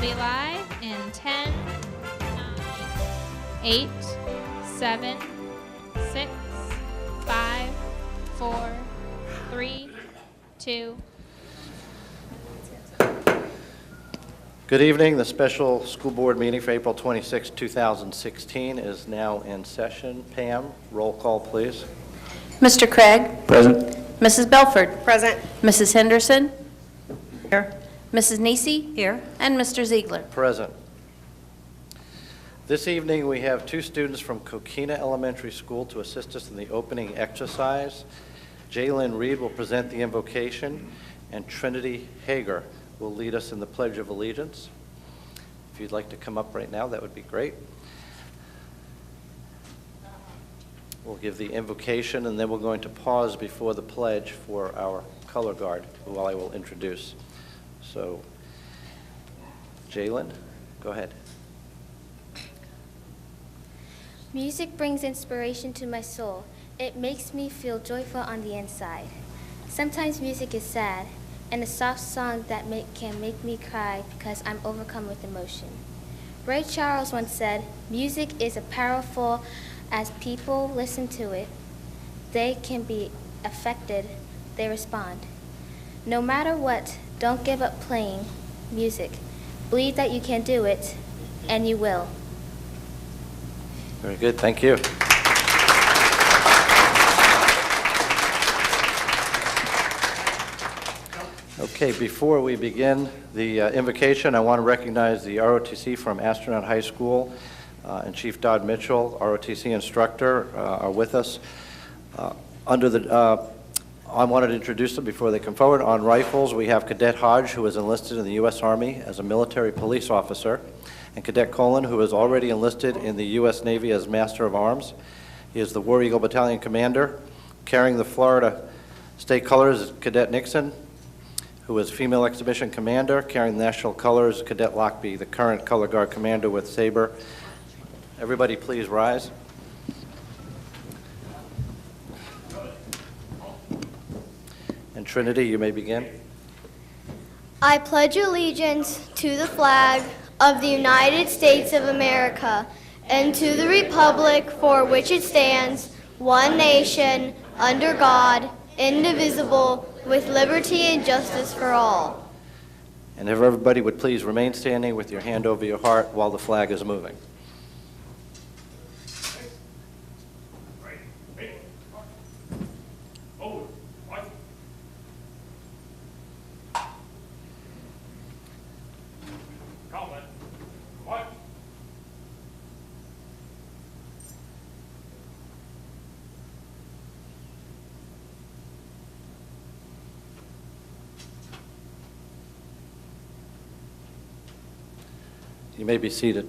be live in 10, 9, 8, 7, 6, 5, 4, 3, 2. Good evening. The special school board meeting for April 26, 2016 is now in session. Pam, roll call, please. Mr. Craig? Present. Mrs. Belford? Present. Mrs. Henderson? Here. Mrs. Nisi? Here. And Mr. Ziegler. Present. This evening, we have two students from Coquina Elementary School to assist us in the opening exercise. Jalen Reed will present the invocation, and Trinity Hager will lead us in the Pledge of Allegiance. If you'd like to come up right now, that would be great. We'll give the invocation, and then we're going to pause before the pledge for our color guard, who I will introduce. So, Jalen, go ahead. Music brings inspiration to my soul. It makes me feel joyful on the inside. Sometimes music is sad, and a soft song that can make me cry because I'm overcome with emotion. Ray Charles once said, music is as powerful as people listen to it. They can be affected, they respond. No matter what, don't give up playing music. Believe that you can do it, and you will. Very good, thank you. Okay, before we begin the invocation, I want to recognize the ROTC from Astronaut High School and Chief Dodd Mitchell, ROTC instructor, are with us. I wanted to introduce them before they come forward. On rifles, we have Cadet Hodge, who is enlisted in the U.S. Army as a military police officer, and Cadet Colin, who is already enlisted in the U.S. Navy as Master of Arms. He is the War Eagle Battalion Commander. Carrying the Florida State Colors is Cadet Nixon, who is Female Exhibition Commander. Carrying the National Colors, Cadet Lockby, the current Color Guard Commander with Sabre. Everybody please rise. And Trinity, you may begin. I pledge allegiance to the flag of the United States of America and to the republic for which it stands, one nation, under God, indivisible, with liberty and justice for all. And if everybody would please remain standing with your hand over your heart while the flag is moving. You may be seated.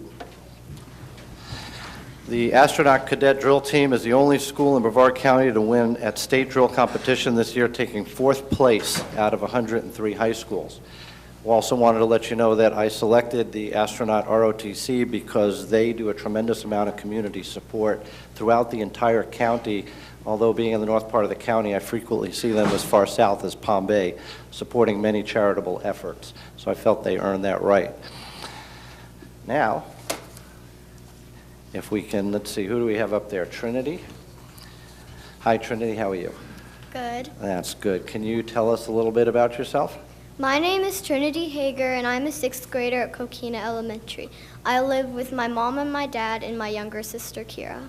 The Astronaut Cadet Drill Team is the only school in Brevard County to win at state drill competition this year, taking 4th place out of 103 high schools. We also wanted to let you know that I selected the Astronaut ROTC because they do a tremendous amount of community support throughout the entire county. Although being in the north part of the county, I frequently see them as far south as Palm Bay, supporting many charitable efforts. So I felt they earned that right. Now, if we can, let's see, who do we have up there? Trinity? Hi, Trinity, how are you? Good. That's good. Can you tell us a little bit about yourself? My name is Trinity Hager, and I'm a 6th grader at Coquina Elementary. I live with my mom and my dad and my younger sister, Kira.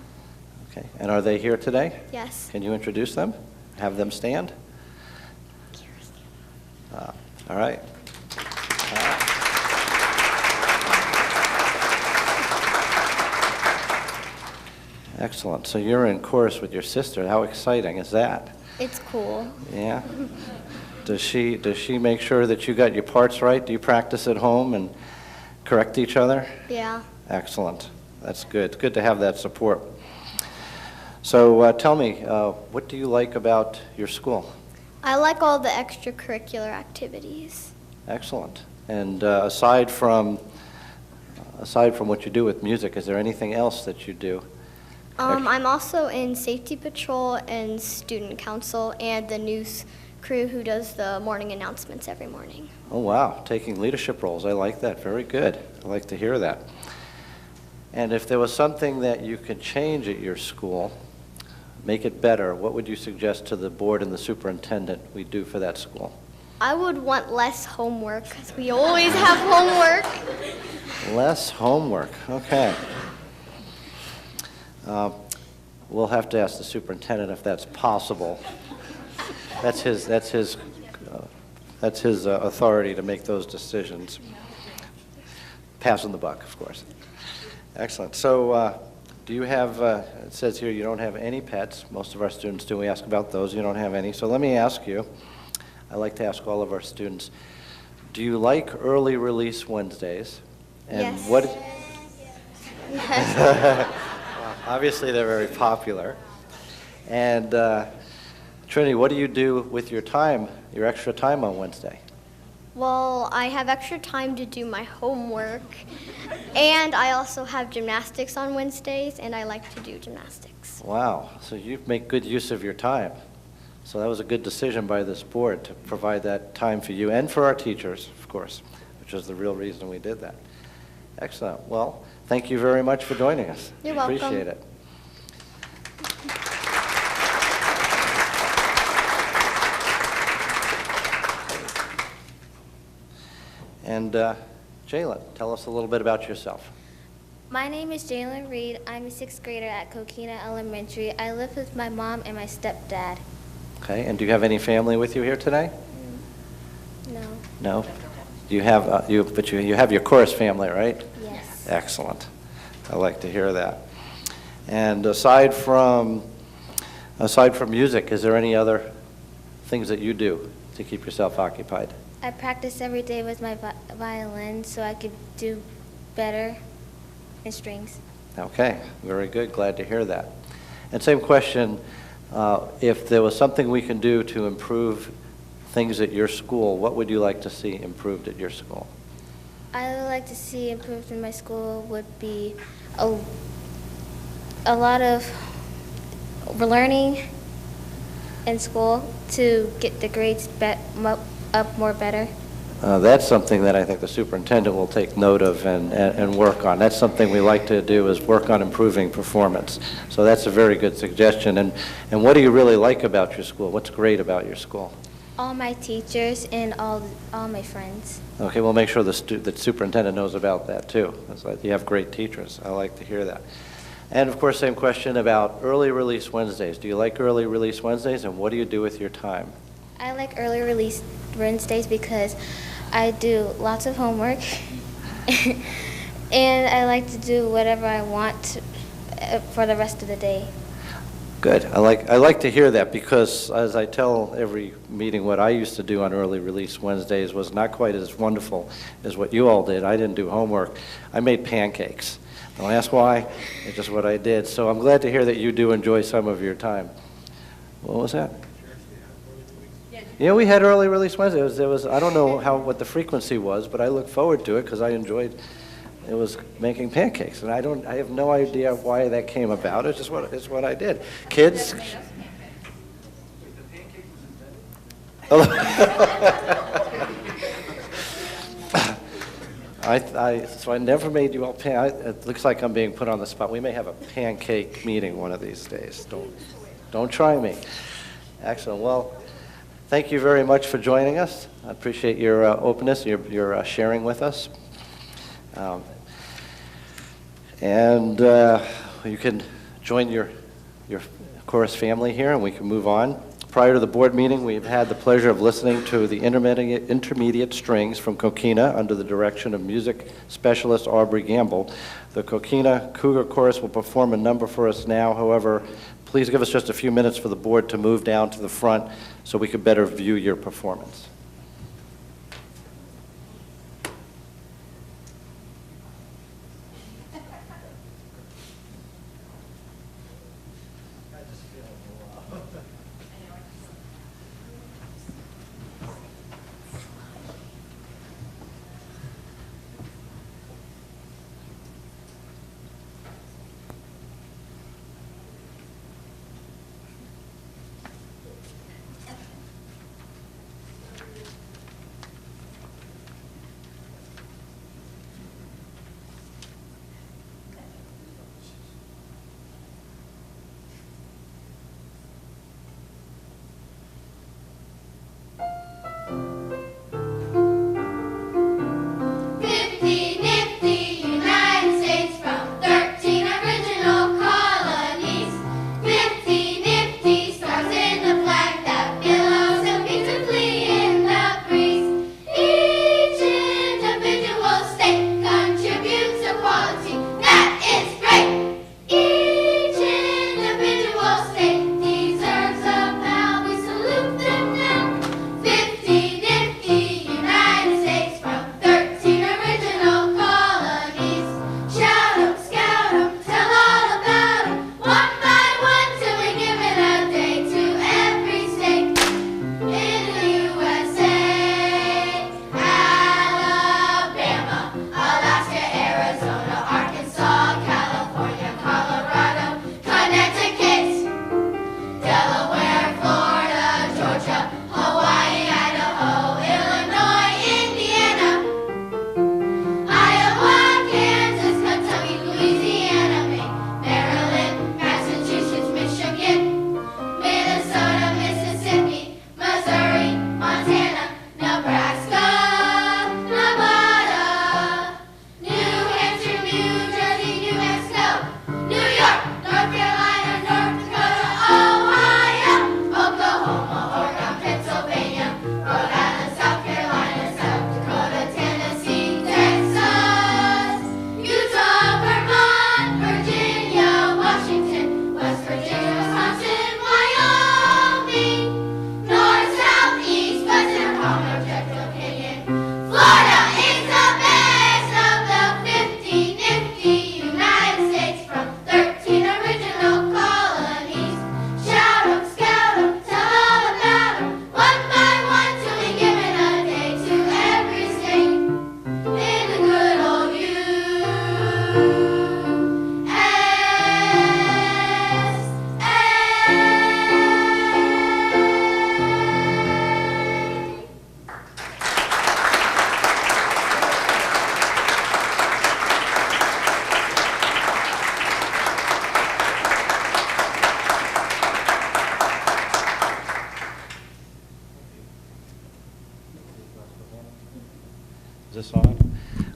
Okay, and are they here today? Yes. Can you introduce them? Have them stand? All right. Excellent. So you're in chorus with your sister. How exciting is that? It's cool. Yeah. Does she make sure that you got your parts right? Do you practice at home and correct each other? Yeah. Excellent. That's good. It's good to have that support. So tell me, what do you like about your school? I like all the extracurricular activities. Excellent. And aside from what you do with music, is there anything else that you do? I'm also in Safety Patrol and Student Council and the News crew who does the morning announcements every morning. Oh, wow, taking leadership roles. I like that. Very good. I like to hear that. And if there was something that you could change at your school, make it better, what would you suggest to the board and the superintendent we do for that school? I would want less homework because we always have homework. Less homework, okay. We'll have to ask the superintendent if that's possible. That's his authority to make those decisions. Passing the buck, of course. Excellent. So do you have, it says here you don't have any pets. Most of our students do. We ask about those. You don't have any. So let me ask you, I like to ask all of our students, do you like early release Wednesdays? And Yes. what? Obviously, they're very popular. And Trinity, what do you do with your time, your extra time on Wednesday? Well, I have extra time to do my homework, and I also have gymnastics on Wednesdays, and I like to do gymnastics. Wow, so you make good use of your time. So that was a good decision by this board to provide that time for you and for our teachers, of course, which is the real reason we did that. Excellent. Well, thank you very much for joining us. You're welcome. Appreciate it. And Jalen, tell us a little bit about yourself. My name is Jalen Reed. I'm a 6th grader at Coquina Elementary. I live with my mom and my stepdad. Okay, and do you have any family with you here today? No. No? You have, you have your chorus family, right? Yes. Excellent. I like to hear that. And aside from music, is there any other things that you do to keep yourself occupied? I practice every day with my violin so I could do better in strings. Okay, very good. Glad to hear that. And same question, if there was something we can do to improve things at your school, what would you like to see improved at your school? I would like to see improved in my school would be a lot of learning in school to get the grades up more better. That's something that I think the superintendent will take note of and work on. That's something we like to do, is work on improving performance. So that's a very good suggestion. And what do you really like about your school? What's great about your school? All my teachers and all my friends. Okay, we'll make sure the superintendent knows about that too. It's like you have great teachers. I like to hear that. And of course, same question about early release Wednesdays. Do you like early release Wednesdays, and what do you do with your time? I like early release Wednesdays because I do lots of homework and I like to do whatever I want for the rest of the day. Good. I like to hear that, because as I tell every meeting, what I used to do on early release Wednesdays was not quite as wonderful as what you all did. I didn't do homework. I made pancakes. Don't ask why. It's just what I did. So I'm glad to hear that you do enjoy some of your time. What was that? Yeah, we had early release Wednesdays. There was I don't know what the frequency was, but I look forward to it because I enjoyed. It was making pancakes, and I have no idea why that came about. It's what I did. Kids. So I never made you all it looks like I'm being put on the spot. We may have a pancake meeting one of these days. Don't try me. Excellent. Well, thank you very much for joining us. I appreciate your openness, your sharing with us. And you can join your chorus family here, and we can move on. Prior to the board meeting, we've had the pleasure of listening to the intermediate strings from Coquina under the direction of music specialist Aubrey Gamble. The Coquina Cougar Chorus will perform a number for us now. However, please give us just a few minutes for the board to move down to the front so we could better view your performance.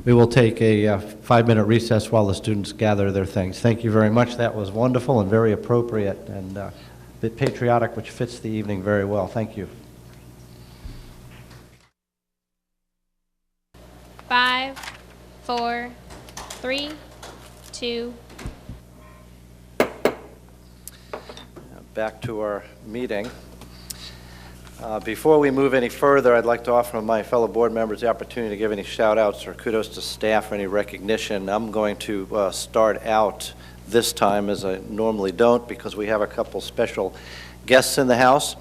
we will take a 5-minute recess while the students gather their things. Thank you very much. That was wonderful and very appropriate and a bit patriotic, which fits the evening very well. Thank you. 5, 4, 3, 2. Back to our meeting. Before we move any further, I'd like to offer my fellow board members the opportunity to give any shout-outs or kudos to staff or any recognition. I'm going to start out this time, as I normally don't, because we have a couple special guests in the house.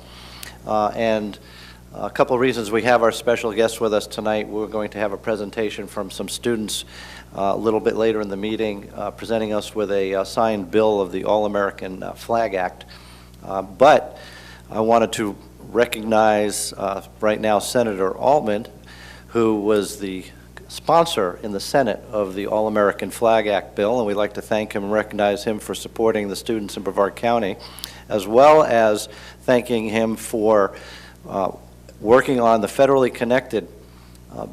And a couple of reasons we have our special guests with us tonight. We're going to have a presentation from some students a little bit later in the meeting, presenting us with a signed bill of the All-American Flag Act. But I wanted to recognize right now Senator Altman, who was the sponsor in the Senate of the All-American Flag Act bill, and we'd like to thank him and recognize him for supporting the students in Brevard County, as well as thanking him for working on the federally connected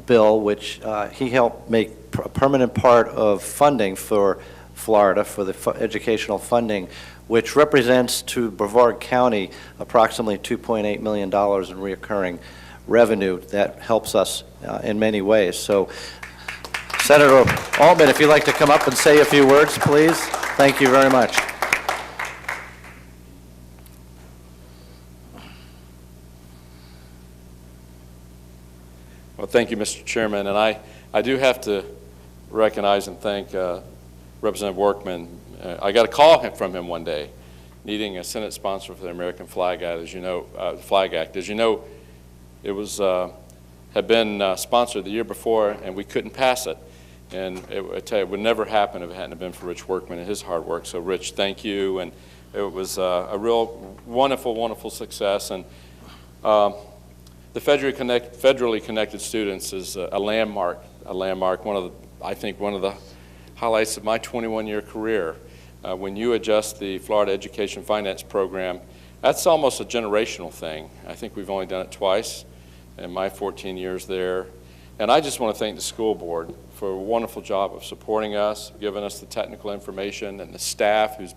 bill, which he helped make a permanent part of funding for Florida, for the educational funding, which represents to Brevard County approximately $2.8 million in recurring revenue that helps us in many ways. So, Senator Altman, if you'd like to come up and say a few words, please. Thank you very much. Well, thank you, Mr. Chairman, and I do have to recognize and thank Representative Workman. I got a call from him one day, needing a Senate sponsor for the American Flag Act. As you know, it was had been sponsored the year before, and we couldn't pass it. And I tell you, it would never happen if it hadn't been for Rich Workman and his hard work. So, Rich, thank you. And it was a real wonderful, wonderful success. And the federally connected students is a landmark. I think one of the highlights of my 21-year career. When you adjust the Florida Education Finance Program, that's almost a generational thing. I think we've only done it twice in my 14 years there. And I just want to thank the school board for a wonderful job of supporting us, giving us the technical information, and the staff who's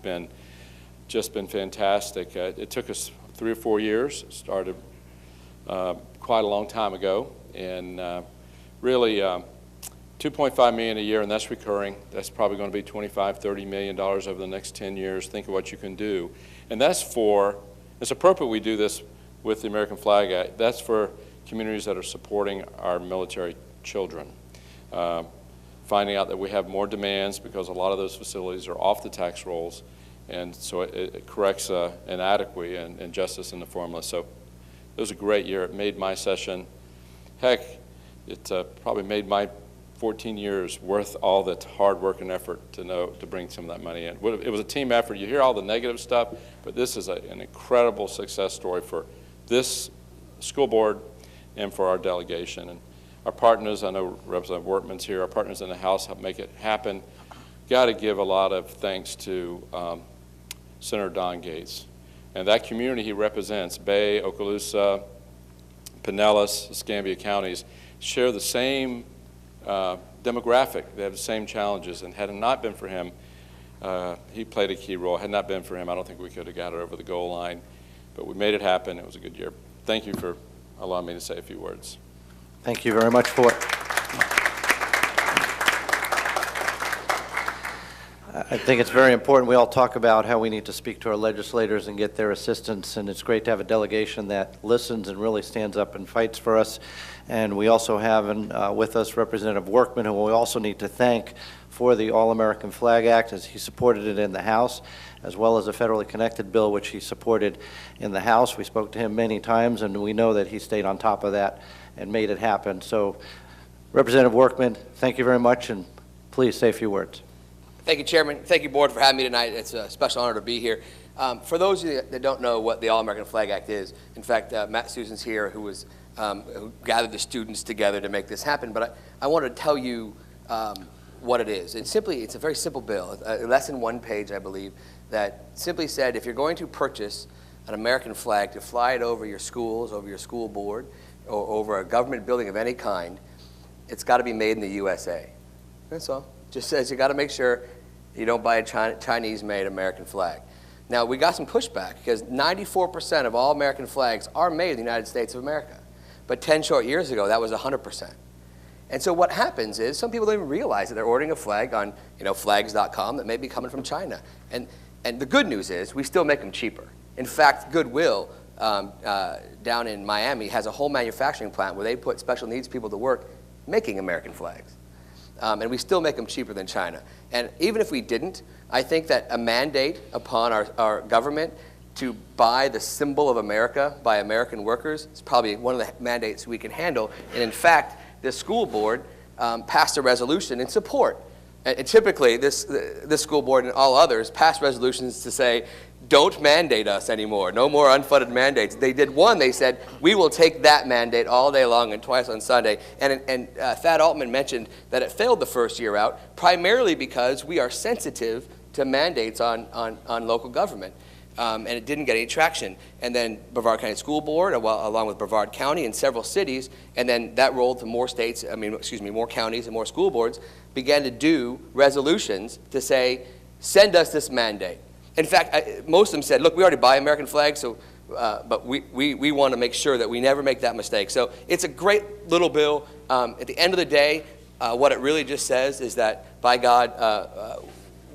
just been fantastic. It took us 3 or 4 years. It started quite a long time ago, and really $2.5 million a year, and that's recurring. That's probably going to be $25–30 million over the next 10 years. Think of what you can do. And that's it's appropriate we do this with the American Flag Act. That's for communities that are supporting our military children. Finding out that we have more demands because a lot of those facilities are off the tax rolls, and so it corrects inadequacy and injustice in the formula. So it was a great year. It made my session, heck, it probably made my 14 years worth all the hard work and effort to bring some of that money in. It was a team effort. You hear all the negative stuff, but this is an incredible success story for this school board and for our delegation. And our partners, I know Representative Workman's here, our partners in the House help make it happen. Got to give a lot of thanks to Senator Don Gates. And that community he represents, Bay, Okaloosa, Pinellas, Escambia counties, share the same demographic. They have the same challenges, and had it not been for him, he played a key role. Had it not been for him, I don't think we could have got it over the goal line. But we made it happen. It was a good year. Thank you for allowing me to say a few words. Thank you very much for it. I think it's very important we all talk about how we need to speak to our legislators and get their assistance, and it's great to have a delegation that listens and really stands up and fights for us. And we also have with us Representative Workman, who we also need to thank for the All-American Flag Act, as he supported it in the House, as well as a federally connected bill, which he supported in the House. We spoke to him many times, and we know that he stayed on top of that and made it happen. So, Representative Workman, thank you very much, and please say a few words. Thank you, Chairman. Thank you, Board, for having me tonight. It's a special honor to be here. For those of you that don't know what the All-American Flag Act is, in fact, Matt Susan's here, who gathered the students together to make this happen, but I want to tell you what it is. It's a very simple bill, less than 1 page, I believe, that simply said if you're going to purchase an American flag to fly it over your schools, over your school board, or over a government building of any kind, it's got to be made in the USA. That's all. Just says you got to make sure you don't buy a Chinese-made American flag. Now, we got some pushback because 94% of all American flags are made in the United States of America. But 10 short years ago, that was 100%. And so what happens is some people don't even realize that they're ordering a flag on flags.com that may be coming from China. And the good news is we still make them cheaper. In fact, Goodwill down in Miami has a whole manufacturing plant where they put special needs people to work making American flags. And we still make them cheaper than China. And even if we didn't, I think that a mandate upon our government to buy the symbol of America by American workers is probably one of the mandates we can handle. And in fact, the school board passed a resolution in support. And typically, this school board and all others pass resolutions to say, don't mandate us anymore. No more unfunded mandates. They did one. They said, we will take that mandate all day long and twice on Sunday. And Thad Altman mentioned that it failed the first year out, primarily because we are sensitive to mandates on local government. And it didn't get any traction. And then Brevard County School Board, along with Brevard County and several cities, and then that rolled to more states, more counties and more school boards, began to do resolutions to say, send us this mandate. In fact, most of them said, look, we already buy American flags, so, but we want to make sure that we never make that mistake. So it's a great little bill. At the end of the day, what it really just says is that, by God,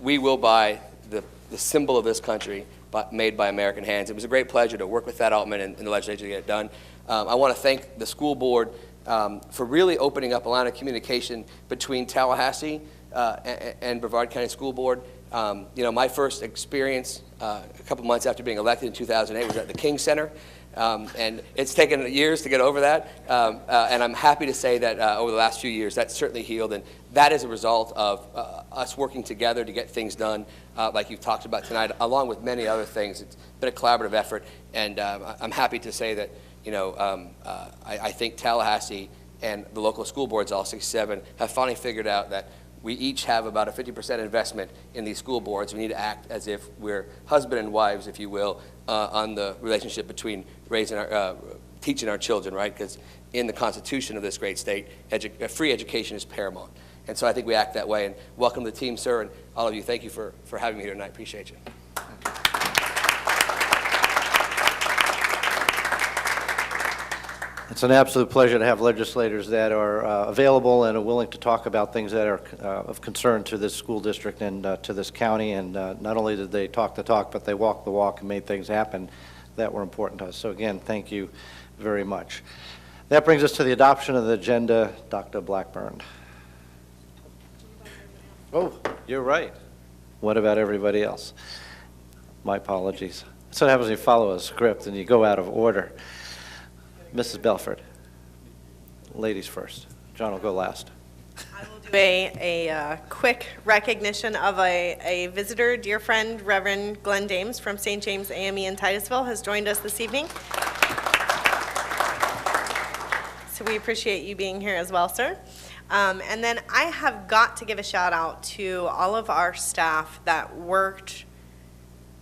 we will buy the symbol of this country made by American hands. It was a great pleasure to work with Thad Altman and the legislature to get it done. I want to thank the school board for really opening up a line of communication between Tallahassee and Brevard County School Board. My first experience a couple months after being elected in 2008 was at the King Center. And it's taken years to get over that. And I'm happy to say that over the last few years, that's certainly healed. And that is a result of us working together to get things done, like you've talked about tonight, along with many other things. It's been a collaborative effort. And I'm happy to say that, I think Tallahassee and the local school boards, all 67, have finally figured out that we each have about a 50% investment in these school boards. We need to act as if we're husband and wives, if you will, on the relationship between teaching our children, right? Because in the Constitution of this great state, free education is paramount. And so I think we act that way. And welcome to the team, sir, and all of you. Thank you for having me here tonight. Appreciate you. It's an absolute pleasure to have legislators that are available and are willing to talk about things that are of concern to this school district and to this county. And not only did they talk the talk, but they walked the walk and made things happen that were important to us. So again, thank you very much. That brings us to the adoption of the agenda. Dr. Blackburn. Oh, you're right. What about everybody else? My apologies. That's what happens when you follow a script and you go out of order. Mrs. Belford, ladies first. John will go last. I will do a quick recognition of a visitor, dear friend, Reverend Glenn Dames from St. James AME in Titusville has joined us this evening. So we appreciate you being here as well, sir. And then I have got to give a shout out to all of our staff that worked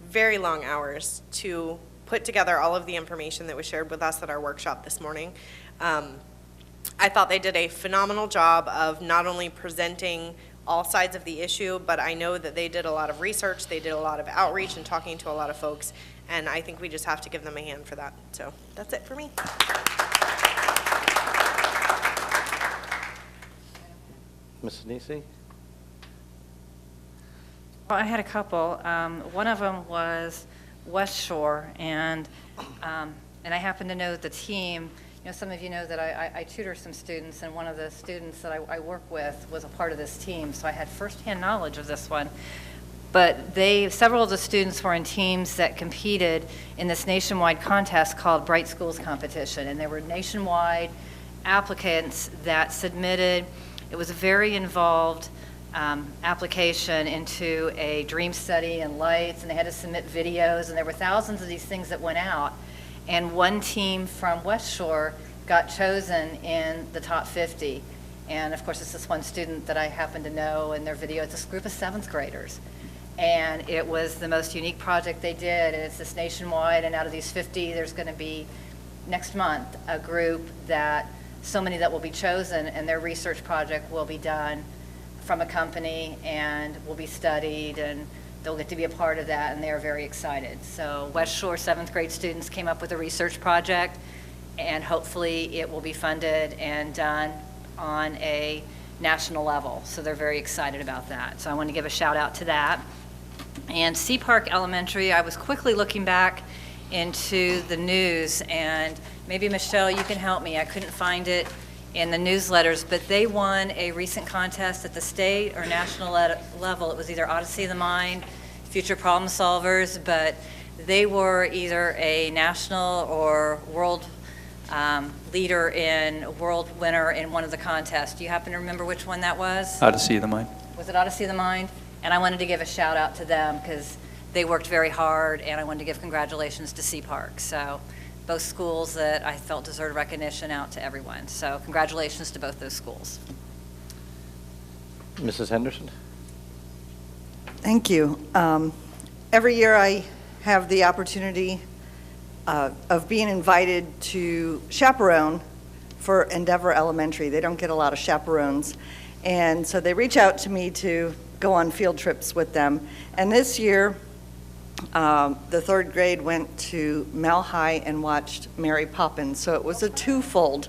very long hours to put together all of the information that was shared with us at our workshop this morning. I thought they did a phenomenal job of not only presenting all sides of the issue, but I know that they did a lot of research, they did a lot of outreach and talking to a lot of folks, and I think we just have to give them a hand for that. So that's it for me. Mrs. Nisi? Well, I had a couple. One of them was West Shore, and I happen to know the team. Some of you know that I tutor some students, and one of the students that I work with was a part of this team, so I had firsthand knowledge of this one. But several of the students were in teams that competed in this nationwide contest called Bright Schools Competition, and there were nationwide applicants that submitted. It was a very involved application into a dream study and lights, and they had to submit videos, and there were thousands of these things that went out. And one team from West Shore got chosen in the top 50. And of course, it's this one student that I happen to know in their video. It's this group of 7th graders. And it was the most unique project they did. And it's this nationwide, and out of these 50, there's going to be, next month, a group that, so many that will be chosen, and their research project will be done from a company and will be studied, and they'll get to be a part of that, and they're very excited. So West Shore 7th grade students came up with a research project, and hopefully it will be funded and done on a national level. So they're very excited about that. So I want to give a shout out to that. And Sea Park Elementary, I was quickly looking back into the news, and maybe Michelle, you can help me. I couldn't find it in the newsletters, but they won a recent contest at the state or national level. It was either Odyssey of the Mind, Future Problem Solvers, but they were either a national or world world winner in one of the contests. Do you happen to remember which one that was? Odyssey of the Mind. Was it Odyssey of the Mind? And I wanted to give a shout out to them because they worked very hard, and I wanted to give congratulations to Sea Park. So both schools that I felt deserved recognition out to everyone. So congratulations to both those schools. Mrs. Henderson? Thank you. Every year I have the opportunity of being invited to chaperone for Endeavor Elementary. They don't get a lot of chaperones. And so they reach out to me to go on field trips with them. And this year, the third grade went to Mel High and watched Mary Poppins. So it was a twofold,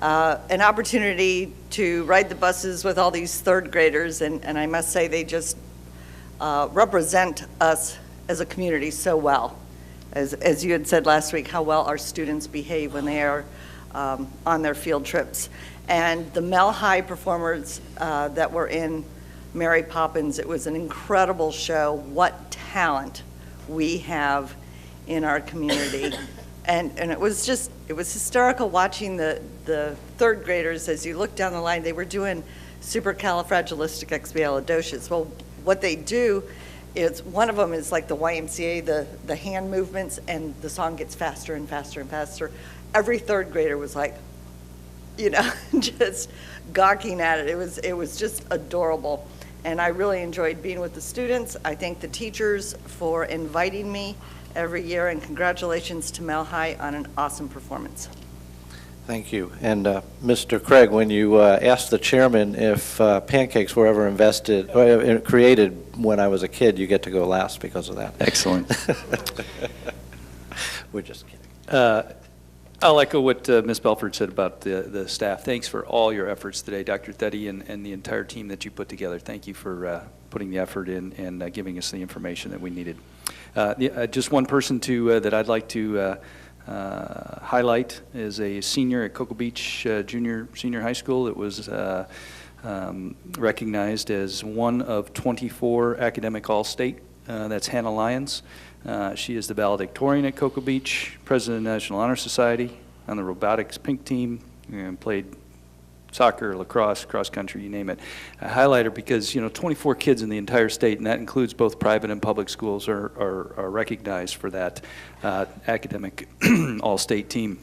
an opportunity to ride the buses with all these third graders. And I must say they just represent us as a community so well. As you had said last week, how well our students behave when they are on their field trips. And the Mel High performers that were in Mary Poppins, it was an incredible show. What talent we have in our community. And it was hysterical watching the third graders. As you look down the line, they were doing supercalifragilisticexpialidocious. Well, what they do is, one of them is like the YMCA, the hand movements, and the song gets faster and faster and faster. Every third grader was like, just gawking at it. It was just adorable. And I really enjoyed being with the students. I thank the teachers for inviting me every year, and congratulations to Mel High on an awesome performance. Thank you. And Mr. Craig, when you asked the chairman if pancakes were ever created when I was a kid, you get to go last because of that. Excellent. We're just kidding. I'll echo what Ms. Belford said about the staff. Thanks for all your efforts today, Dr. Theddy, and the entire team that you put together. Thank you for putting the effort in and giving us the information that we needed. Just one person that I'd like to highlight is a senior at Cocoa Beach Senior High School. It was recognized as one of 24 academic All-State. That's Hannah Lyons. She is the valedictorian at Cocoa Beach, president of the National Honor Society, on the robotics pink team, and played soccer, lacrosse, cross country, you name it. I highlight her because 24 kids in the entire state, and that includes both private and public schools, are recognized for that academic all-state team.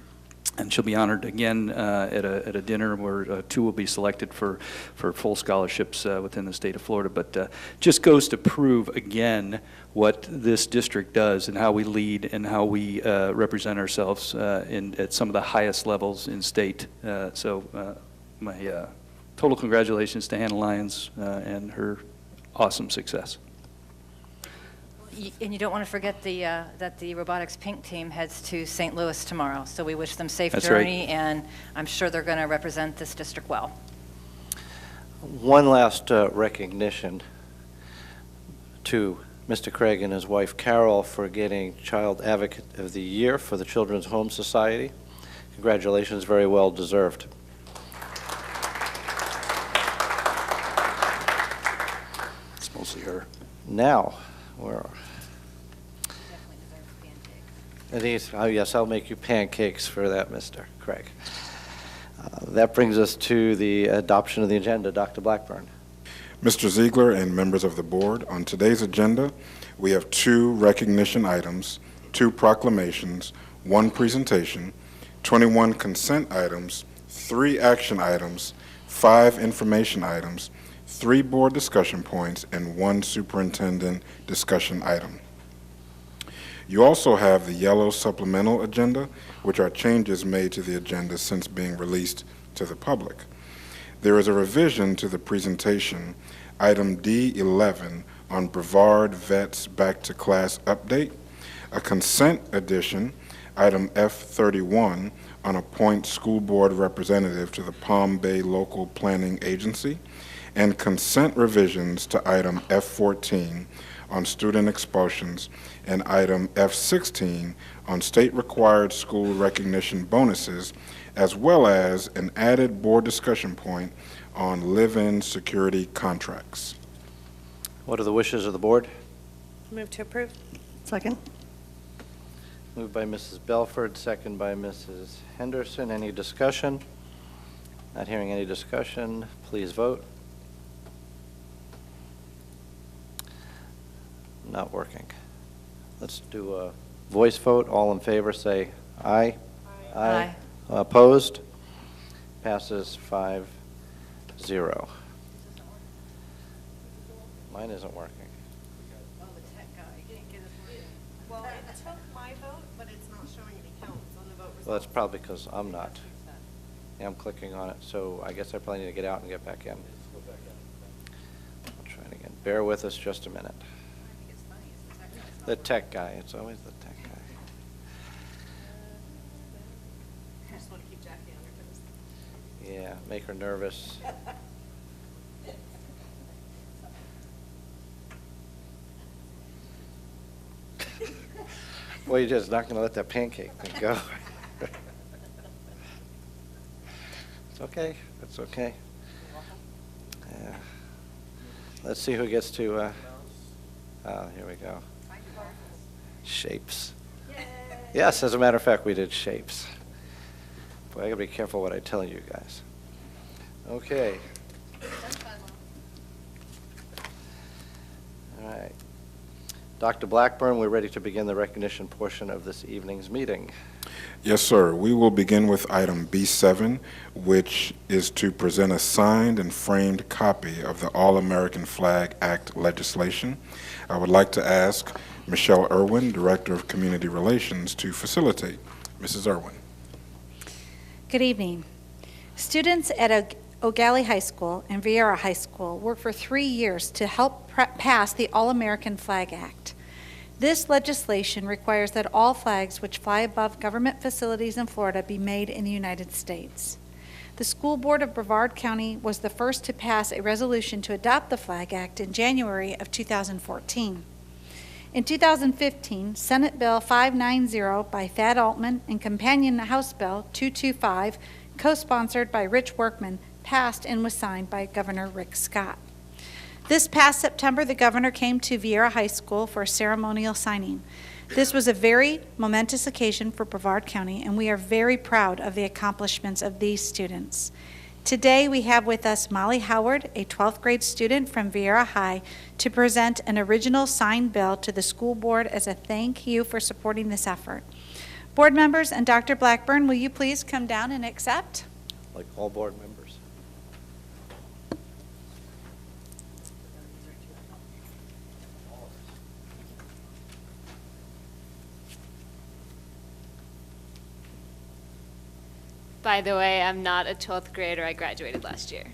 And she'll be honored again at a dinner where 2 will be selected for full scholarships within the state of Florida. But just goes to prove again what this district does and how we lead and how we represent ourselves at some of the highest levels in state. So my total congratulations to Hannah Lyons and her awesome success. And you don't want to forget that the robotics pink team heads to St. Louis tomorrow. So we wish them safe journey, right. And I'm sure they're going to represent this district well. One last recognition to Mr. Craig and his wife Carol for getting Child Advocate of the Year for the Children's Home Society. Congratulations, very well deserved. It's mostly her. Now, yes, I'll make you pancakes for that, Mr. Craig. That brings us to the adoption of the agenda. Dr. Blackburn. Mr. Ziegler and members of the board, on today's agenda, we have 2 recognition items, 2 proclamations, 1 presentation, 21 consent items, 3 action items, 5 information items, 3 board discussion points, and 1 superintendent discussion item. You also have the yellow supplemental agenda, which are changes made to the agenda since being released to the public. There is a revision to the presentation, item D11, on Brevard Vets Back to Class update, a consent addition, item F31, on appoint school board representative to the Palm Bay Local Planning Agency, and consent revisions to item F14 on student expulsions and item F16 on state-required school recognition bonuses, as well as an added board discussion point on live-in security contracts. What are the wishes of the board? Move to approve. Second? Moved by Mrs. Belford, second by Mrs. Henderson. Any discussion? Not hearing any discussion. Please vote. Not working. Let's do a voice vote. All in favor, say aye. Aye. Opposed? Passes 5-0. Mine isn't working. Well, it took my vote, but it's not showing any counts on the vote results. Well, that's probably because I'm not. Yeah, I'm clicking on it, so I guess I probably need to get out and get back in. I'll try it again. Bear with us just a minute. The tech guy. It's always the tech guy. I just want to keep Jackie on her toes. Yeah, make her nervous. Well, you're just not going to let that pancake thing go. It's okay. It's okay. Yeah. Let's see who gets to. Here we go. Shapes. Yes, as a matter of fact, we did shapes. Boy, I gotta be careful what I tell you guys. Okay. All right. Dr. Blackburn, we're ready to begin the recognition portion of this evening's meeting. Yes, sir. We will begin with item B7, which is to present a signed and framed copy of the All-American Flag Act legislation. I would like to ask Michelle Irwin, Director of Community Relations, to facilitate. Mrs. Irwin. Good evening. Students at O'Galley High School and Vieira High School worked for 3 years to help pass the All-American Flag Act. This legislation requires that all flags which fly above government facilities in Florida be made in the United States. The School Board of Brevard County was the first to pass a resolution to adopt the Flag Act in January of 2014. In 2015, Senate Bill 590 by Thad Altman and companion House Bill 225, co-sponsored by Rich Workman, passed and was signed by Governor Rick Scott. This past September, the governor came to Vieira High School for a ceremonial signing. This was a very momentous occasion for Brevard County, and we are very proud of the accomplishments of these students. Today, we have with us Molly Howard, a 12th grade student from Vieira High, to present an original signed bill to the school board as a thank you for supporting this effort. Board members and Dr. Blackburn, will you please come down and accept? Like all board members. By the way, I'm not a 12th grader. I graduated last year.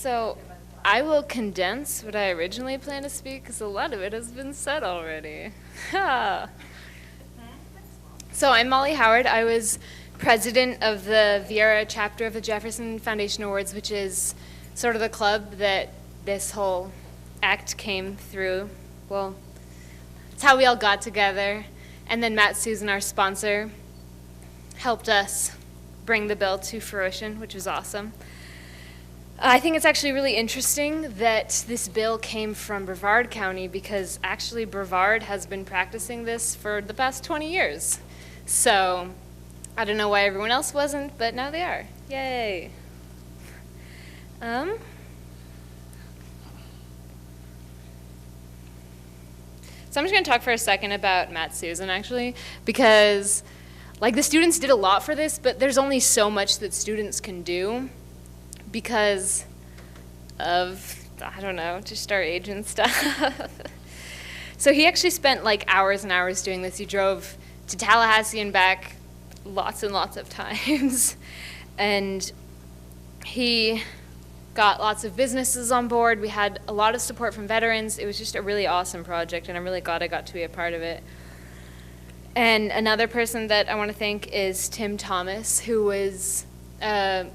So I will condense what I originally planned to speak because a lot of it has been said already. So I'm Molly Howard. I was president of the Vieira chapter of the Jefferson Foundation Awards, which is sort of the club that this whole act came through. Well, it's how we all got together. And then Matt Susan, our sponsor, helped us bring the bill to fruition, which was awesome. I think it's actually really interesting that this bill came from Brevard County because actually Brevard has been practicing this for the past 20 years. So I don't know why everyone else wasn't, but now they are. Yay. So I'm just going to talk for a second about Matt Susan, actually, because like the students did a lot for this, but there's only so much that students can do because of, I don't know, just our age and stuff. So he actually spent like hours and hours doing this. He drove to Tallahassee and back lots and lots of times. And he got lots of businesses on board. We had a lot of support from veterans. It was just a really awesome project, and I'm really glad I got to be a part of it. And another person that I want to thank is Tim Thomas, who was a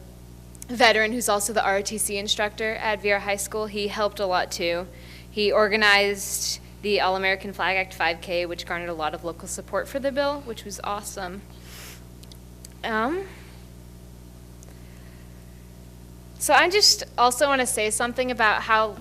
veteran who's also the ROTC instructor at Vieira High School. He helped a lot too. He organized the All-American Flag Act 5K, which garnered a lot of local support for the bill, which was awesome. So I just also want to say something about how,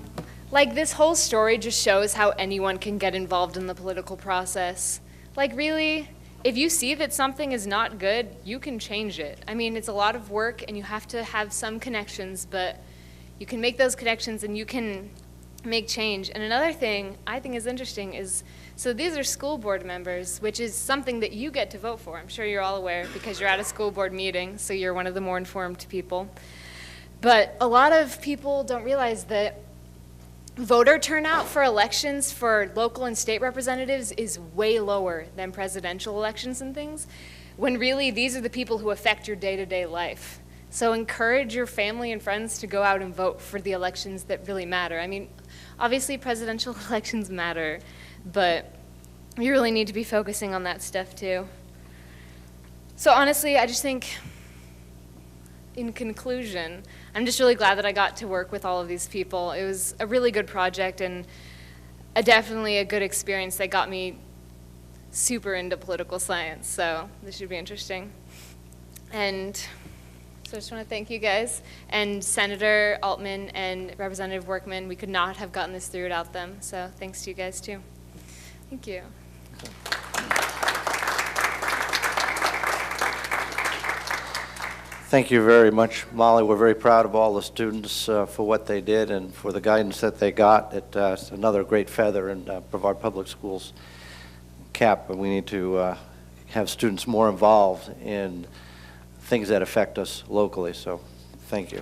like, this whole story just shows how anyone can get involved in the political process. Like, really, if you see that something is not good, you can change it. I mean, it's a lot of work, and you have to have some connections, but you can make those connections, and you can make change. And another thing I think is interesting is, so these are school board members, which is something that you get to vote for. I'm sure you're all aware because you're at a school board meeting, so you're one of the more informed people. But a lot of people don't realize that voter turnout for elections for local and state representatives is way lower than presidential elections and things, when really these are the people who affect your day-to-day life. So encourage your family and friends to go out and vote for the elections that really matter. I mean, obviously presidential elections matter, but you really need to be focusing on that stuff too. So honestly, I just think, in conclusion, I'm just really glad that I got to work with all of these people. It was a really good project and definitely a good experience that got me super into political science, so this should be interesting. And so I just want to thank you guys, and Senator Altman and Representative Workman. We could not have gotten this through without them, so thanks to you guys too. Thank you. Thank you very much, Molly. We're very proud of all the students for what they did and for the guidance that they got. It's another great feather in Brevard Public Schools cap, and we need to have students more involved in things that affect us locally, so thank you.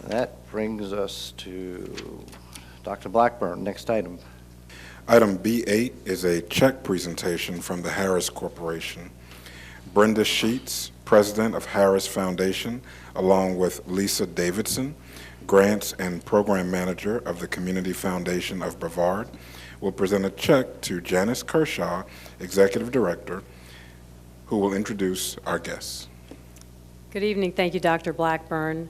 That brings us to Dr. Blackburn. Next item. Item B8 is a check presentation from the Harris Corporation. Brenda Sheets, president of Harris Foundation, along with Lisa Davidson, grants and program manager of the Community Foundation of Brevard, will present a check to Janice Kershaw, executive director, who will introduce our guests. Good evening. Thank you, Dr. Blackburn.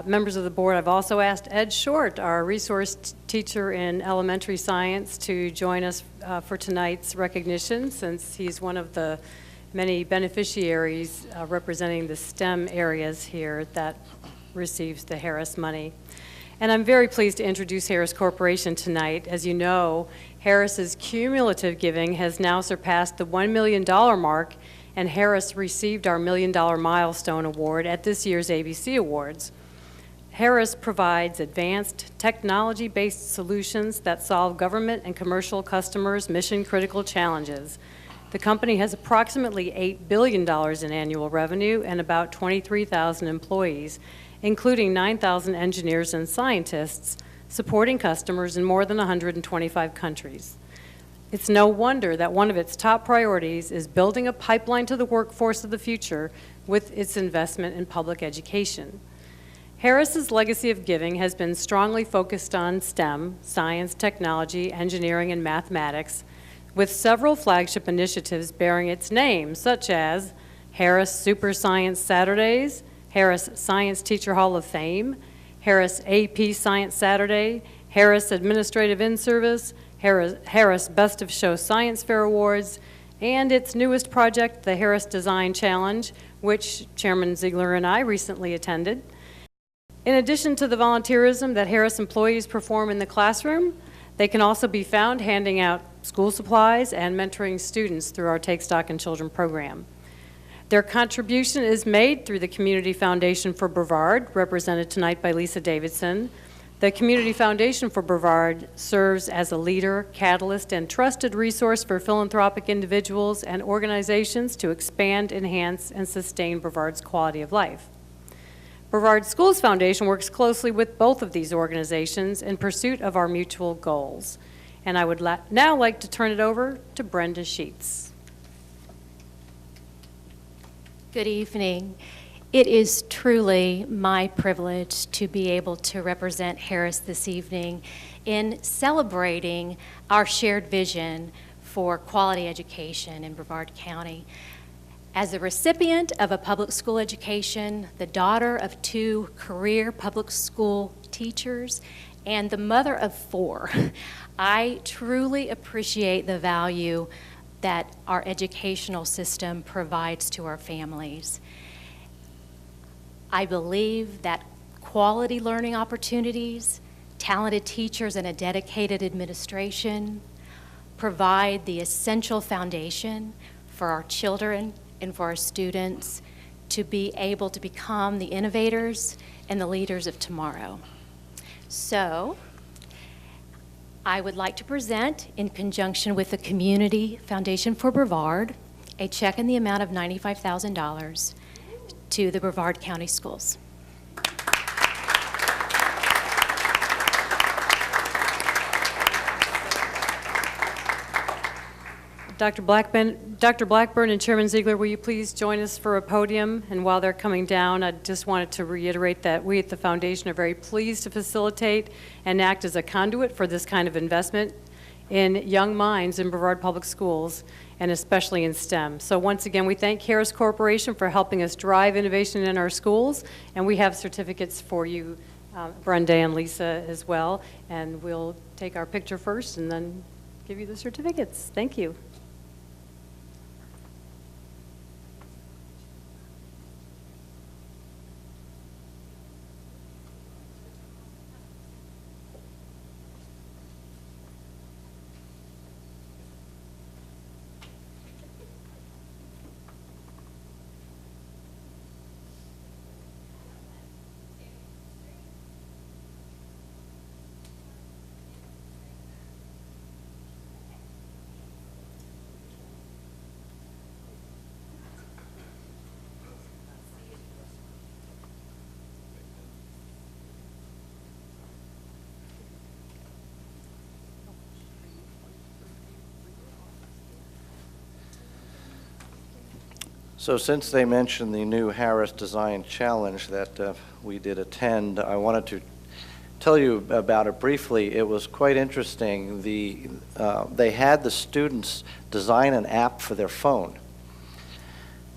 Members of the board, I've also asked Ed Short, our resource teacher in elementary science, to join us for tonight's recognition, since he's one of the many beneficiaries representing the STEM areas here that receives the Harris money. And I'm very pleased to introduce Harris Corporation tonight. As you know, Harris's cumulative giving has now surpassed the $1 million mark, and Harris received our $1 Million Milestone Award at this year's ABC Awards. Harris provides advanced technology-based solutions that solve government and commercial customers' mission-critical challenges. The company has approximately $8 billion in annual revenue and about 23,000 employees, including 9,000 engineers and scientists, supporting customers in more than 125 countries. It's no wonder that one of its top priorities is building a pipeline to the workforce of the future with its investment in public education. Harris's legacy of giving has been strongly focused on STEM, science, technology, engineering, and mathematics, with several flagship initiatives bearing its name, such as Harris Super Science Saturdays, Harris Science Teacher Hall of Fame, Harris AP Science Saturday, Harris Administrative In-Service, Harris Best of Show Science Fair Awards, and its newest project, the Harris Design Challenge, which Chairman Ziegler and I recently attended. In addition to the volunteerism that Harris employees perform in the classroom, they can also be found handing out school supplies and mentoring students through our Take Stock in Children program. Their contribution is made through the Community Foundation for Brevard, represented tonight by Lisa Davidson. The Community Foundation for Brevard serves as a leader, catalyst, and trusted resource for philanthropic individuals and organizations to expand, enhance, and sustain Brevard's quality of life. Brevard Schools Foundation works closely with both of these organizations in pursuit of our mutual goals. And I would now like to turn it over to Brenda Sheets. Good evening. It is truly my privilege to be able to represent Harris this evening in celebrating our shared vision for quality education in Brevard County. As a recipient of a public school education, the daughter of 2 career public school teachers, and the mother of 4, I truly appreciate the value that our educational system provides to our families. I believe that quality learning opportunities, talented teachers, and a dedicated administration provide the essential foundation for our children and for our students to be able to become the innovators and the leaders of tomorrow. So, I would like to present, in conjunction with the Community Foundation for Brevard, a check in the amount of $95,000 to the Brevard County Schools. Dr. Blackburn and Chairman Ziegler, will you please join us for a podium? And while they're coming down, I just wanted to reiterate that we at the Foundation are very pleased to facilitate and act as a conduit for this kind of investment in young minds in Brevard Public Schools, and especially in STEM. So once again, we thank Harris Corporation for helping us drive innovation in our schools, and we have certificates for you, Brenda and Lisa, as well. And we'll take our picture first and then give you the certificates. Thank you. So since they mentioned the new Harris Design Challenge that we did attend, I wanted to tell you about it briefly. It was quite interesting. They had the students design an app for their phone.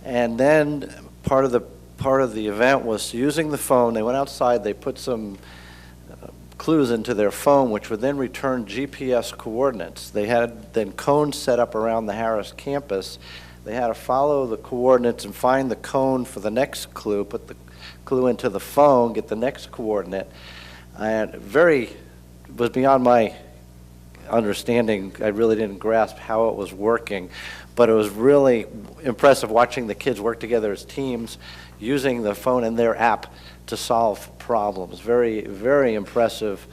And then part of the event was using the phone. They went outside, they put some clues into their phone, which would then return GPS coordinates. They had then cones set up around the Harris campus. They had to follow the coordinates and find the cone for the next clue, put the clue into the phone, get the next coordinate. And it was beyond my understanding. I really didn't grasp how it was working, but it was really impressive watching the kids work together as teams using the phone and their app to solve problems. Very, very impressive,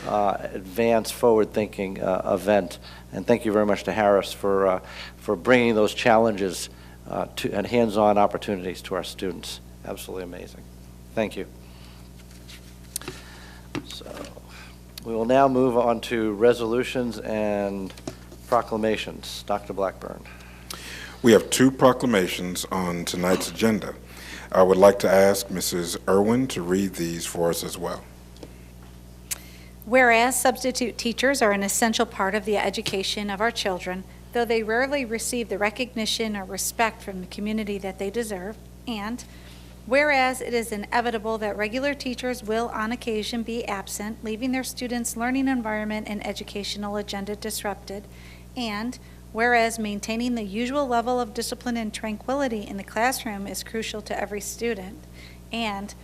advanced, forward-thinking event. And thank you very much to Harris for bringing those challenges and hands-on opportunities to our students. Absolutely amazing. Thank you. So we will now move on to resolutions and proclamations. Dr. Blackburn. We have 2 proclamations on tonight's agenda. I would like to ask Mrs. Irwin to read these for us as well. Whereas substitute teachers are an essential part of the education of our children, though they rarely receive the recognition or respect from the community that they deserve, and whereas it is inevitable that regular teachers will on occasion be absent, leaving their students' learning environment and educational agenda disrupted, and whereas maintaining the usual level of discipline and tranquility in the classroom is crucial to every student, and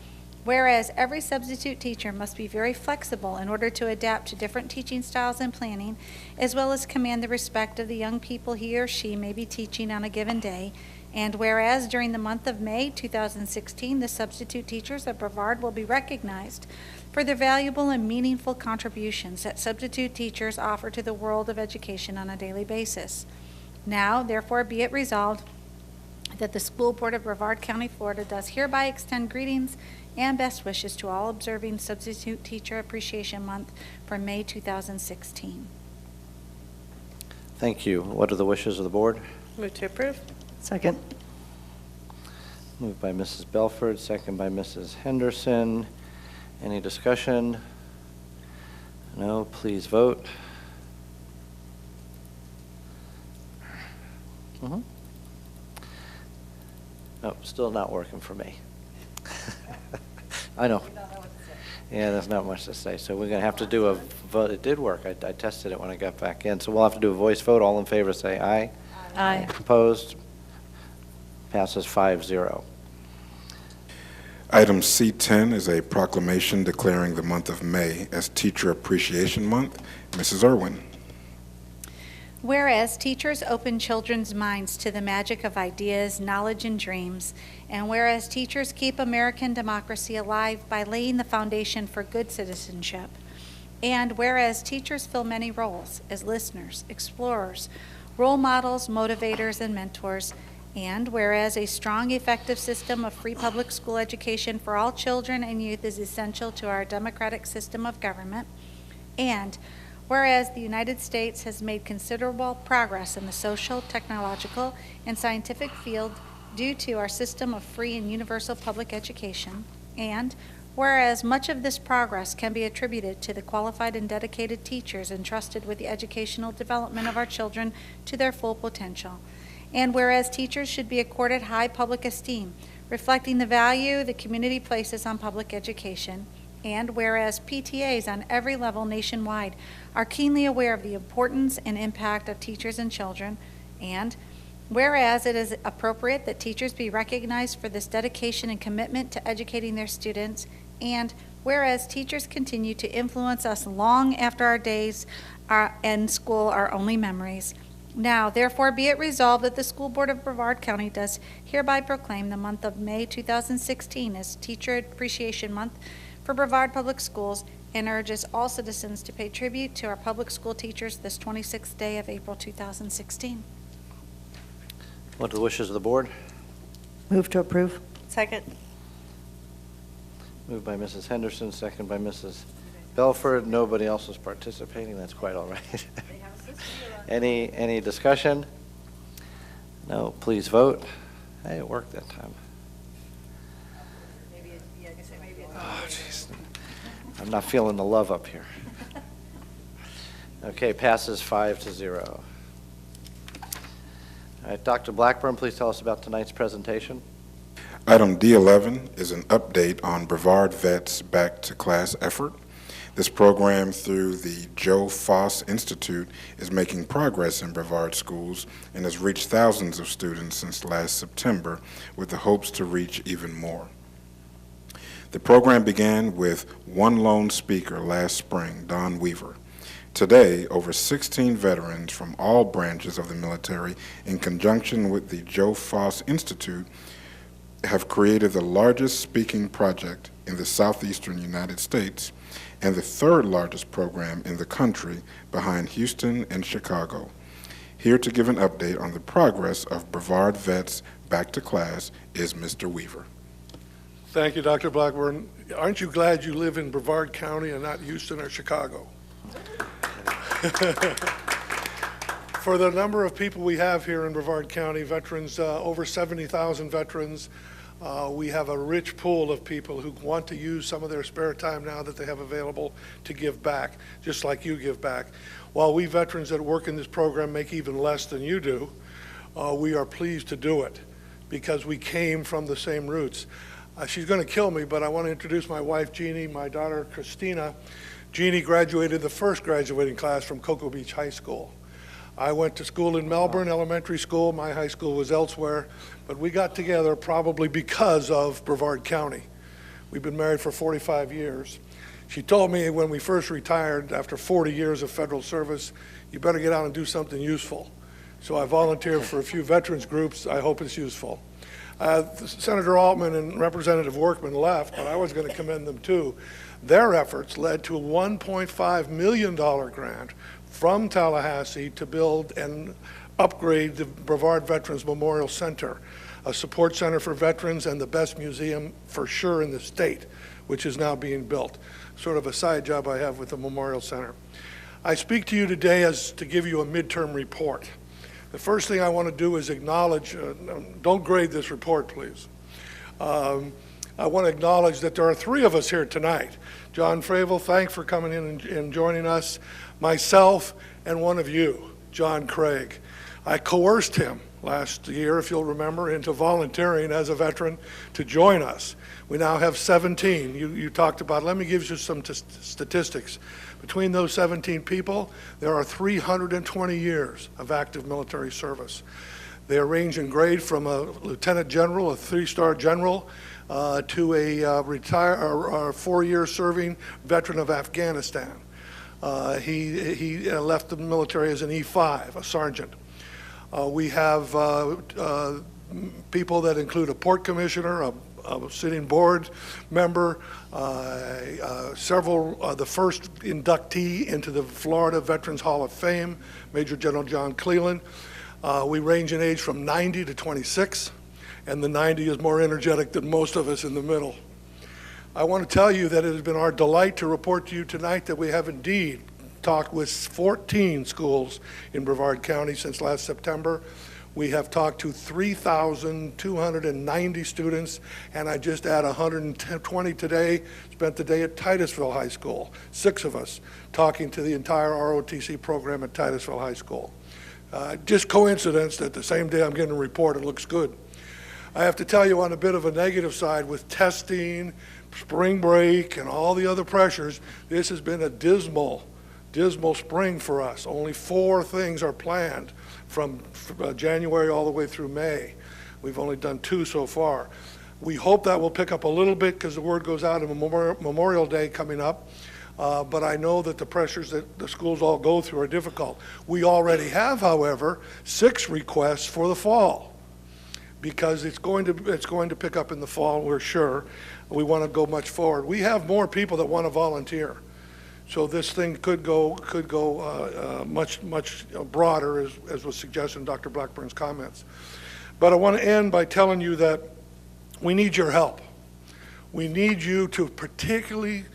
whereas every substitute teacher must be very flexible in order to adapt to different teaching styles and planning, as well as command the respect of the young people he or she may be teaching on a given day, and whereas during the month of May 2016, the substitute teachers at Brevard will be recognized for their valuable and meaningful contributions that substitute teachers offer to the world of education on a daily basis. Now, therefore, be it resolved that the School Board of Brevard County, Florida does hereby extend greetings and best wishes to all observing Substitute Teacher Appreciation Month for May 2016. Thank you. What are the wishes of the board? Move to approve. Second. Moved by Mrs. Belford, second by Mrs. Henderson. Any discussion? No, please vote. Oh, still not working for me. I know. Yeah, there's not much to say. So we're going to have to do a vote. It did work. I tested it when I got back in. So we'll have to do a voice vote. All in favor say aye. Aye. Opposed? Passes 5-0. Item C10 is a proclamation declaring the month of May as Teacher Appreciation Month. Mrs. Irwin. Whereas teachers open children's minds to the magic of ideas, knowledge, and dreams, and whereas teachers keep American democracy alive by laying the foundation for good citizenship, and whereas teachers fill many roles as listeners, explorers, role models, motivators, and mentors, and whereas a strong, effective system of free public school education for all children and youth is essential to our democratic system of government, and whereas the United States has made considerable progress in the social, technological, and scientific field due to our system of free and universal public education, and whereas much of this progress can be attributed to the qualified and dedicated teachers entrusted with the educational development of our children to their full potential, and whereas teachers should be accorded high public esteem, reflecting the value the community places on public education, and whereas PTAs on every level nationwide are keenly aware of the importance and impact of teachers and children, and whereas it is appropriate that teachers be recognized for this dedication and commitment to educating their students, and whereas teachers continue to influence us long after our days in school are only memories. Now, therefore, be it resolved that the School Board of Brevard County does hereby proclaim the month of May 2016 as Teacher Appreciation Month for Brevard Public Schools, and urges all citizens to pay tribute to our public school teachers this 26th day of April 2016. What are the wishes of the board? Move to approve. Second. Moved by Mrs. Henderson, second by Mrs. Belford. Nobody else is participating. That's quite all right. Any discussion? No, please vote. Hey, it worked that time. Oh, jeez. I'm not feeling the love up here. Okay, passes 5-0. All right, Dr. Blackburn, please tell us about tonight's presentation. Item D11 is an update on Brevard Vets Back to Class effort. This program through the Joe Foss Institute is making progress in Brevard schools and has reached thousands of students since last September, with the hopes to reach even more. The program began with one lone speaker last spring, Don Weaver. Today, over 16 veterans from all branches of the military, in conjunction with the Joe Foss Institute, have created the largest speaking project in the southeastern United States and the third largest program in the country behind Houston and Chicago. Here to give an update on the progress of Brevard Vets Back to Class is Mr. Weaver. Thank you, Dr. Blackburn. Aren't you glad you live in Brevard County and not Houston or Chicago? For the number of people we have here in Brevard County, veterans, over 70,000 veterans, We have a rich pool of people who want to use some of their spare time now that they have available to give back, just like you give back. While we veterans that work in this program make even less than you do, we are pleased to do it because we came from the same roots. She's going to kill me, but I want to introduce my wife, Jeannie, my daughter, Christina. Jeannie graduated the first graduating class from Cocoa Beach High School. I went to school in Melbourne Elementary School. My high school was elsewhere, but we got together probably because of Brevard County. We've been married for 45 years. She told me when we first retired, after 40 years of federal service, you better get out and do something useful. So I volunteered for a few veterans groups. I hope it's useful. Senator Altman and Representative Workman left, but I was going to commend them too. Their efforts led to a $1.5 million grant from Tallahassee to build and upgrade the Brevard Veterans Memorial Center, a support center for veterans and the best museum for sure in the state, which is now being built. Sort of a side job I have with the Memorial Center. I speak to you today as to give you a midterm report. The first thing I want to do is acknowledge, don't grade this report, please. I want to acknowledge that there are three of us here tonight. John Fravel, thanks for coming in and joining us. Myself and one of you, John Craig. I coerced him last year, if you'll remember, into volunteering as a veteran to join us. We now have 17. You talked about, let me give you some statistics. Between those 17 people, there are 320 years of active military service. They range in grade from a lieutenant general, a 3-star general, to a 4-year serving veteran of Afghanistan. He left the military as an E5, a sergeant. We have people that include a port commissioner, a sitting board member, the first inductee into the Florida Veterans Hall of Fame, Major General John Cleland. We range in age from 90 to 26, and the 90 is more energetic than most of us in the middle. I want to tell you that it has been our delight to report to you tonight that we have indeed talked with 14 schools in Brevard County since last September. We have talked to 3,290 students, and I just add 120 today, spent the day at Titusville High School, 6 of us, talking to the entire ROTC program at Titusville High School. Just coincidence that the same day I'm getting a report, it looks good. I have to tell you on a bit of a negative side with testing, spring break, and all the other pressures, this has been a dismal spring for us. Only 4 things are planned from January all the way through May. We've only done 2 so far. We hope that will pick up a little bit because the word goes out on Memorial Day coming up. But I know that the pressures that the schools all go through are difficult. We already have, however, 6 requests for the fall because it's going to pick up in the fall, we're sure. We want to go much forward. We have more people that want to volunteer. So this thing could go much broader, as was suggested in Dr. Blackburn's comments. But I want to end by telling you that we need your help. We need you to particularly,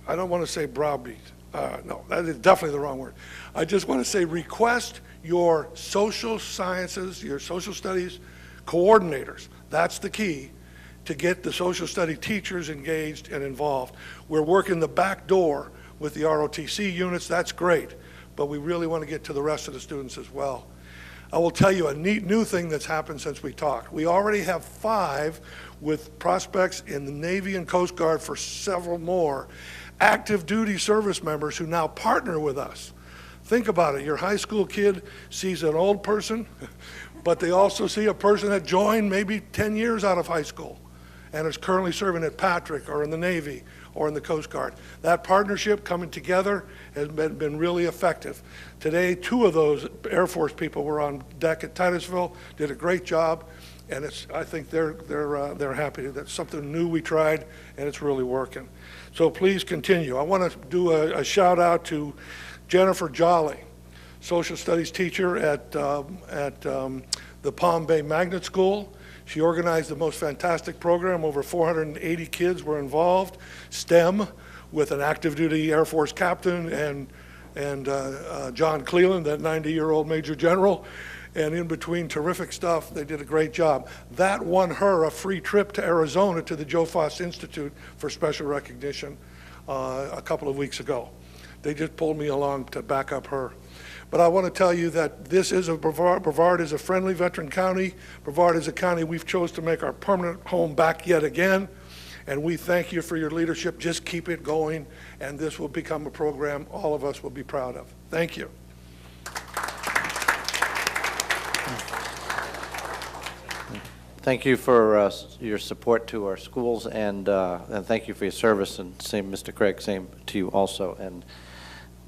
I don't want to say browbeat. No, that is definitely the wrong word. I just want to say request your social sciences, your social studies coordinators. That's the key to get the social study teachers engaged and involved. We're working the back door with the ROTC units, that's great, but we really want to get to the rest of the students as well. I will tell you a neat new thing that's happened since we talked. We already have 5 with prospects in the Navy and Coast Guard for several more active duty service members who now partner with us. Think about it, your high school kid sees an old person, but they also see a person that joined maybe 10 years out of high school and is currently serving at Patrick or in the Navy or in the Coast Guard. That partnership coming together has been really effective. Today, 2 of those Air Force people were on deck at Titusville, did a great job, and I think they're happy. That's something new we tried, and it's really working. So please continue. I want to do a shout out to Jennifer Jolly, social studies teacher at the Palm Bay Magnet School. She organized the most fantastic program. Over 480 kids were involved. STEM, with an active duty Air Force captain and John Cleland, that 90-year-old Major General. and in between terrific stuff, they did a great job. That won her a free trip to Arizona to the Joe Foss Institute for Special Recognition a couple of weeks ago. They just pulled me along to back up her. But I want to tell you that this is Brevard is a friendly veteran county. Brevard is a county we've chose to make our permanent home back yet again. And we thank you for your leadership. Just keep it going, and this will become a program all of us will be proud of. Thank you. Thank you for your support to our schools, and thank you for your service. And same, Mr. Craig, same to you also. And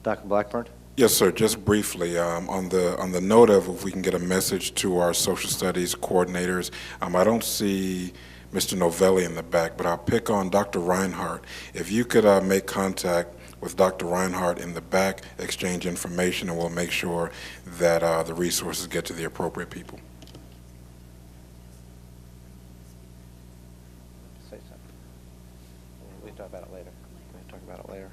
Dr. Blackburn? Yes, sir. Just briefly, on the note of if we can get a message to our social studies coordinators, I don't see Mr. Novelli in the back, but I'll pick on Dr. Reinhardt. If you could make contact with Dr. Reinhardt in the back, exchange information, and we'll make sure that the resources get to the appropriate people. Say something. We talk about it later. We talk about it later.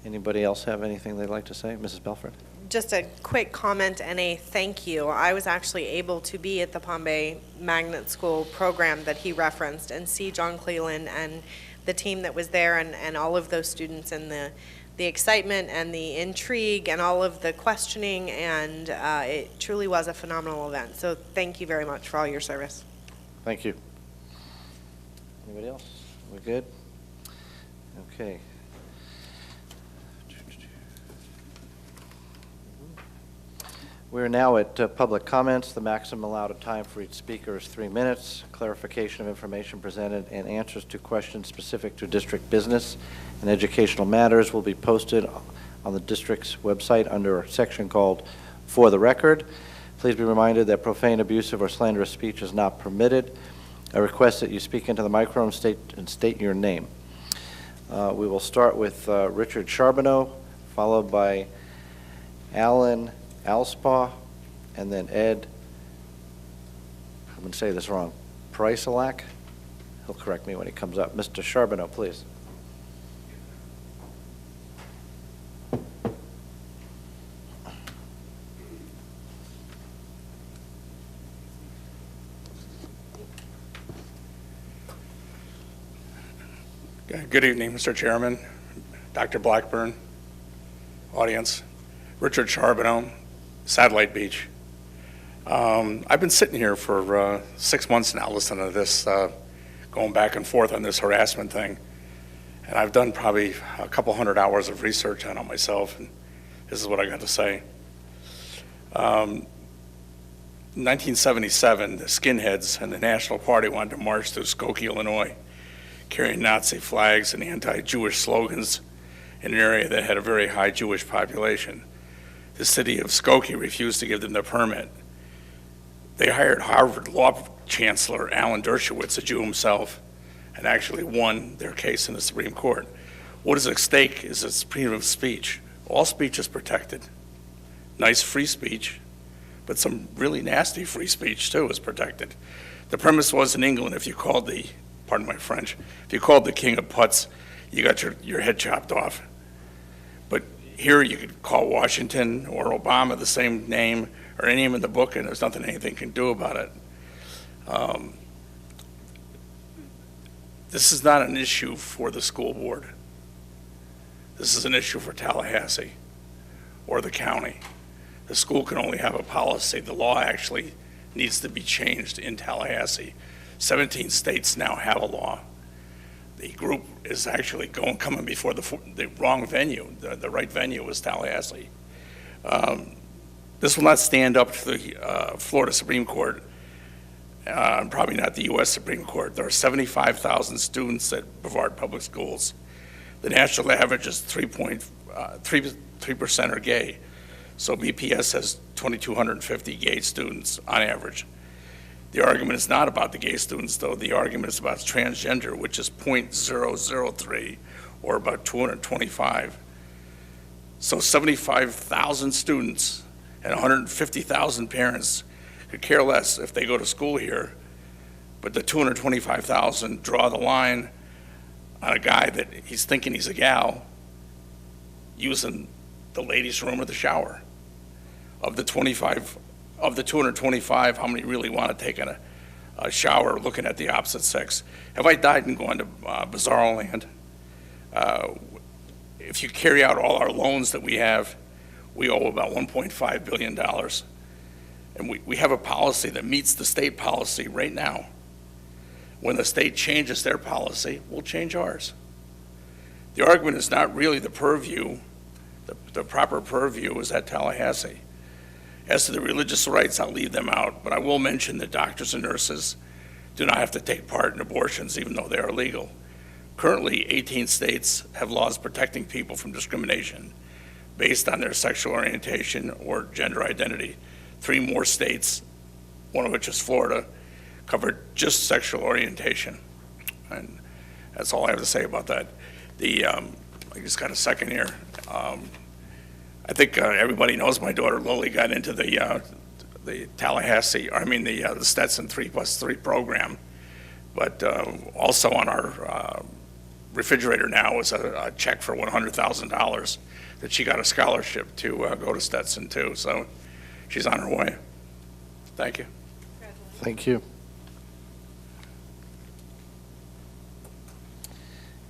Anybody else have anything they'd like to say? Mrs. Belford? Just a quick comment and a thank you. I was actually able to be at the Palm Bay Magnet School program that he referenced and see John Cleland and the team that was there and all of those students and the excitement and the intrigue and all of the questioning, and it truly was a phenomenal event. So thank you very much for all your service. Thank you. Anybody else? We good? Okay. We're now at public comments. The maximum allowed time for each speaker is 3 minutes. Clarification of information presented and answers to questions specific to district business and educational matters will be posted on the district's website under a section called For the Record. Please be reminded that profane, abusive, or slanderous speech is not permitted. I request that you speak into the microphone and state your name. We will start with Richard Charbonneau, followed by Alan Alspaugh, and then Ed, I'm going to say this wrong, Pricelak. He'll correct me when he comes up. Mr. Charbonneau, please. Good evening, Mr. Chairman, Dr. Blackburn, audience. Richard Charbonneau, Satellite Beach. I've been sitting here for 6 months now listening to this, going back and forth on this harassment thing. And I've done probably a couple hundred hours of research on it myself, and this is what I got to say. 1977, the skinheads and the National Party wanted to march through Skokie, Illinois, carrying Nazi flags and anti-Jewish slogans in an area that had a very high Jewish population. The city of Skokie refused to give them the permit. They hired Harvard Law Chancellor Alan Dershowitz, a Jew himself, and actually won their case in the Supreme Court. What is at stake is its freedom of speech. All speech is protected. Nice free speech, but some really nasty free speech too is protected. The premise was in England, if you called the, pardon my French, if you called the king of putz, you got your head chopped off. But here you could call Washington or Obama the same name or any name in the book, and there's nothing anything can do about it. This is not an issue for the school board. This is an issue for Tallahassee or the county. The school can only have a policy. The law actually needs to be changed in Tallahassee. 17 states now have a law. The group is actually coming before the wrong venue. The right venue is Tallahassee. This will not stand up to the Florida Supreme Court, probably not the U.S. Supreme Court. There are 75,000 students at Brevard Public Schools. The national average is 3% are gay. So BPS has 2,250 gay students on average. The argument is not about the gay students, though. The argument is about transgender, which is 0.003, or about 225. So 75,000 students and 150,000 parents could care less if they go to school here, but the 225,000 draw the line on a guy that he's thinking he's a gal using the ladies' room or the shower. Of the 25 of the 225, how many really want to take a shower looking at the opposite sex? Have I died and gone to bizarro land? If you carry out all our loans that we have, we owe about $1.5 billion. And we have a policy that meets the state policy right now. When the state changes their policy, we'll change ours. The argument is not really the purview. The proper purview is at Tallahassee. As to the religious rights, I'll leave them out, but I will mention that doctors and nurses do not have to take part in abortions, even though they are legal. Currently, 18 states have laws protecting people from discrimination based on their sexual orientation or gender identity. 3 more states, one of which is Florida, cover just sexual orientation. And that's all I have to say about that. I just got a second here. I think everybody knows my daughter Lily got into the Tallahassee, the Stetson 3+3 program. But also on our refrigerator now is a check for $100,000 that she got a scholarship to go to Stetson too. So she's on her way. Thank you. Thank you.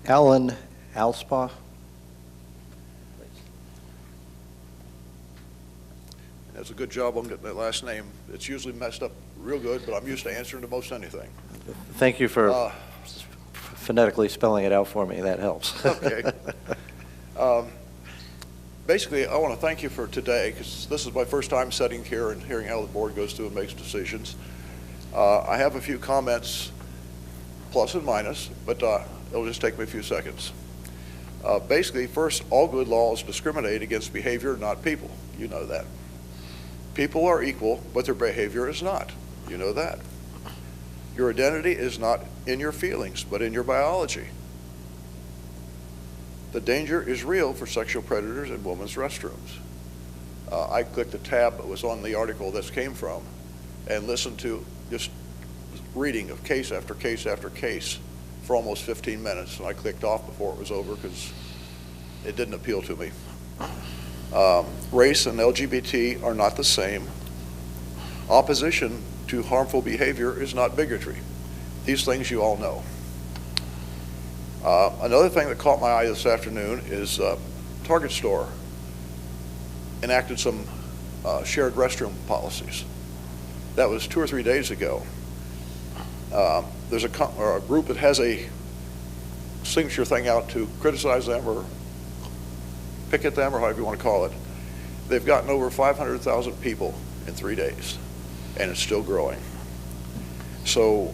Alan Alspaugh. That's a good job on getting that last name. It's usually messed up real good, but I'm used to answering to most anything. Thank you for phonetically spelling it out for me. That helps. Okay. Basically, I want to thank you for today, because this is my first time sitting here and hearing how the board goes through and makes decisions. I have a few comments, plus and minus, but it'll just take me a few seconds. Basically, first, all good laws discriminate against behavior, not people. You know that. People are equal, but their behavior is not. You know that. Your identity is not in your feelings, but in your biology. The danger is real for sexual predators in women's restrooms. I clicked a tab that was on the article this came from and listened to just reading of case after case after case for almost 15 minutes, and I clicked off before it was over because it didn't appeal to me. Race and LGBT are not the same. Opposition to harmful behavior is not bigotry. These things you all know. Another thing that caught my eye this afternoon is Target store enacted some shared restroom policies. That was 2 or 3 days ago. There's a group that has a signature thing out to criticize them or picket them, or however you want to call it. They've gotten over 500,000 people in 3 days, and it's still growing. So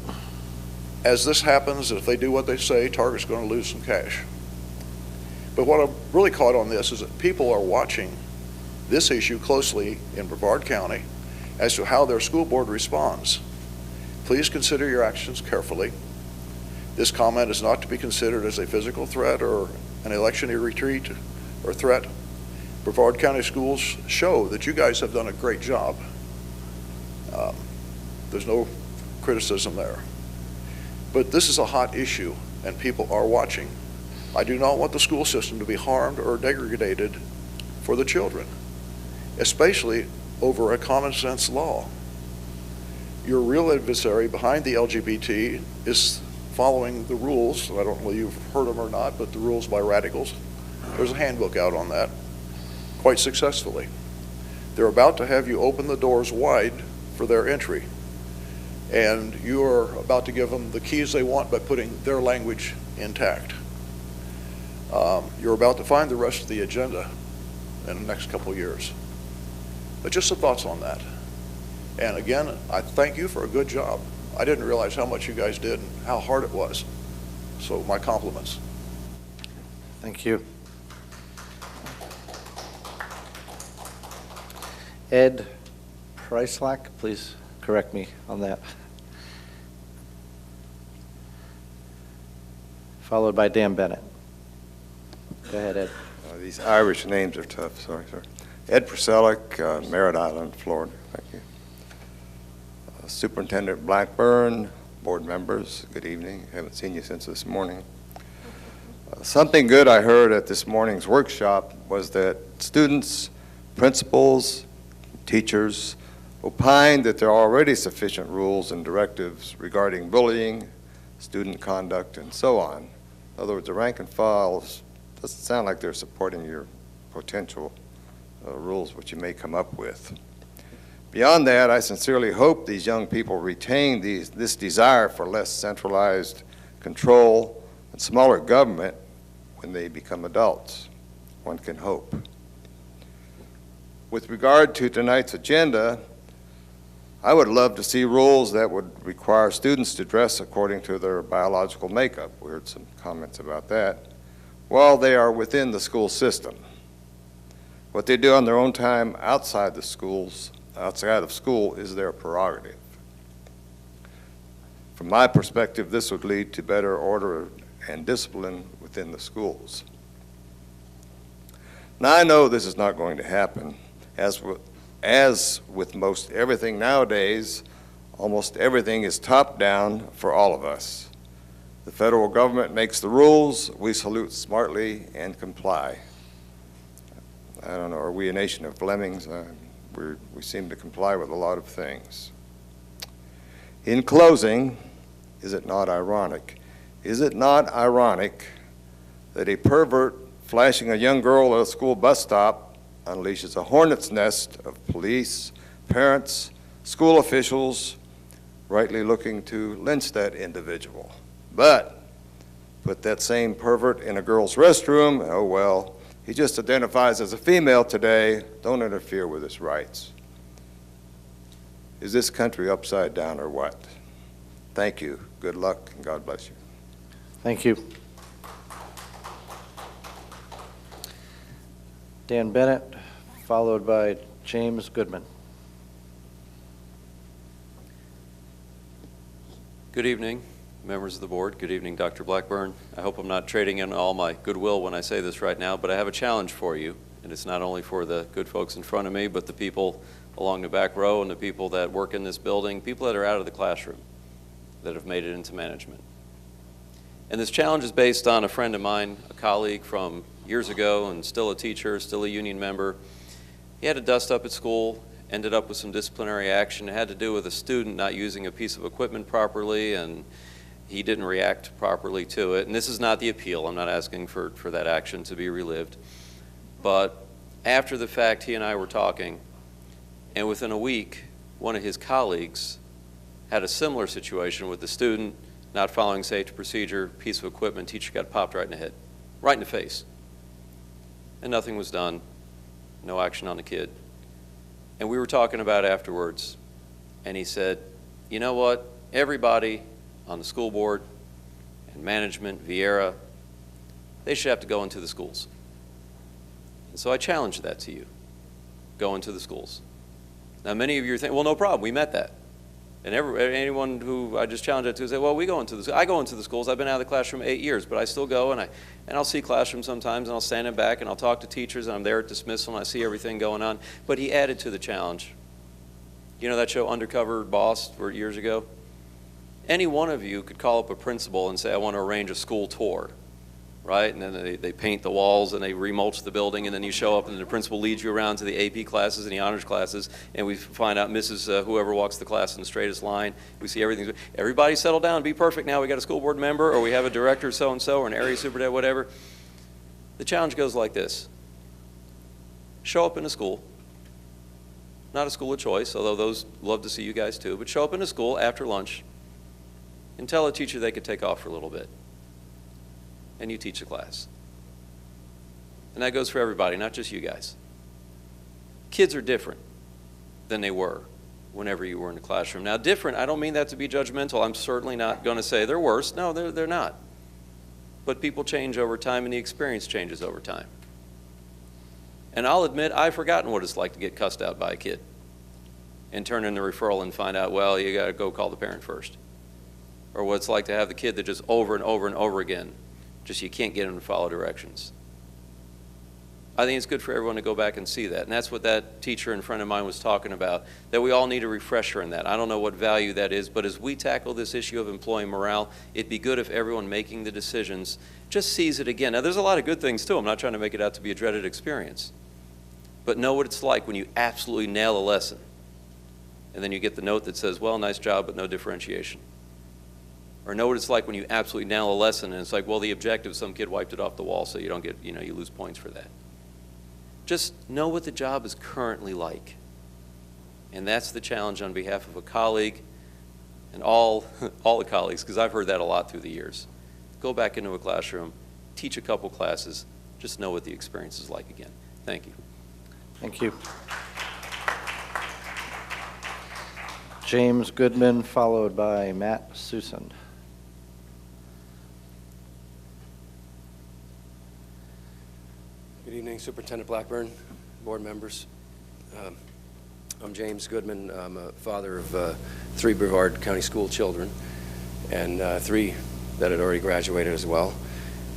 as this happens, if they do what they say, Target's going to lose some cash. But what I'm really caught on this is that people are watching this issue closely in Brevard County as to how their school board responds. Please consider your actions carefully. This comment is not to be considered as a physical threat or an electioneering retreat or threat. Brevard County schools show that you guys have done a great job. There's no criticism there. But this is a hot issue, and people are watching. I do not want the school system to be harmed or degraded for the children, especially over a common sense law. Your real adversary behind the LGBT is following the rules. I don't know if you've heard them or not, but the rules by radicals. There's a handbook out on that, quite successfully. They're about to have you open the doors wide for their entry, and you are about to give them the keys they want by putting their language intact. You're about to find the rest of the agenda in the next couple of years. But just some thoughts on that. And again, I thank you for a good job. I didn't realize how much you guys did and how hard it was. So my compliments. Thank you. Ed Pryslak, please correct me on that. Followed by Dan Bennett. Go ahead, Ed. These Irish names are tough. Sorry. Ed Pryslak, Merritt Island, Florida. Thank you. Superintendent Blackburn, board members, good evening. Haven't seen you since this morning. Something good I heard at this morning's workshop was that students, principals, teachers opined that there are already sufficient rules and directives regarding bullying, student conduct, and so on. In other words, the rank and files doesn't sound like they're supporting your potential rules which you may come up with. Beyond that, I sincerely hope these young people retain this desire for less centralized control and smaller government when they become adults. One can hope. With regard to tonight's agenda, I would love to see rules that would require students to dress according to their biological makeup. We heard some comments about that, while they are within the school system. What they do on their own time outside of school is their prerogative. From my perspective, this would lead to better order and discipline within the schools. Now, I know this is not going to happen. As with most everything nowadays, almost everything is top-down for all of us. The federal government makes the rules, we salute smartly and comply. I don't know, are we a nation of lemmings? We seem to comply with a lot of things. In closing, is it not ironic? Is it not ironic that a pervert flashing a young girl at a school bus stop unleashes a hornet's nest of police, parents, school officials, rightly looking to lynch that individual? But put that same pervert in a girl's restroom, oh well, he just identifies as a female today, don't interfere with his rights. Is this country upside down or what? Thank you, good luck, and God bless you. Thank you. Dan Bennett, followed by James Goodman. Good evening, members of the board. Good evening, Dr. Blackburn. I hope I'm not trading in all my goodwill when I say this right now, but I have a challenge for you, and it's not only for the good folks in front of me, but the people along the back row and the people that work in this building, people that are out of the classroom, that have made it into management. And this challenge is based on a friend of mine, a colleague from years ago, and still a teacher, still a union member. He had to dust up at school, ended up with some disciplinary action. It had to do with a student not using a piece of equipment properly, and he didn't react properly to it. And this is not the appeal. I'm not asking for that action to be relived. But after the fact, he and I were talking, and within a week, one of his colleagues had a similar situation with the student not following safety procedure, piece of equipment, teacher got popped right in the head, right in the face. And nothing was done, no action on the kid. And we were talking about it afterwards, and he said, you know what, everybody on the school board and management, Viera, they should have to go into the schools. And so I challenged that to you, go into the schools. Now many of you are thinking, well, no problem, we met that. And anyone who I just challenged that to say, well, we go into the schools. I go into the schools. I've been out of the classroom 8 years, but I still go, and I'll see classrooms sometimes, and I'll stand in back, and I'll talk to teachers, and I'm there at dismissal, and I see everything going on. But he added to the challenge. You know that show Undercover Boss years ago? Any one of you could call up a principal and say, I want to arrange a school tour, right? And then they paint the walls and they remulch the building, and then you show up and the principal leads you around to the AP classes and the honors classes, and we find out Mrs. Whoever walks the class in the straightest line. We see everything. Everybody settle down, be perfect now. We got a school board member, or we have a director so-and-so, or an area superintendent, whatever. The challenge goes like this. Show up in a school, not a school of choice, although those love to see you guys too, but show up in a school after lunch and tell a teacher they could take off for a little bit. And you teach the class. And that goes for everybody, not just you guys. Kids are different than they were whenever you were in the classroom. Now, different, I don't mean that to be judgmental. I'm certainly not going to say they're worse. No, they're not. But people change over time, and the experience changes over time. And I'll admit, I've forgotten what it's like to get cussed out by a kid and turn in the referral and find out, well, you got to go call the parent first. Or what it's like to have the kid that just over and over and over again, just you can't get them to follow directions. I think it's good for everyone to go back and see that. And that's what that teacher and friend of mine was talking about, that we all need a refresher in that. I don't know what value that is, but as we tackle this issue of employee morale, it'd be good if everyone making the decisions just sees it again. Now, there's a lot of good things, too. I'm not trying to make it out to be a dreaded experience. But know what it's like when you absolutely nail a lesson and then you get the note that says, well, nice job, but no differentiation. Or know what it's like when you absolutely nail a lesson and it's like, well, the objective, some kid wiped it off the wall, so you don't get, you lose points for that. Just know what the job is currently like. And that's the challenge on behalf of a colleague and all the colleagues, because I've heard that a lot through the years. Go back into a classroom, teach a couple classes, just know what the experience is like again. Thank you. Thank you. James Goodman, followed by Matt Susan. Good evening, Superintendent Blackburn, board members. I'm James Goodman. I'm a father of 3 Brevard County School children and 3 that had already graduated as well.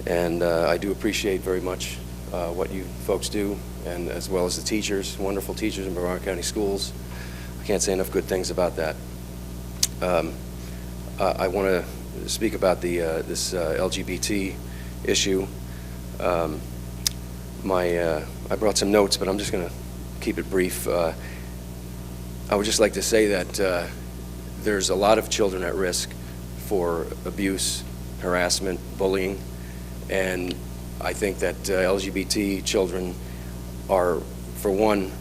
And I do appreciate very much what you folks do, and as well as the teachers, wonderful teachers in Brevard County Schools. I can't say enough good things about that. I want to speak about this LGBT issue. I brought some notes, but I'm just going to keep it brief. I would just like to say that there's a lot of children at risk for abuse, harassment, bullying, and I think that LGBT children are, for one,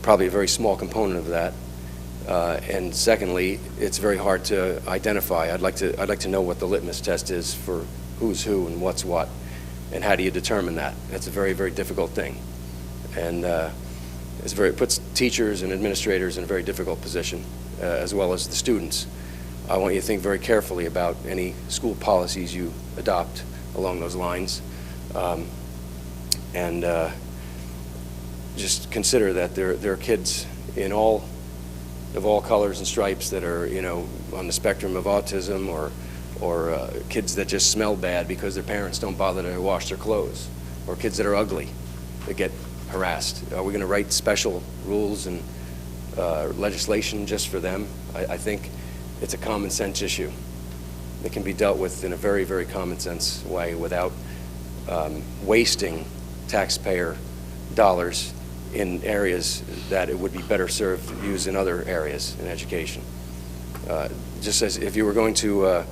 probably a very small component of that, and secondly, it's very hard to identify. I'd like to know what the litmus test is for who's who and what's what, and how do you determine that? That's a very, very difficult thing, and it puts teachers and administrators in a very difficult position, as well as the students. I want you to think very carefully about any school policies you adopt along those lines, and just consider that there are kids of all colors and stripes that are, on the spectrum of autism, or kids that just smell bad because their parents don't bother to wash their clothes, or kids that are ugly that get harassed. Are we going to write special rules and legislation just for them? I think it's a common sense issue that can be dealt with in a very, very common sense way without wasting taxpayer dollars in areas that it would be better served to use in other areas in education. Just as if you were going to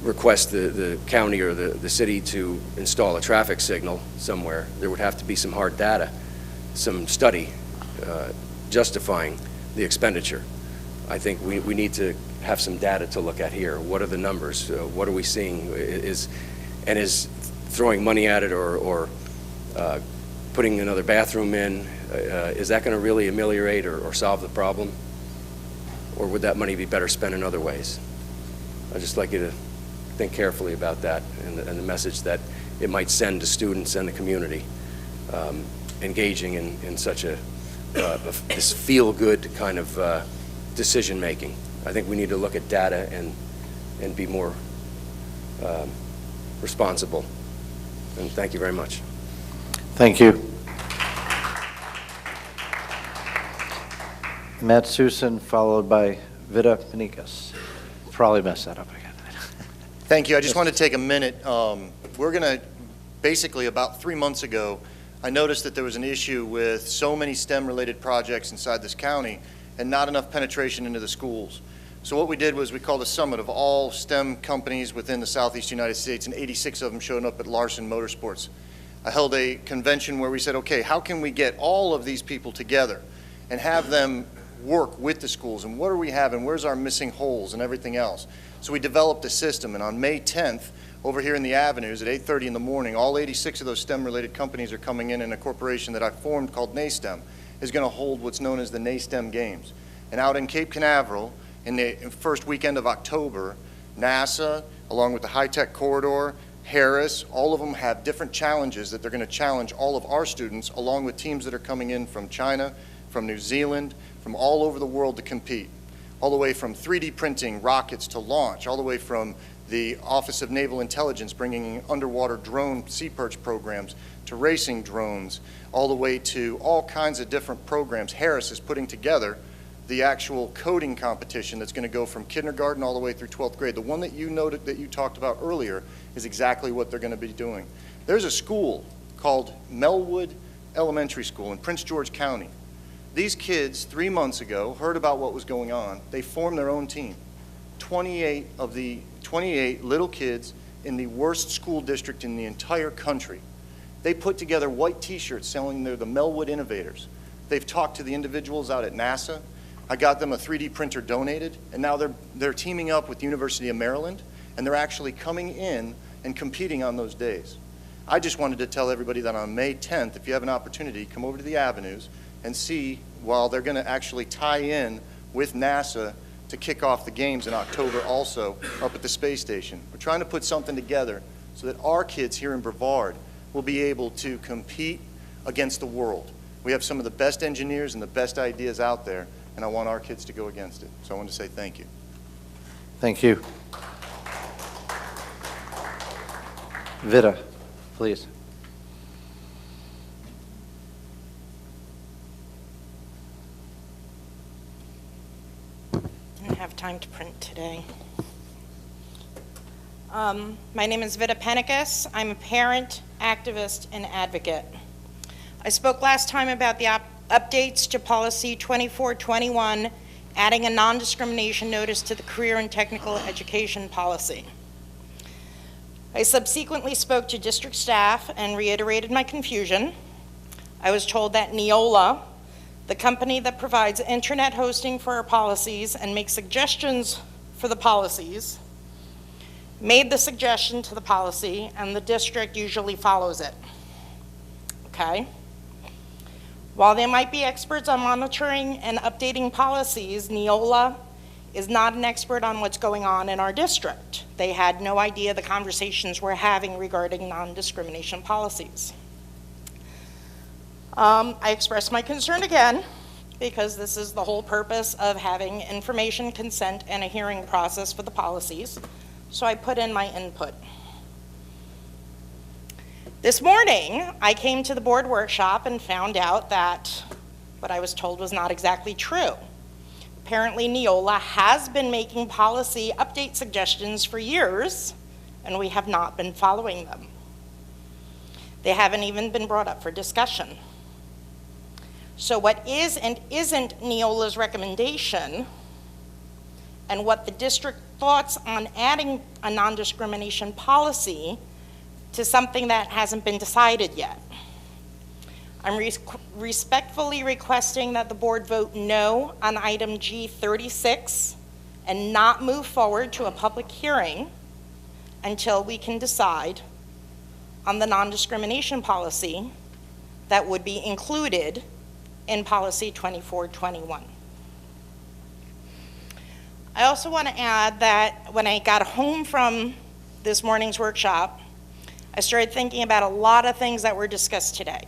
request the county or the city to install a traffic signal somewhere, there would have to be some hard data, some study justifying the expenditure. I think we need to have some data to look at here. What are the numbers? What are we seeing? Is throwing money at it or putting another bathroom in, is that going to really ameliorate or solve the problem? Or would that money be better spent in other ways? I'd just like you to think carefully about that and the message that it might send to students and the community engaging in such this feel-good kind of decision-making. I think we need to look at data and be more responsible. And thank you very much. Thank you. Matt Susan, followed by Vida Panikas. Probably messed that up again. Thank you. I just want to take a minute. We're going to, basically about 3 months ago, I noticed that there was an issue with so many STEM-related projects inside this county and not enough penetration into the schools. So what we did was we called a summit of all STEM companies within the Southeast United States, and 86 of them showed up at Larson Motorsports. I held a convention where we said, okay, how can we get all of these people together and have them work with the schools, and what do we have, and where's our missing holes and everything else? So we developed a system, and on May 10th, over here in the Avenues at 8:30 in the morning, all 86 of those STEM-related companies are coming in, and a corporation that I formed called NASTEM is going to hold what's known as the NASTEM Games. And out in Cape Canaveral, in the first weekend of October, NASA, along with the High-Tech Corridor, Harris, all of them have different challenges that they're going to challenge all of our students, along with teams that are coming in from China, from New Zealand, from all over the world to compete. All the way from 3D printing rockets to launch, all the way from the Office of Naval Intelligence bringing in underwater drone sea perch programs to racing drones, all the way to all kinds of different programs. Harris is putting together the actual coding competition that's going to go from kindergarten all the way through 12th grade. The one that you noted, that you talked about earlier, is exactly what they're going to be doing. There's a school called Melwood Elementary School in Prince George County These kids, 3 months ago, heard about what was going on. They formed their own team. 28 of the 28 little kids in the worst school district in the entire country. They put together white T-shirts selling they're the Melwood Innovators. They've talked to the individuals out at NASA. I got them a 3D printer donated, and now they're teaming up with the University of Maryland, and they're actually coming in and competing on those days. I just wanted to tell everybody that on May 10th, if you have an opportunity, come over to the Avenues and see, while they're going to actually tie in with NASA to kick off the games in October also up at the space station. We're trying to put something together so that our kids here in Brevard will be able to compete against the world. We have some of the best engineers and the best ideas out there, and I want our kids to go against it. So I want to say thank you. Thank you. Vida, please. I don't have time to print today. My name is Vida Penicus. I'm a parent, activist, and advocate. I spoke last time about the updates to Policy 2421, adding a non-discrimination notice to the Career and Technical Education Policy. I subsequently spoke to district staff and reiterated my confusion. I was told that Neola, the company that provides internet hosting for our policies and makes suggestions for the policies, made the suggestion to the policy, and the district usually follows it. Okay? While they might be experts on monitoring and updating policies, Neola is not an expert on what's going on in our district. They had no idea the conversations we're having regarding non-discrimination policies. I expressed my concern again, because this is the whole purpose of having information, consent, and a hearing process for the policies. So I put in my input. This morning, I came to the board workshop and found out that what I was told was not exactly true. Apparently, Neola has been making policy update suggestions for years, and we have not been following them. They haven't even been brought up for discussion. So what is and isn't Neola's recommendation, and what the district thoughts on adding a non-discrimination policy to something that hasn't been decided yet. I'm respectfully requesting that the board vote no on item G36 and not move forward to a public hearing until we can decide on the non-discrimination policy that would be included in Policy 2421. I also want to add that when I got home from this morning's workshop, I started thinking about a lot of things that were discussed today,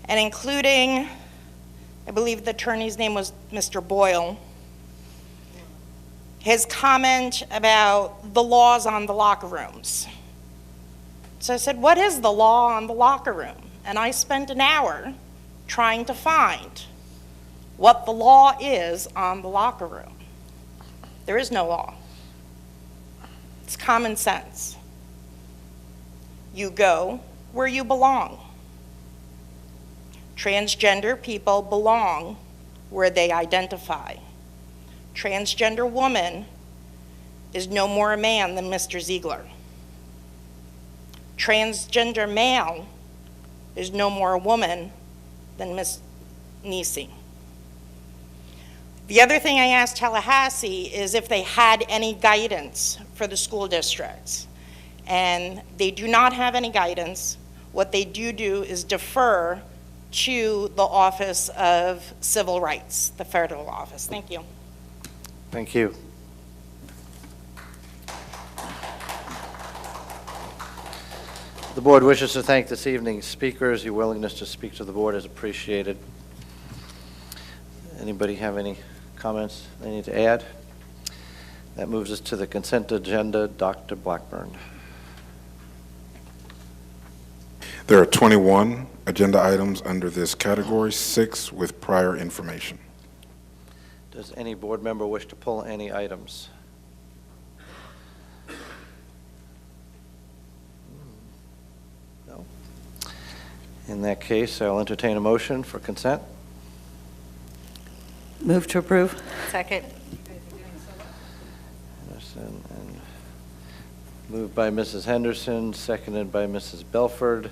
and including, I believe the attorney's name was Mr. Boyle, his comment about the laws on the locker rooms. So I said, what is the law on the locker room? And I spent an hour trying to find what the law is on the locker room. There is no law. It's common sense. You go where you belong. Transgender people belong where they identify. Transgender woman is no more a man than Mr. Ziegler. Transgender male is no more a woman than Ms. Nisi. The other thing I asked Tallahassee is if they had any guidance for the school districts. And they do not have any guidance. What they do is defer to the Office of Civil Rights, the federal office. Thank you. Thank you. The board wishes to thank this evening's speakers. Your willingness to speak to the board is appreciated. Anybody have any comments they need to add? That moves us to the consent agenda. Dr. Blackburn. There are 21 agenda items under this category, 6 with prior information. Does any board member wish to pull any items? No. In that case, I'll entertain a motion for consent. Move to approve. Second. Henderson, and moved by Mrs. Henderson, seconded by Mrs. Belford.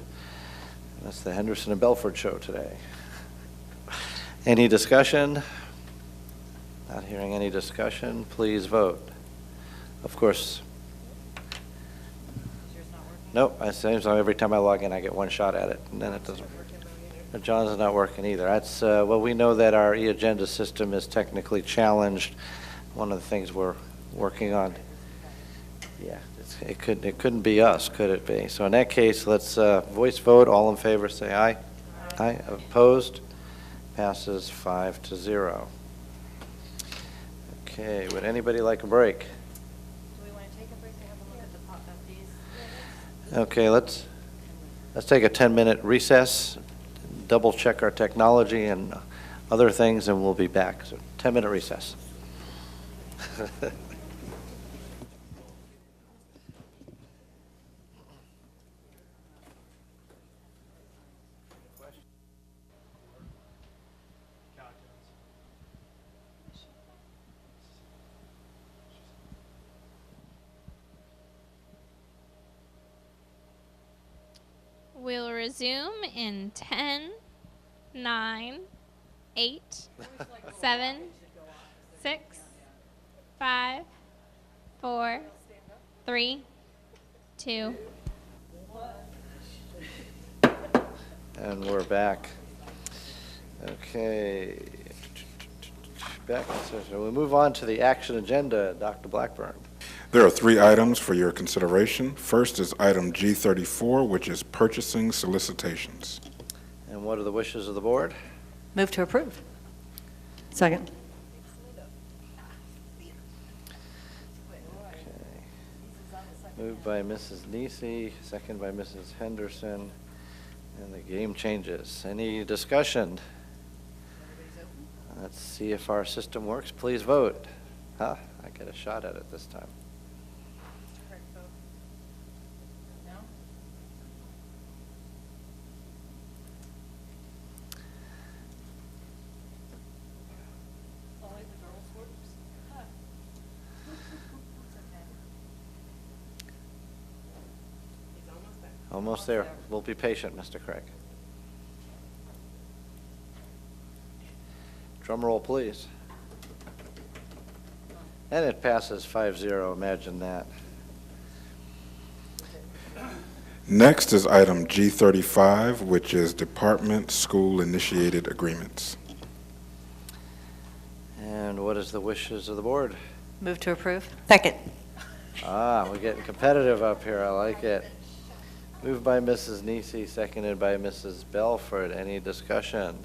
That's the Henderson and Belford show today. Any discussion? Not hearing any discussion, please vote. Of course. Nope, I say so every time I log in, I get one shot at it, and then it doesn't. But John's not working either. That's, well, we know that our e-agenda system is technically challenged. One of the things we're working on. Yeah, it couldn't be us, could it be? So in that case, let's voice vote. All in favor, say aye. Aye. Opposed? Passes 5-0. Okay, would anybody like a break? Do we want to take a break to have a look at the pop-up? Okay, let's take a 10-minute recess, double check our technology and other things, and we'll be back. So 10-minute recess. We'll resume in 10, 9, 8, 7, 6, 5, 4, 3, 2. And we're back. Okay. Back in session. We'll move on to the action agenda, Dr. Blackburn. There are 3 items for your consideration. First is item G34, which is purchasing solicitations. And what are the wishes of the board? Move to approve. Second. Moved by Mrs. Nisi, second by Mrs. Henderson, and the game changes. Any discussion? Let's see if our system works. Please vote. Huh? I get a shot at it this time. Almost there. We'll be patient, Mr. Craig. Drum roll, please. And it passes 5-0. Imagine that. Next is item G35, which is department school-initiated agreements. And what is the wishes of the board? Move to approve. Second. We're getting competitive up here. I like it. Moved by Mrs. Nisi, seconded by Mrs. Belford. Any discussion?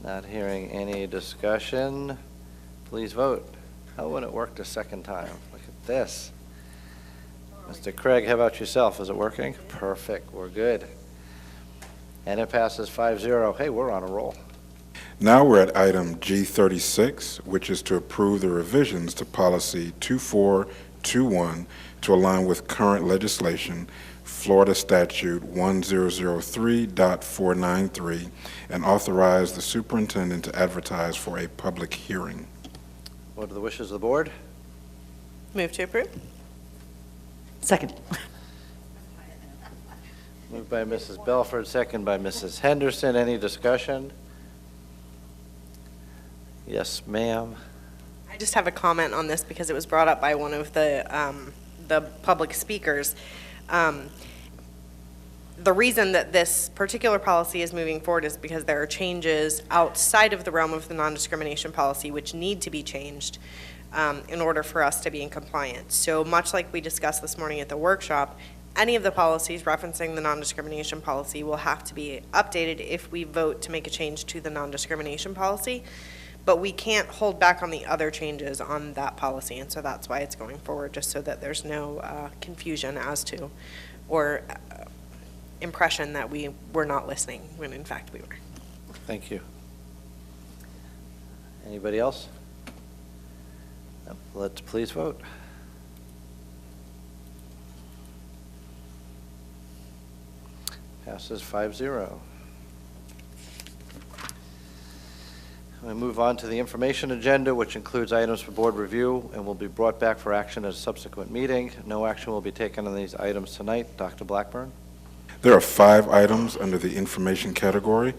Not hearing any discussion. Please vote. How would it work the second time? Look at this. Mr. Craig, how about yourself? Is it working? Perfect. We're good. And it passes 5-0. Hey, we're on a roll. Now we're at item G36, which is to approve the revisions to policy 2421 to align with current legislation, Florida Statute 1003.493, and authorize the superintendent to advertise for a public hearing. What are the wishes of the board? Move to approve. Second. Moved by Mrs. Belford, second by Mrs. Henderson. Any discussion? Yes, ma'am. I just have a comment on this because it was brought up by one of the public speakers. The reason that this particular policy is moving forward is because there are changes outside of the realm of the non-discrimination policy which need to be changed in order for us to be in compliance. So much like we discussed this morning at the workshop, any of the policies referencing the non-discrimination policy will have to be updated if we vote to make a change to the non-discrimination policy. But we can't hold back on the other changes on that policy, and so that's why it's going forward, just so that there's no confusion as to, or impression that we were not listening, when in fact we were. Thank you. Anybody else? No. Let's please vote. Passes 5-0. We move on to the information agenda, which includes items for board review and will be brought back for action at a subsequent meeting. No action will be taken on these items tonight. Dr. Blackburn? There are 5 items under the information category.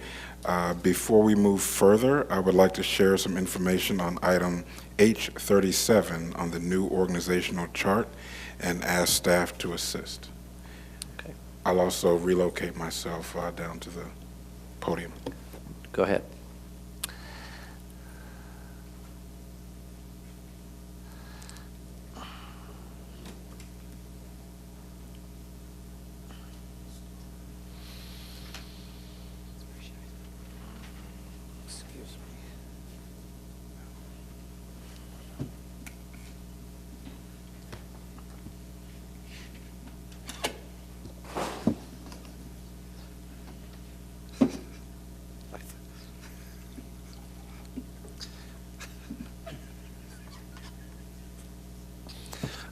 Before we move further, I would like to share some information on item H37 on the new organizational chart and ask staff to assist. Okay. I'll also relocate myself down to the podium. Go ahead.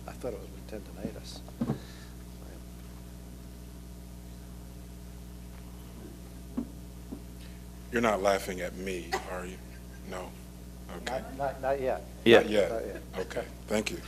I thought it was tendinitis. You're not laughing at me, are you? No? Okay. Not yet. Not yet. Okay, thank you.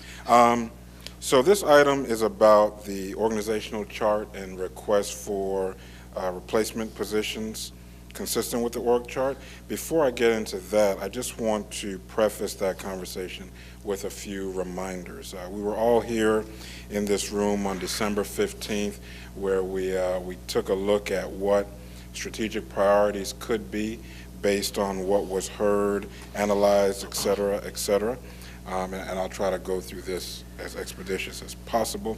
So this item is about the organizational chart and request for replacement positions consistent with the org chart. Before I get into that, I just want to preface that conversation with a few reminders. We were all here in this room on December 15th where we took a look at what strategic priorities could be based on what was heard, analyzed, et cetera, et cetera. And I'll try to go through this as expeditious as possible.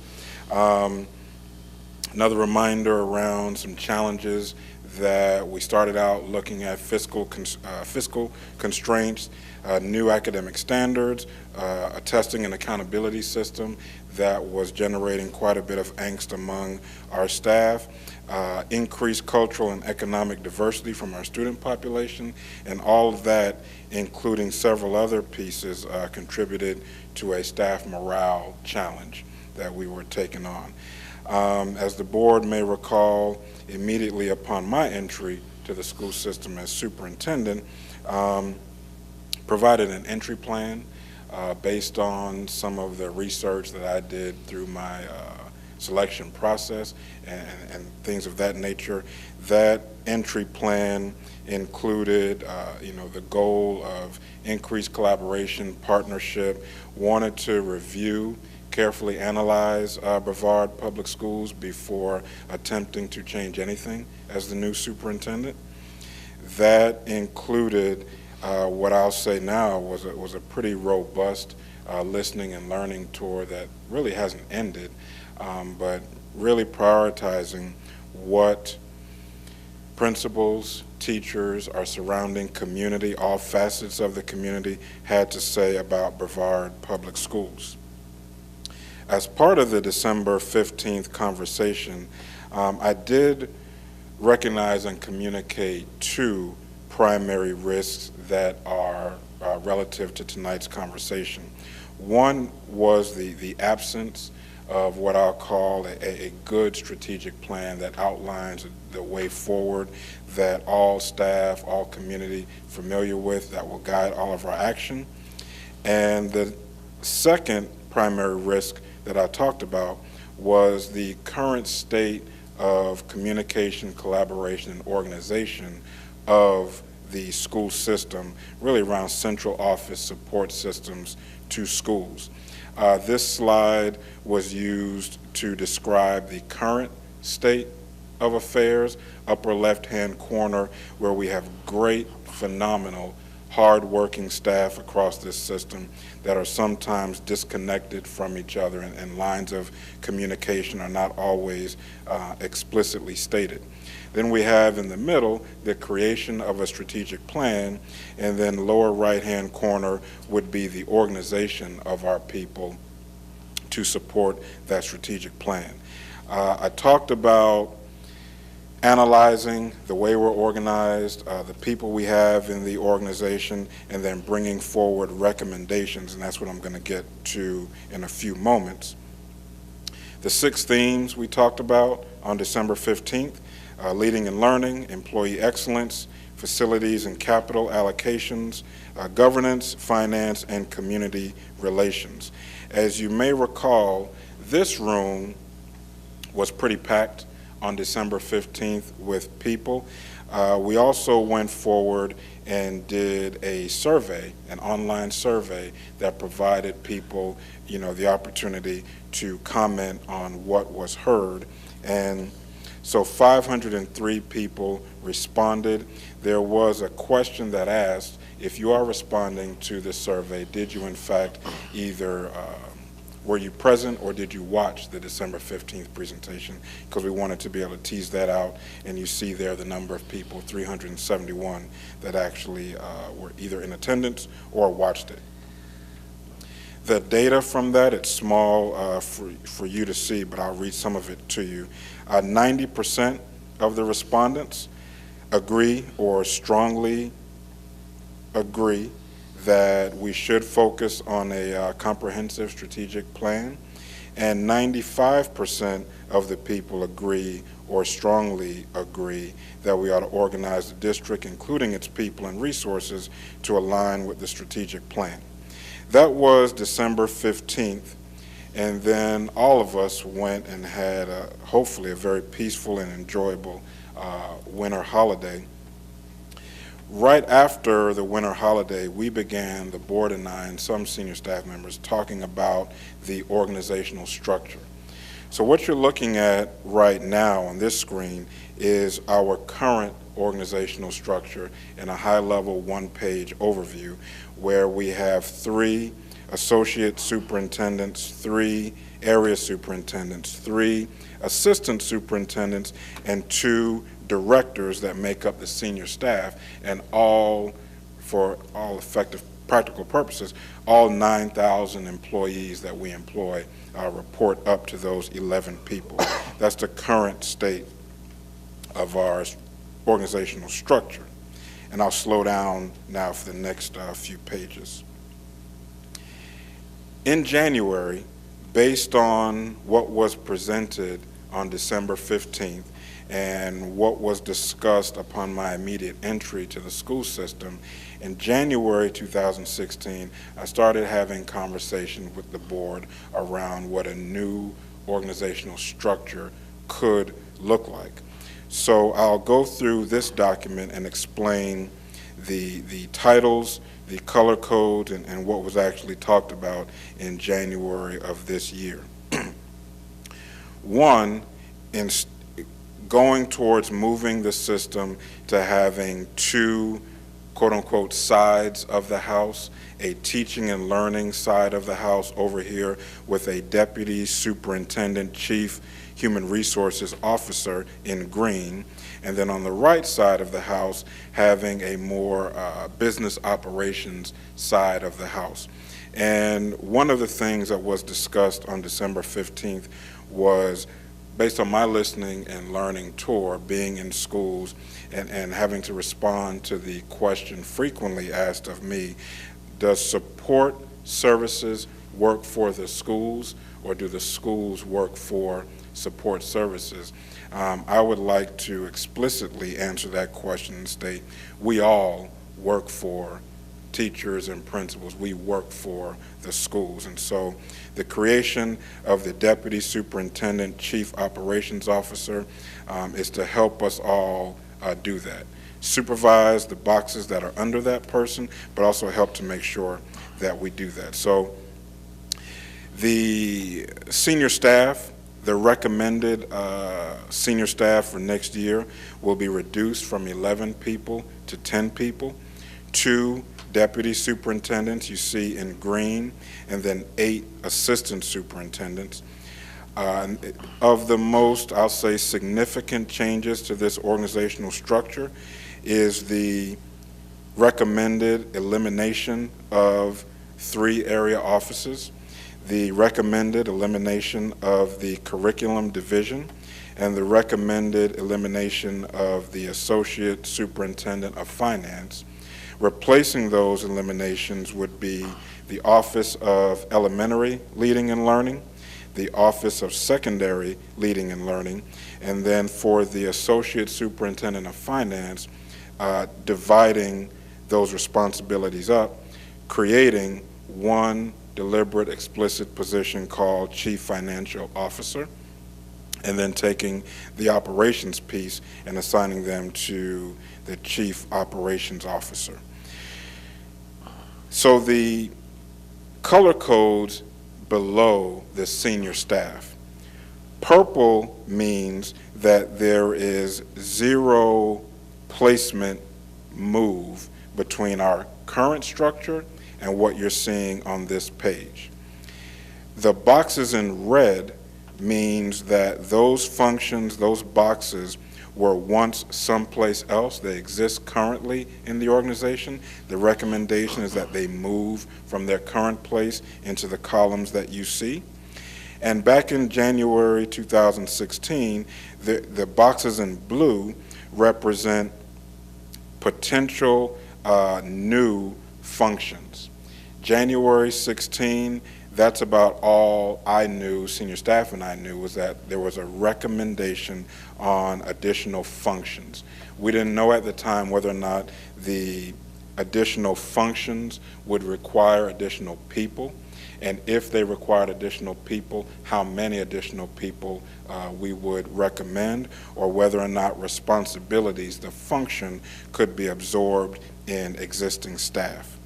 Another reminder around some challenges that we started out looking at fiscal constraints, new academic standards, a testing and accountability system that was generating quite a bit of angst among our staff, increased cultural and economic diversity from our student population, and all of that, including several other pieces, contributed to a staff morale challenge that we were taking on. As the board may recall, immediately upon my entry to the school system as superintendent, provided an entry plan based on some of the research that I did through my selection process and things of that nature. That entry plan included, the goal of increased collaboration, partnership, wanted to review, carefully analyze Brevard Public Schools before attempting to change anything as the new superintendent. That included what I'll say now was a pretty robust listening and learning tour that really hasn't ended, but really prioritizing what principals, teachers, our surrounding community, all facets of the community had to say about Brevard Public Schools. As part of the December 15th conversation, I did recognize and communicate 2 primary risks that are relative to tonight's conversation. One was the absence of what I'll call a good strategic plan that outlines the way forward that all staff, all community familiar with, that will guide all of our action. And the second primary risk that I talked about was the current state of communication, collaboration, and organization of the school system, really around central office support systems to schools. This slide was used to describe the current state of affairs, upper left-hand corner, where we have great, phenomenal, hard-working staff across this system that are sometimes disconnected from each other, and lines of communication are not always explicitly stated. Then we have in the middle the creation of a strategic plan, and then lower right-hand corner would be the organization of our people to support that strategic plan. I talked about analyzing the way we're organized, the people we have in the organization, and then bringing forward recommendations, and that's what I'm going to get to in a few moments. The 6 themes we talked about on December 15th, leading and learning, employee excellence, facilities and capital allocations, governance, finance, and community relations. As you may recall, this room was pretty packed on December 15th with people. We also went forward and did a survey, an online survey that provided people, the opportunity to comment on what was heard. And so 503 people responded. There was a question that asked, if you are responding to the survey, did you in fact either were you present or did you watch the December 15th presentation? Because we wanted to be able to tease that out, and you see there the number of people, 371, that actually were either in attendance or watched it. The data from that, it's small for you to see, but I'll read some of it to you. 90% of the respondents agree or strongly agree that we should focus on a comprehensive strategic plan, and 95% of the people agree or strongly agree that we ought to organize the district, including its people and resources, to align with the strategic plan. That was December 15th, and then all of us went and had hopefully a very peaceful and enjoyable winter holiday. Right after the winter holiday, we began, the board and I and some senior staff members, talking about the organizational structure. So what you're looking at right now on this screen is our current organizational structure in a high-level one-page overview, where we have 3 associate superintendents, 3 area superintendents, 3 assistant superintendents, and 2 directors that make up the senior staff, and all, for all effective practical purposes, all 9,000 employees that we employ report up to those 11 people. That's the current state of our organizational structure. And I'll slow down now for the next few pages. In January, based on what was presented on December 15th, and what was discussed upon my immediate entry to the school system, in January 2016, I started having conversations with the board around what a new organizational structure could look like. So I'll go through this document and explain the titles, the color codes, and what was actually talked about in January of this year. One, in going towards moving the system to having 2 quote-unquote sides of the house, a teaching and learning side of the house over here with a deputy superintendent, chief human resources officer in green, and then on the right side of the house having a more business operations side of the house. And one of the things that was discussed on December 15th was, based on my listening and learning tour, being in schools and having to respond to the question frequently asked of me, does support services work for the schools, or do the schools work for support services? I would like to explicitly answer that question and state we all work for teachers and principals. We work for the schools. And so the creation of the Deputy Superintendent Chief Operations Officer is to help us all do that. Supervise the boxes that are under that person, but also help to make sure that we do that. So the senior staff, the recommended senior staff for next year will be reduced from 11 people to 10 people. 2 deputy superintendents you see in green, and then 8 assistant superintendents. Of the most, I'll say, significant changes to this organizational structure is the recommended elimination of 3 area offices, the recommended elimination of the curriculum division, and the recommended elimination of the associate superintendent of finance. Replacing those eliminations would be the Office of Elementary Leading and Learning, the Office of Secondary Leading and Learning, and then for the Associate Superintendent of Finance, dividing those responsibilities up, creating one deliberate, explicit position called Chief Financial Officer, and then taking the operations piece and assigning them to the Chief Operations Officer. So the color codes below the senior staff. Purple means that there is zero placement move between our current structure and what you're seeing on this page. The boxes in red means that those functions, those boxes, were once someplace else. They exist currently in the organization. The recommendation is that they move from their current place into the columns that you see. And back in January 2016, the boxes in blue represent potential new functions. January 16, that's about all I knew, senior staff and I knew, was that there was a recommendation on additional functions. We didn't know at the time whether or not the additional functions would require additional people, and if they required additional people, how many additional people we would recommend, or whether or not responsibilities, the function, could be absorbed in existing staff.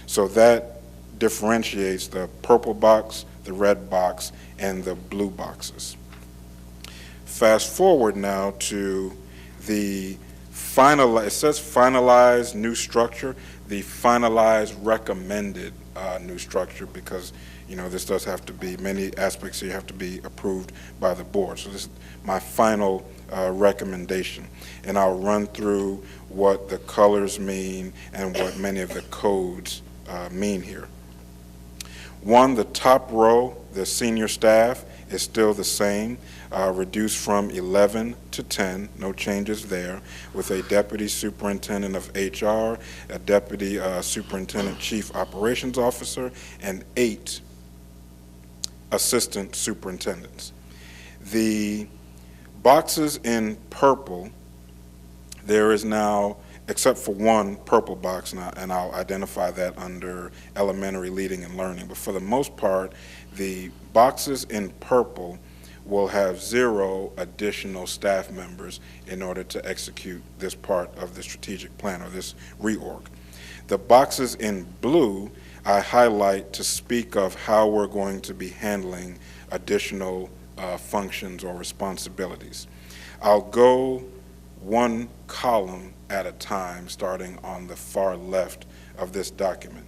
So that differentiates the purple box, the red box, and the blue boxes. Fast forward now to the it says finalized new structure, the finalized recommended new structure, because this does have to be, many aspects here have to be approved by the board. So this is my final recommendation, and I'll run through what the colors mean and what many of the codes mean here. One, the top row, the senior staff, is still the same, reduced from 11 to 10, no changes there, with a deputy superintendent of HR, a deputy superintendent chief operations officer, and 8 assistant superintendents. The boxes in purple, there is now, except for one purple box, and I'll identify that under elementary leading and learning, but for the most part, the boxes in purple will have 0 additional staff members in order to execute this part of the strategic plan or this reorg. The boxes in blue I highlight to speak of how we're going to be handling additional functions or responsibilities. I'll go one column at a time, starting on the far left of this document.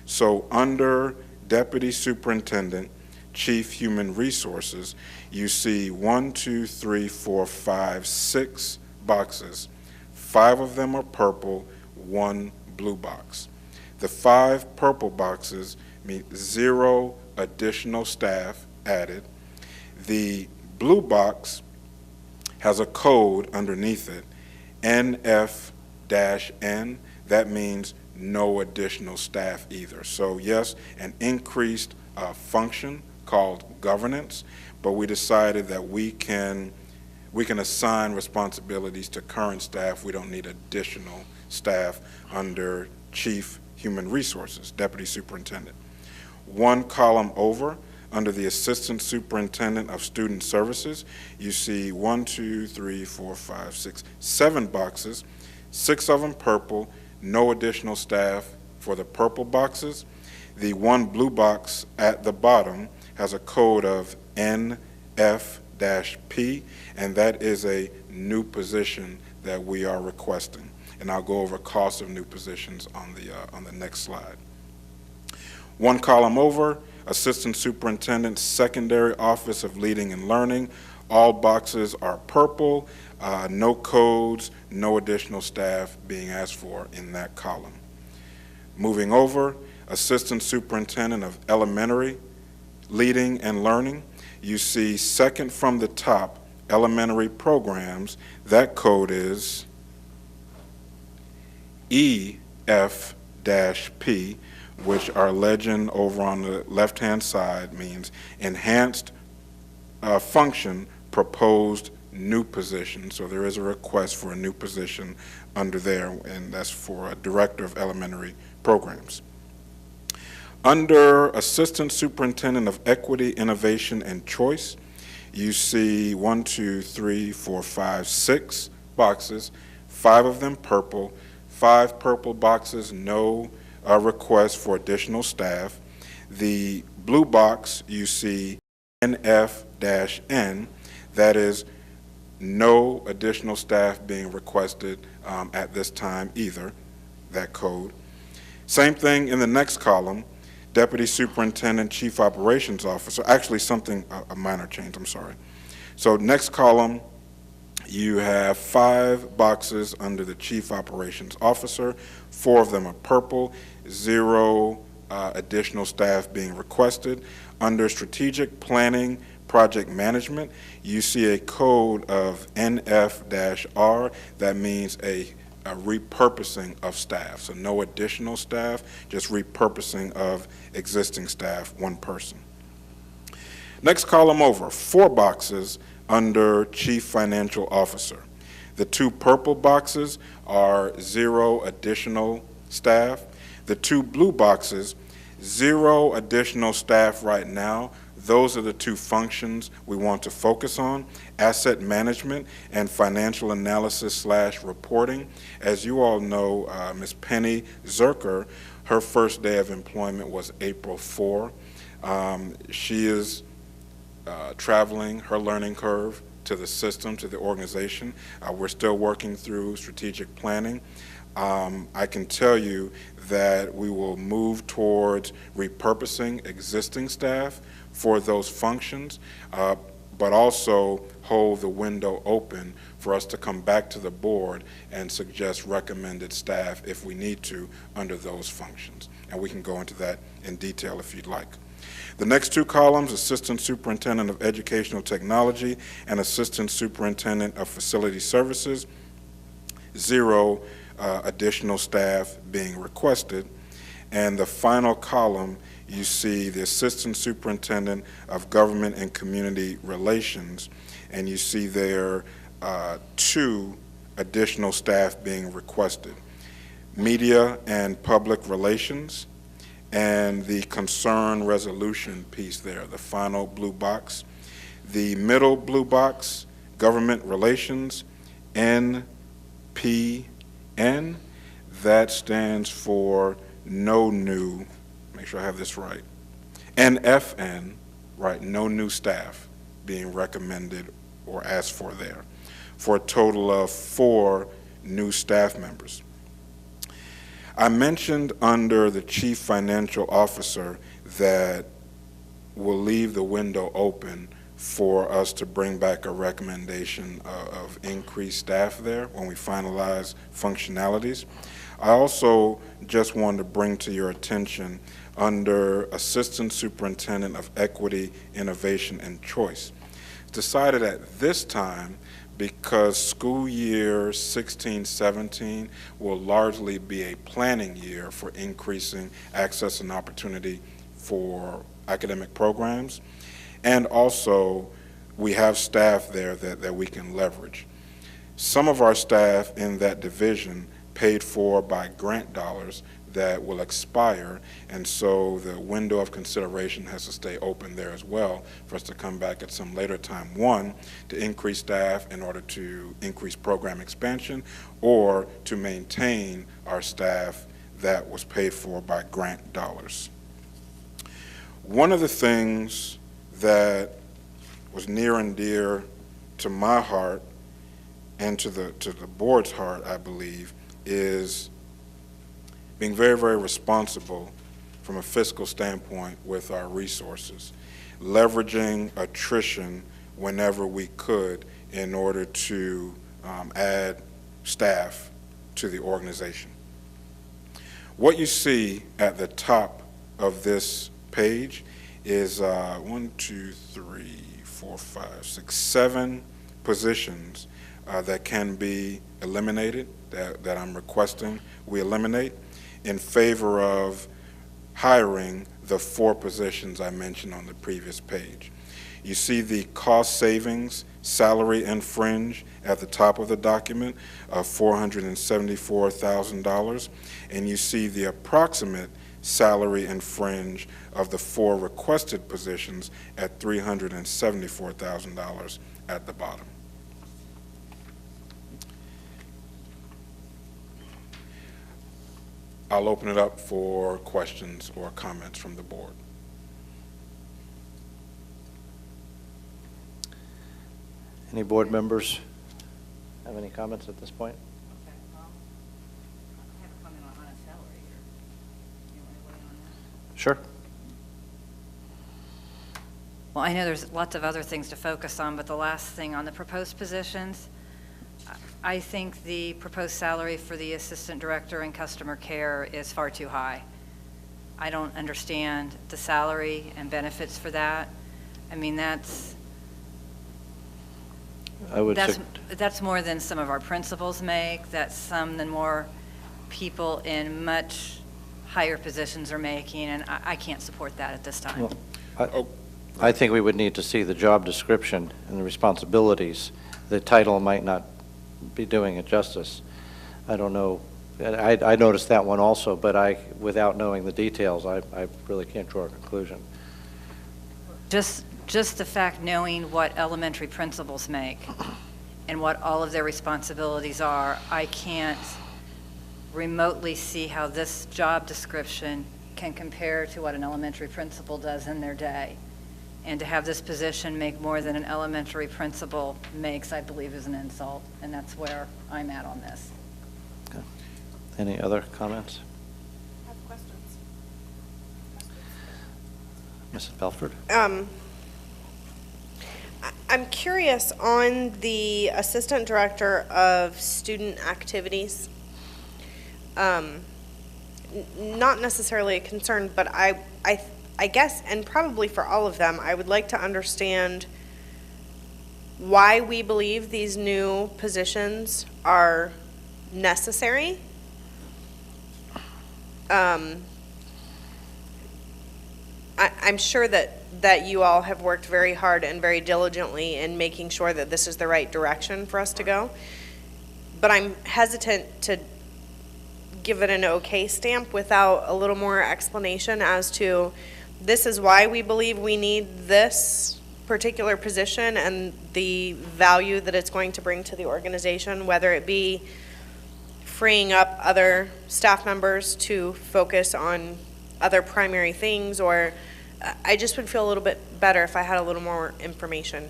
So under Deputy Superintendent, Chief Human Resources, you see 6 boxes. 5 of them are purple, 1 blue box. The 5 purple boxes mean 0 additional staff added. The blue box has a code underneath it, NF-N. That means no additional staff either. So yes, an increased function called governance, but we decided that we can assign responsibilities to current staff. We don't need additional staff under Chief Human Resources, Deputy Superintendent. One column over, under the Assistant Superintendent of Student Services, you see 7 boxes, 6 of them purple, no additional staff for the purple boxes. The 1 blue box at the bottom has a code of NF-P, and that is a new position that we are requesting. And I'll go over cost of new positions on the next slide. 1 column over, Assistant Superintendent, Secondary Office of Leading and Learning. All boxes are purple, no codes, no additional staff being asked for in that column. Moving over, Assistant Superintendent of Elementary Leading and Learning. You see second from the top, elementary programs. That code is EF-P, which our legend over on the left-hand side means enhanced function proposed new position. So there is a request for a new position under there, and that's for a Director of Elementary Programs. Under Assistant Superintendent of Equity, Innovation, and Choice, you see 1, 2, 3, 4, 5, 6 boxes, 5 of them purple, 5 purple boxes, no request for additional staff. The blue box, you see NF-N, that is no additional staff being requested at this time either, that code. Same thing in the next column, Deputy Superintendent, Chief Operations Officer, actually something, a minor change, I'm sorry. So next column, you have 5 boxes under the Chief Operations Officer, 4 of them are purple, 0 additional staff being requested. Under Strategic Planning, Project Management, you see a code of NF-R, that means a repurposing of staff. So no additional staff, just repurposing of existing staff, 1 person. Next column over, 4 boxes under Chief Financial Officer. The 2 purple boxes are 0 additional staff. The 2 blue boxes, 0 additional staff right now. Those are the 2 functions we want to focus on, asset management and financial analysis / reporting. As you all know, Ms. Penny Zerker, her first day of employment was April 4. She is traveling her learning curve to the system, to the organization. We're still working through strategic planning. I can tell you that we will move towards repurposing existing staff for those functions, but also hold the window open for us to come back to the board and suggest recommended staff if we need to under those functions. And we can go into that in detail if you'd like. The next 2 columns, Assistant Superintendent of Educational Technology and Assistant Superintendent of Facility Services, 0 additional staff being requested. And the final column, you see the Assistant Superintendent of Government and Community Relations, and you see there 2 additional staff being requested. Media and Public Relations, and the concern resolution piece there, the final blue box. The middle blue box, Government Relations, NPN, that stands for no new, make sure I have this right, NFN, right, no new staff being recommended or asked for there, for a total of 4 new staff members. I mentioned under the Chief Financial Officer that we'll leave the window open for us to bring back a recommendation of increased staff there when we finalize functionalities. I also just wanted to bring to your attention under Assistant Superintendent of Equity, Innovation, and Choice. It's decided at this time, because school year 16-17 will largely be a planning year for increasing access and opportunity for academic programs. And also, we have staff there that we can leverage. Some of our staff in that division paid for by grant dollars that will expire, and so the window of consideration has to stay open there as well for us to come back at some later time. 1, to increase staff in order to increase program expansion, or to maintain our staff that was paid for by grant dollars. One of the things that was near and dear to my heart and to the board's heart, I believe, is being very, very responsible from a fiscal standpoint with our resources, leveraging attrition whenever we could in order to add staff to the organization. What you see at the top of this page is 7 positions that can be eliminated, that I'm requesting we eliminate, in favor of hiring the 4 positions I mentioned on the previous page. You see the cost savings, salary and fringe at the top of the document of $474,000, and you see the approximate salary and fringe of the 4 requested positions at $374,000 at the bottom. I'll open it up for questions or comments from the board. Any board members have any comments at this point? Sure. Well, I know there's lots of other things to focus on, but the last thing on the proposed positions, I think the proposed salary for the assistant director in customer care is far too high. I don't understand the salary and benefits for that. I mean, that's more than some of our principals make. That's some than more people in much higher positions are making, and I can't support that at this time. Well, I think we would need to see the job description and the responsibilities. The title might not be doing it justice. I don't know. I noticed that one also, but without knowing the details, I really can't draw a conclusion. Just the fact knowing what elementary principals make and what all of their responsibilities are, I can't remotely see how this job description can compare to what an elementary principal does in their day. And to have this position make more than an elementary principal makes, I believe, is an insult, and that's where I'm at on this. Okay. Any other comments? I have questions. Mrs. Belford? I'm curious on the Assistant Director of Student Activities. Not necessarily a concern, but I guess, and probably for all of them, I would like to understand why we believe these new positions are necessary. I'm sure that you all have worked very hard and very diligently in making sure that this is the right direction for us to go. But I'm hesitant to give it an okay stamp without a little more explanation as to this is why we believe we need this particular position and the value that it's going to bring to the organization, whether it be freeing up other staff members to focus on other primary things, or I just would feel a little bit better if I had a little more information.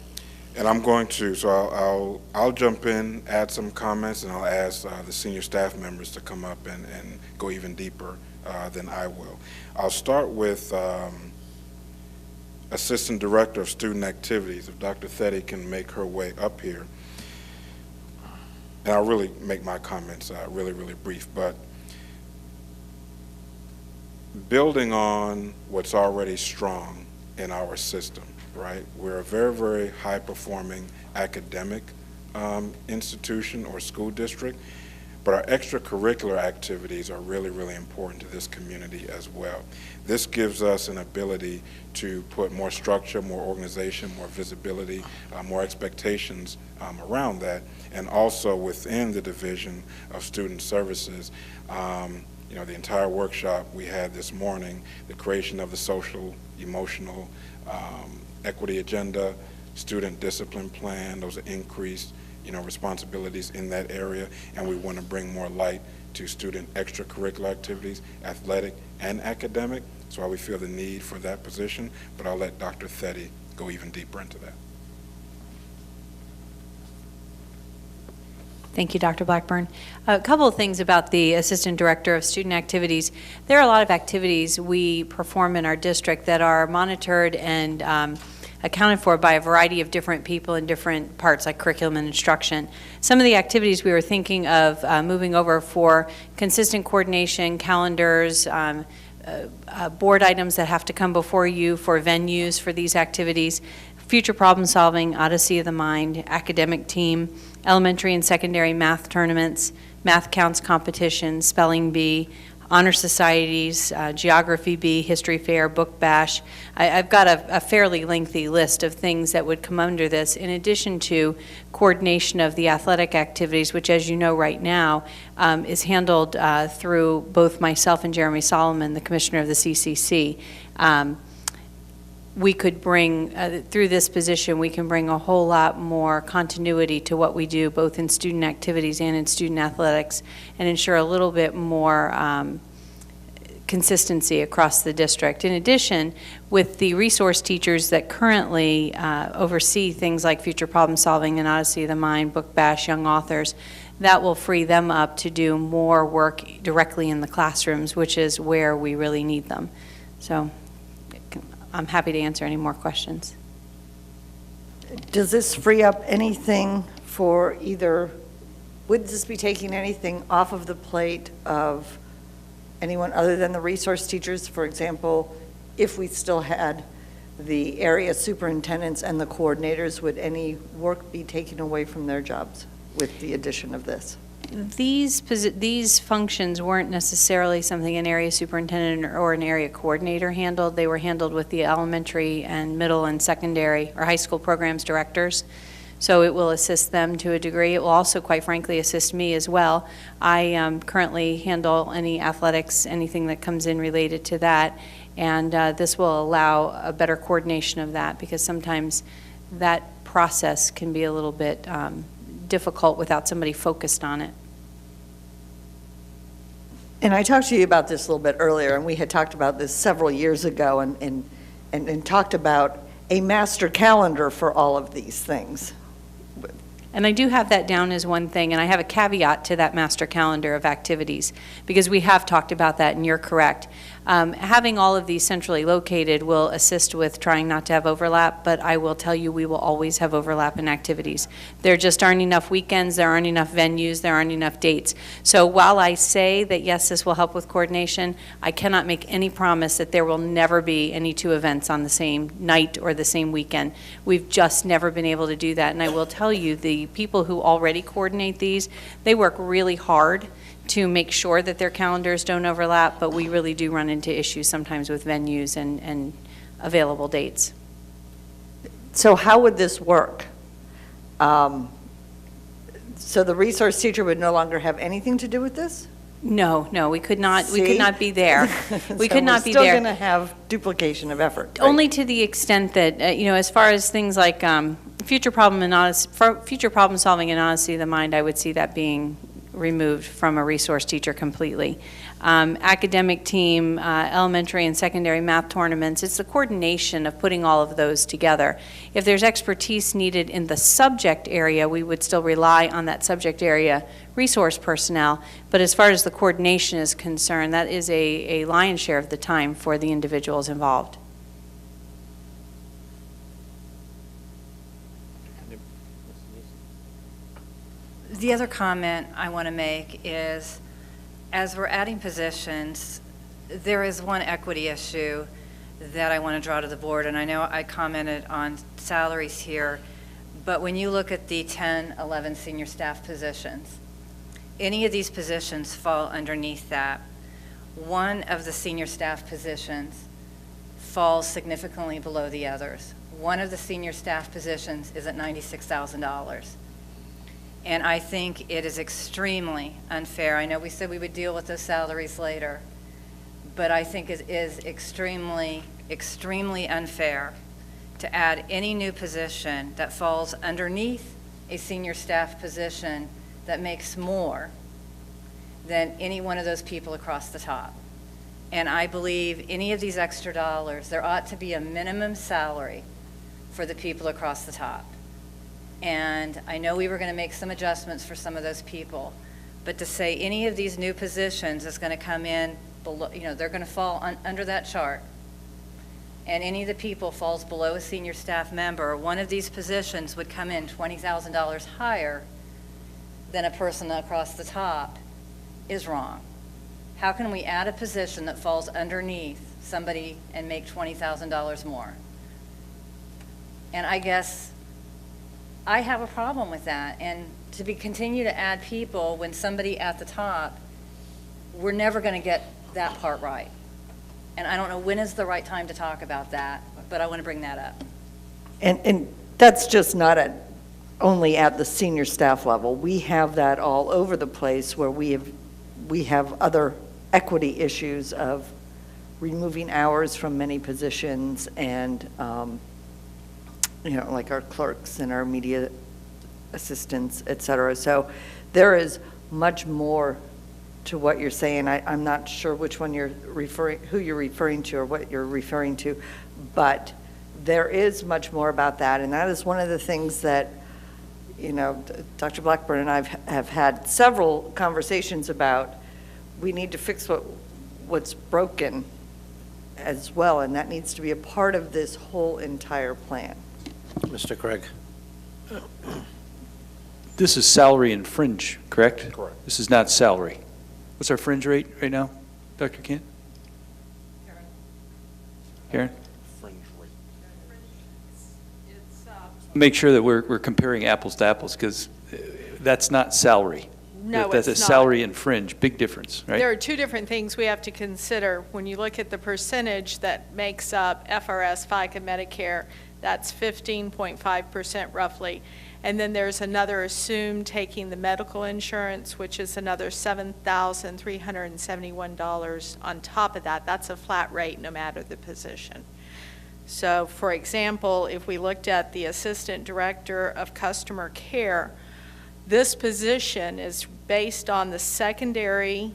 And I'm going to, so I'll jump in, add some comments, and I'll ask the senior staff members to come up and go even deeper than I will. I'll start with Assistant Director of Student Activities, if Dr. Theddy can make her way up here. And I'll really make my comments really brief, but building on what's already strong in our system, right? We're a very high-performing academic institution or school district, but our extracurricular activities are really important to this community as well. This gives us an ability to put more structure, more organization, more visibility, more expectations around that, and also within the Division of Student Services. You know, the entire workshop we had this morning, the creation of the social, emotional, equity agenda, student discipline plan, those are increased, responsibilities in that area, and we want to bring more light to student extracurricular activities, athletic and academic. That's why we feel the need for that position, but I'll let Dr. Theddy go even deeper into that. Thank you, Dr. Blackburn. A couple of things about the Assistant Director of Student Activities. There are a lot of activities we perform in our district that are monitored and accounted for by a variety of different people in different parts, like curriculum and instruction. Some of the activities we were thinking of moving over for consistent coordination, calendars, board items that have to come before you for venues for these activities, future problem solving, Odyssey of the Mind, academic team, elementary and secondary math tournaments, math counts competitions, spelling bee, honor societies, geography bee, history fair, book bash. I've got a fairly lengthy list of things that would come under this, in addition to coordination of the athletic activities, which, as you know right now, is handled through both myself and Jeremy Solomon, the commissioner of the CCC. We could bring, through this position, we can bring a whole lot more continuity to what we do, both in student activities and in student athletics, and ensure a little bit more consistency across the district. In addition, with the resource teachers that currently oversee things like future problem solving and Odyssey of the Mind, Book Bash, Young Authors, that will free them up to do more work directly in the classrooms, which is where we really need them. So I'm happy to answer any more questions. Does this free up anything for either, would this be taking anything off of the plate of anyone other than the resource teachers? For example, if we still had the area superintendents and the coordinators, would any work be taken away from their jobs with the addition of this? These functions weren't necessarily something an area superintendent or an area coordinator handled. They were handled with the elementary and middle and secondary or high school programs directors. So it will assist them to a degree. It will also, quite frankly, assist me as well. I currently handle any athletics, anything that comes in related to that, and this will allow a better coordination of that, because sometimes that process can be a little bit difficult without somebody focused on it. And I talked to you about this a little bit earlier, and we had talked about this several years ago and talked about a master calendar for all of these things. And I do have that down as one thing, and I have a caveat to that master calendar of activities, because we have talked about that, and you're correct. Having all of these centrally located will assist with trying not to have overlap, but I will tell you we will always have overlap in activities. There just aren't enough weekends, there aren't enough venues, there aren't enough dates. So while I say that yes, this will help with coordination, I cannot make any promise that there will never be any two events on the same night or the same weekend. We've just never been able to do that, and I will tell you, the people who already coordinate these, they work really hard to make sure that their calendars don't overlap, but we really do run into issues sometimes with venues and available dates. So how would this work? So the resource teacher would no longer have anything to do with this? No, we could not. See? We could not be there. We So could not be We're still there. going to have duplication of effort. right? Only to the extent that, as far as things like future problem solving and Odyssey of the Mind, I would see that being removed from a resource teacher completely. Academic team, elementary and secondary math tournaments, it's the coordination of putting all of those together. If there's expertise needed in the subject area, we would still rely on that subject area resource personnel, but as far as the coordination is concerned, that is a lion's share of the time for the individuals involved. The other comment I want to make is, as we're adding positions, there is one equity issue that I want to draw to the board, and I know I commented on salaries here, but when you look at the 10, 11 senior staff positions, any of these positions fall underneath that. One of the senior staff positions falls significantly below the others. One of the senior staff positions is at $96,000. And I think it is extremely unfair. I know we said we would deal with those salaries later, but I think it is extremely, extremely unfair to add any new position that falls underneath a senior staff position that makes more than any one of those people across the top. And I believe any of these extra dollars, there ought to be a minimum salary for the people across the top. And I know we were going to make some adjustments for some of those people, but to say any of these new positions is going to come in below, they're going to fall under that chart, and any of the people falls below a senior staff member, one of these positions would come in $20,000 higher than a person across the top, is wrong. How can we add a position that falls underneath somebody and make $20,000 more? And I guess I have a problem with that, and to continue to add people when somebody at the top, we're never going to get that part right. And I don't know when is the right time to talk about that, but I want to bring that up. And that's just not only at the senior staff level. We have that all over the place where we have other equity issues of removing hours from many positions and, like our clerks and our media assistants, et cetera. So there is much more to what you're saying. I'm not sure which one who you're referring to or what you're referring to, but there is much more about that. And that is one of the things that, Dr. Blackburn and I have had several conversations about. We need to fix what's broken as well, and that needs to be a part of this whole entire plan. Mr. Craig. This is salary and fringe, correct? Correct. This is not salary. What's our fringe rate right now, Dr. Kent? Karen? Fringe rate. Make sure that we're comparing apples to apples, because that's not salary. No, That's a it's not. salary and fringe, big difference, right? There are two different things we have to consider. When you look at the percentage that makes up FRS, FICA, Medicare, that's 15.5% roughly. And then there's another assumed taking the medical insurance, which is another $7,371 on top of that. That's a flat rate no matter the position. So for example, if we looked at the Assistant Director of Customer Care, this position is based on the secondary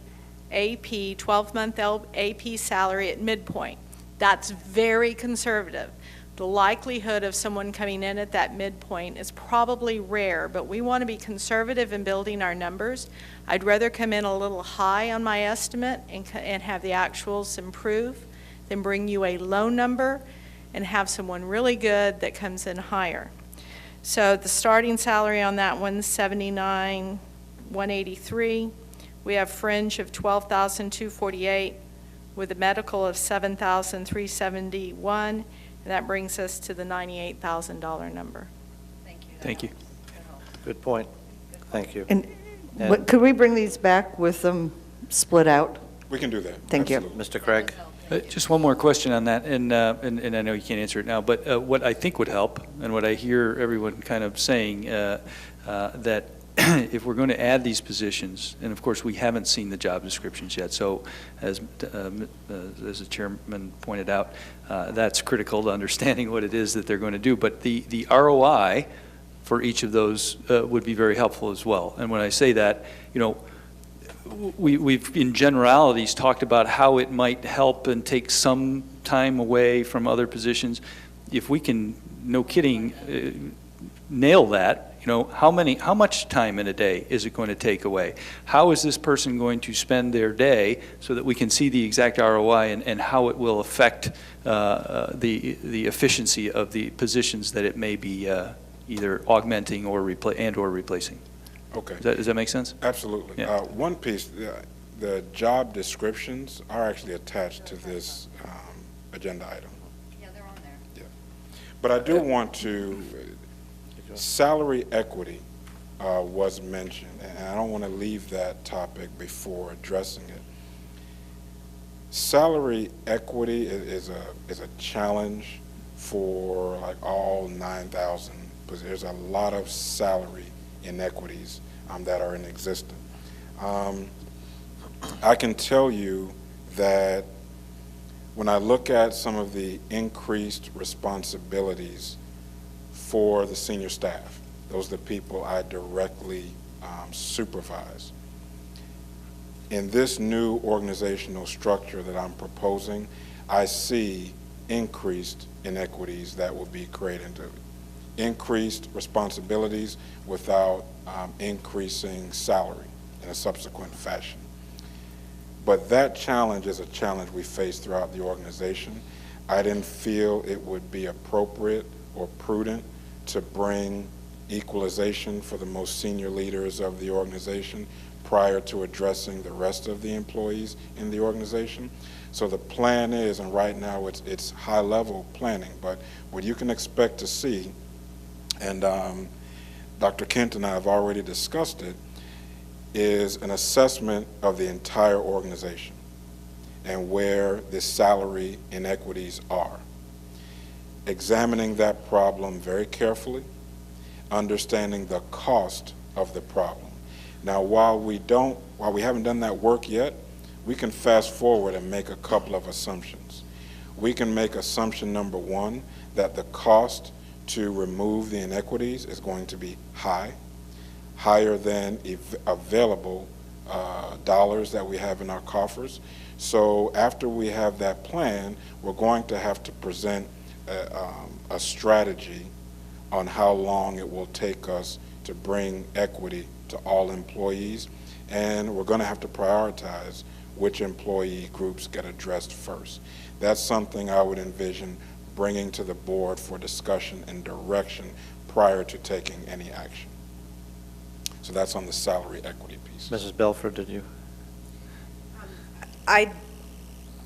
AP, 12-month AP salary at midpoint. That's very conservative. The likelihood of someone coming in at that midpoint is probably rare, but we want to be conservative in building our numbers. I'd rather come in a little high on my estimate and have the actuals improve than bring you a low number and have someone really good that comes in higher. So the starting salary on that one's $79,183. We have fringe of $12,248 with a medical of $7,371. And that brings us to the $98,000 number. Thank you. Good point. Thank you. And could we bring these back with them split out? We can do that. Thank you. Mr. Craig. Just one more question on that, and I know you can't answer it now, but what I think would help, and what I hear everyone kind of saying, that if we're going to add these positions, and of course we haven't seen the job descriptions yet, so as the chairman pointed out, that's critical to understanding what it is that they're going to do. But the ROI for each of those would be very helpful as well. And when I say that, we've in generalities talked about how it might help and take some time away from other positions. If we can, no kidding, nail that, how much time in a day is it going to take away? How is this person going to spend their day so that we can see the exact ROI and how it will affect the efficiency of the positions that it may be either augmenting or replacing? Okay. Does that make sense? Absolutely. Yeah. One piece, the job descriptions are actually attached to this agenda item. Yeah, they're on there. Yeah. But I do want to, salary equity was mentioned, and I don't want to leave that topic before addressing it. Salary equity is a challenge for like all 9,000, because there's a lot of salary inequities that are in existence. I can tell you that when I look at some of the increased responsibilities for the senior staff, those are the people I directly supervise. In this new organizational structure that I'm proposing, I see increased inequities that will be created. Increased responsibilities without increasing salary in a subsequent fashion. But that challenge is a challenge we face throughout the organization. I didn't feel it would be appropriate or prudent to bring equalization for the most senior leaders of the organization prior to addressing the rest of the employees in the organization. So the plan is, and right now it's high-level planning, but what you can expect to see, and Dr. Kent and I have already discussed it, is an assessment of the entire organization. and where the salary inequities are. Examining that problem very carefully, understanding the cost of the problem. Now, while we haven't done that work yet, we can fast forward and make a couple of assumptions. We can make assumption number one, that the cost to remove the inequities is going to be high, higher than available dollars that we have in our coffers. So after we have that plan, we're going to have to present a strategy on how long it will take us to bring equity to all employees, and we're going to have to prioritize which employee groups get addressed first. That's something I would envision bringing to the board for discussion and direction prior to taking any action. So that's on the salary equity piece. Mrs. Belford, did you?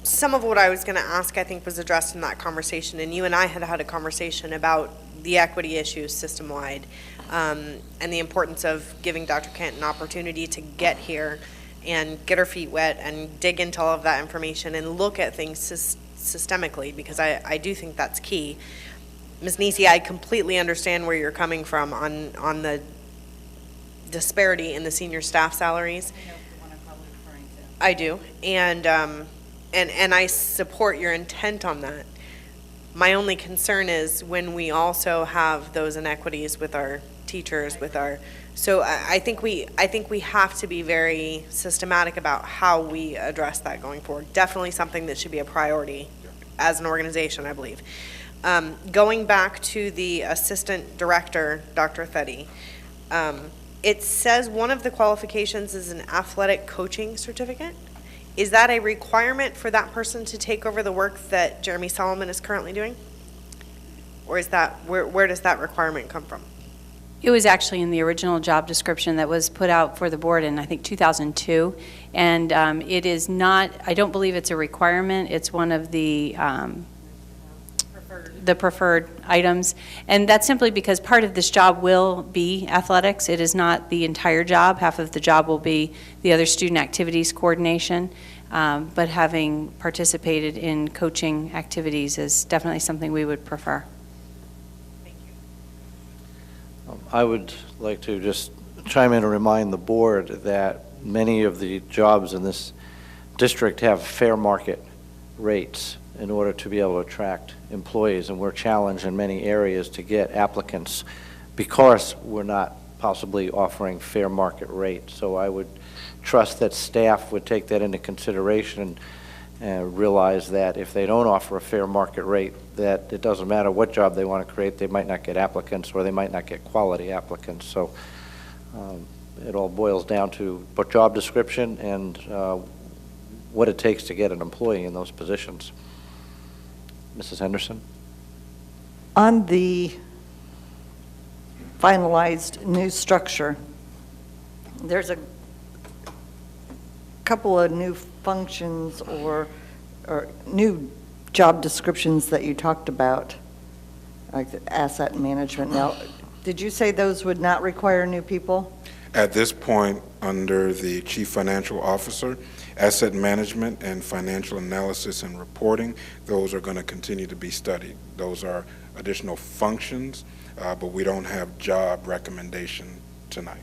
Some of what I was going to ask, I think, was addressed in that conversation, and you and I had a conversation about the equity issues system-wide, and the importance of giving Dr. Kent an opportunity to get here and get her feet wet and dig into all of that information and look at things systemically, because I do think that's key. Ms. Nisi, I completely understand where you're coming from on the disparity in the senior staff salaries. I do, and I support your intent on that. My only concern is when we also have those inequities with our teachers, so I think we have to be very systematic about how we address that going forward. Definitely something that should be a priority as an organization, I believe. Going back to the assistant director, Dr. Theddy, it says one of the qualifications is an athletic coaching certificate. Is that a requirement for that person to take over the work that Jeremy Solomon is currently doing? Or is that, where does that requirement come from? It was actually in the original job description that was put out for the board in, I think, 2002. And it is not, I don't believe it's a requirement. It's one of the preferred items. And that's simply because part of this job will be athletics. It is not the entire job. Half of the job will be the other student activities coordination. But having participated in coaching activities is definitely something we would prefer. I would like to just chime in and remind the board that many of the jobs in this district have fair market rates in order to be able to attract employees, and we're challenged in many areas to get applicants because we're not possibly offering fair market rates. So I would trust that staff would take that into consideration and realize that if they don't offer a fair market rate, that it doesn't matter what job they want to create, they might not get applicants or they might not get quality applicants. So it all boils down to what job description and what it takes to get an employee in those positions. Mrs. Henderson? On the finalized new structure, there's a couple of new functions or new job descriptions that you talked about, like the asset management. Now, did you say those would not require new people? At this point, under the Chief Financial Officer, asset management and financial analysis and reporting, those are going to continue to be studied. Those are additional functions, but we don't have job recommendation tonight.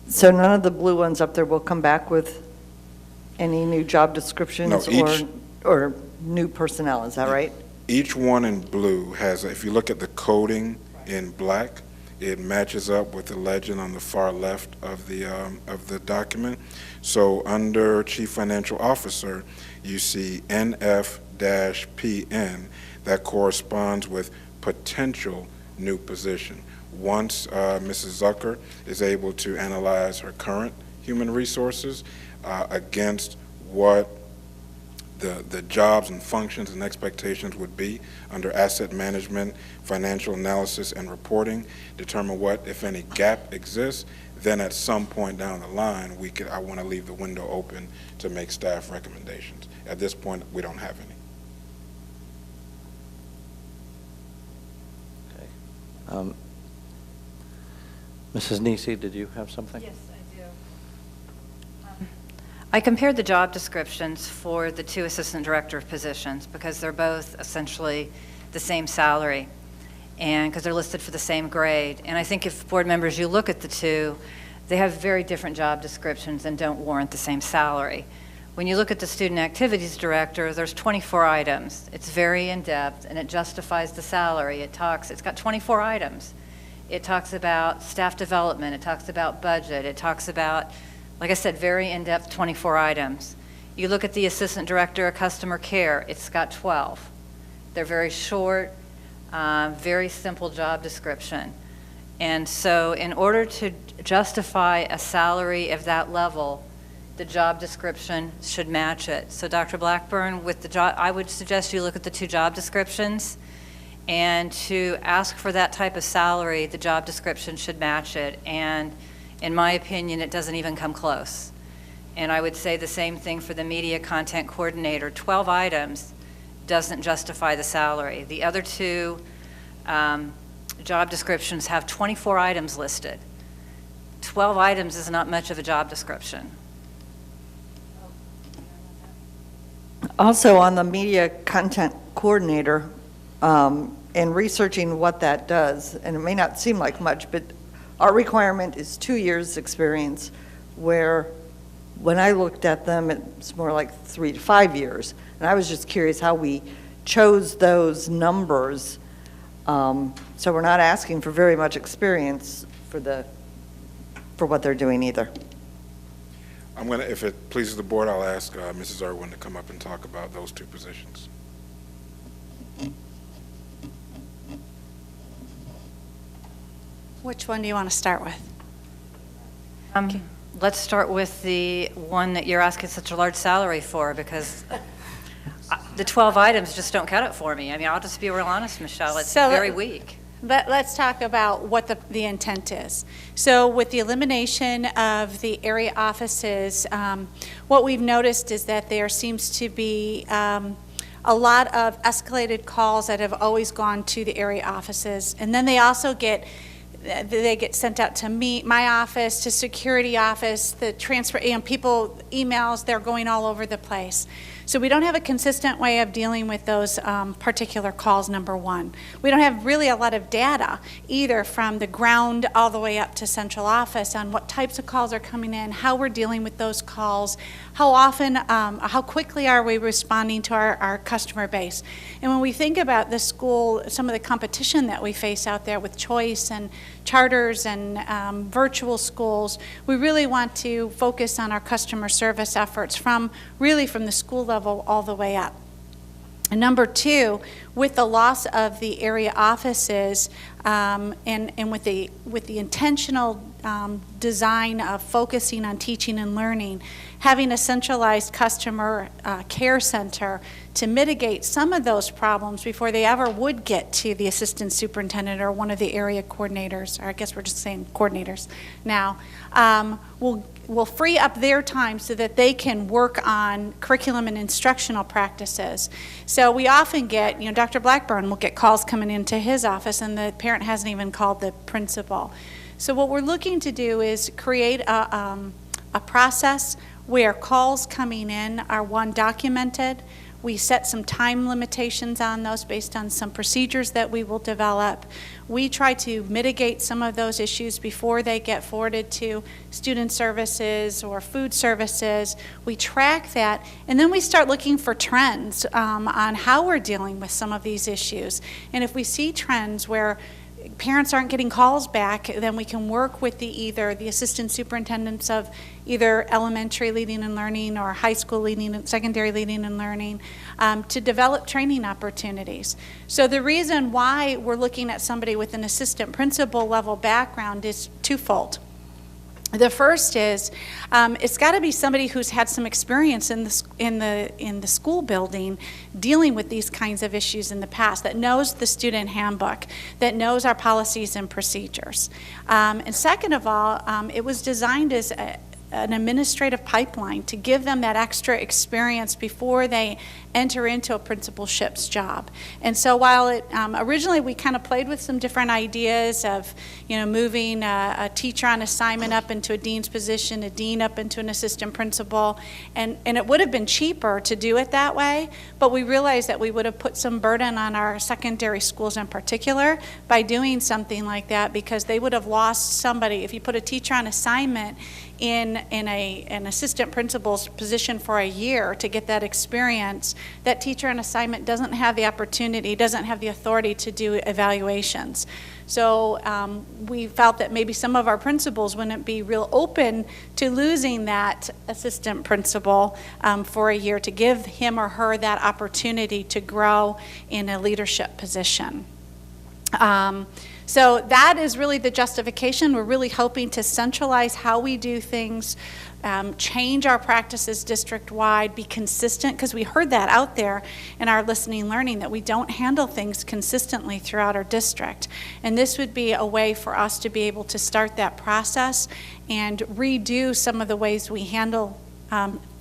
So none of the blue ones up there will come back with any new job descriptions or new personnel, is that right? Each one in blue has, if you look at the coding in black, it matches up with the legend on the far left of the document. So under Chief Financial Officer, you see NF-PN that corresponds with potential new position. Once Mrs. Zucker is able to analyze her current human resources against what the jobs and functions and expectations would be under asset management, financial analysis, and reporting, determine what, if any, gap exists, then at some point down the line, I want to leave the window open to make staff recommendations. At this point, we don't have any. Mrs. Nisi, did you have something? Yes, I do. I compared the job descriptions for the two assistant director positions because they're both essentially the same salary and because they're listed for the same grade. And I think if board members, you look at the two, they have very different job descriptions and don't warrant the same salary. When you look at the student activities director, there's 24 items. It's very in-depth and it justifies the salary. It's got 24 items. It talks about staff development, it talks about budget, it talks about, like I said, very in-depth 24 items. You look at the assistant director of customer care, it's got 12. They're very short, very simple job description. And so in order to justify a salary of that level, the job description should match it. So Dr. Blackburn, with the job, I would suggest you look at the two job descriptions, and to ask for that type of salary, the job description should match it. And in my opinion, it doesn't even come close. And I would say the same thing for the media content coordinator. 12 items doesn't justify the salary. The other two job descriptions have 24 items listed. 12 items is not much of a job description. Also, on the media content coordinator, and researching what that does, and it may not seem like much, but our requirement is 2 years experience, where when I looked at them, it's more like 3 to 5 years. And I was just curious how we chose those numbers. So we're not asking for very much experience for what they're doing either. I'm going to, if it pleases the board, I'll ask Mrs. Irwin to come up and talk about those two positions. Which one do you want to start with? Let's start with the one that you're asking such a large salary for, because the 12 items just don't cut it for me. I mean, I'll just be real honest, Michelle. It's very weak. Let's talk about what the intent is. So with the elimination of the area offices, what we've noticed is that there seems to be a lot of escalated calls that have always gone to the area offices. And then they also get sent out to me, my office, to security office, the transfer, people, emails, they're going all over the place. So we don't have a consistent way of dealing with those particular calls, number one. We don't have really a lot of data either from the ground all the way up to central office on what types of calls are coming in, how we're dealing with those calls, how often, how quickly are we responding to our customer base. And when we think about the school, some of the competition that we face out there with choice and charters and virtual schools, we really want to focus on our customer service efforts from the school level all the way up. And number two, with the loss of the area offices and with the intentional design of focusing on teaching and learning, having a centralized customer care center to mitigate some of those problems before they ever would get to the assistant superintendent or one of the area coordinators, or I guess we're just saying coordinators now, will free up their time so that they can work on curriculum and instructional practices. So we often get, Dr. Blackburn will get calls coming into his office and the parent hasn't even called the principal. So what we're looking to do is create a process where calls coming in are, one, documented. We set some time limitations on those based on some procedures that we will develop. We try to mitigate some of those issues before they get forwarded to student services or food services. We track that, and then we start looking for trends on how we're dealing with some of these issues. And if we see trends where parents aren't getting calls back, then we can work with either the assistant superintendents of either elementary leading and learning or high school leading and secondary leading and learning to develop training opportunities. So the reason why we're looking at somebody with an assistant principal level background is twofold. The first is it's got to be somebody who's had some experience in the school building dealing with these kinds of issues in the past, that knows the student handbook, that knows our policies and procedures. And second of all, it was designed as an administrative pipeline to give them that extra experience before they enter into a principalship's job. And so while it originally we kind of played with some different ideas of, moving a teacher on assignment up into a dean's position, a dean up into an assistant principal, and it would have been cheaper to do it that way, but we realized that we would have put some burden on our secondary schools in particular by doing something like that, because they would have lost somebody. If you put a teacher on assignment in an assistant principal's position for a year to get that experience, that teacher on assignment doesn't have the opportunity, doesn't have the authority to do evaluations. So we felt that maybe some of our principals wouldn't be real open to losing that assistant principal for a year, to give him or her that opportunity to grow in a leadership position. So that is really the justification. We're really hoping to centralize how we do things, change our practices district-wide, be consistent, because we heard that out there in our listening learning, that we don't handle things consistently throughout our district. And this would be a way for us to be able to start that process and redo some of the ways we handle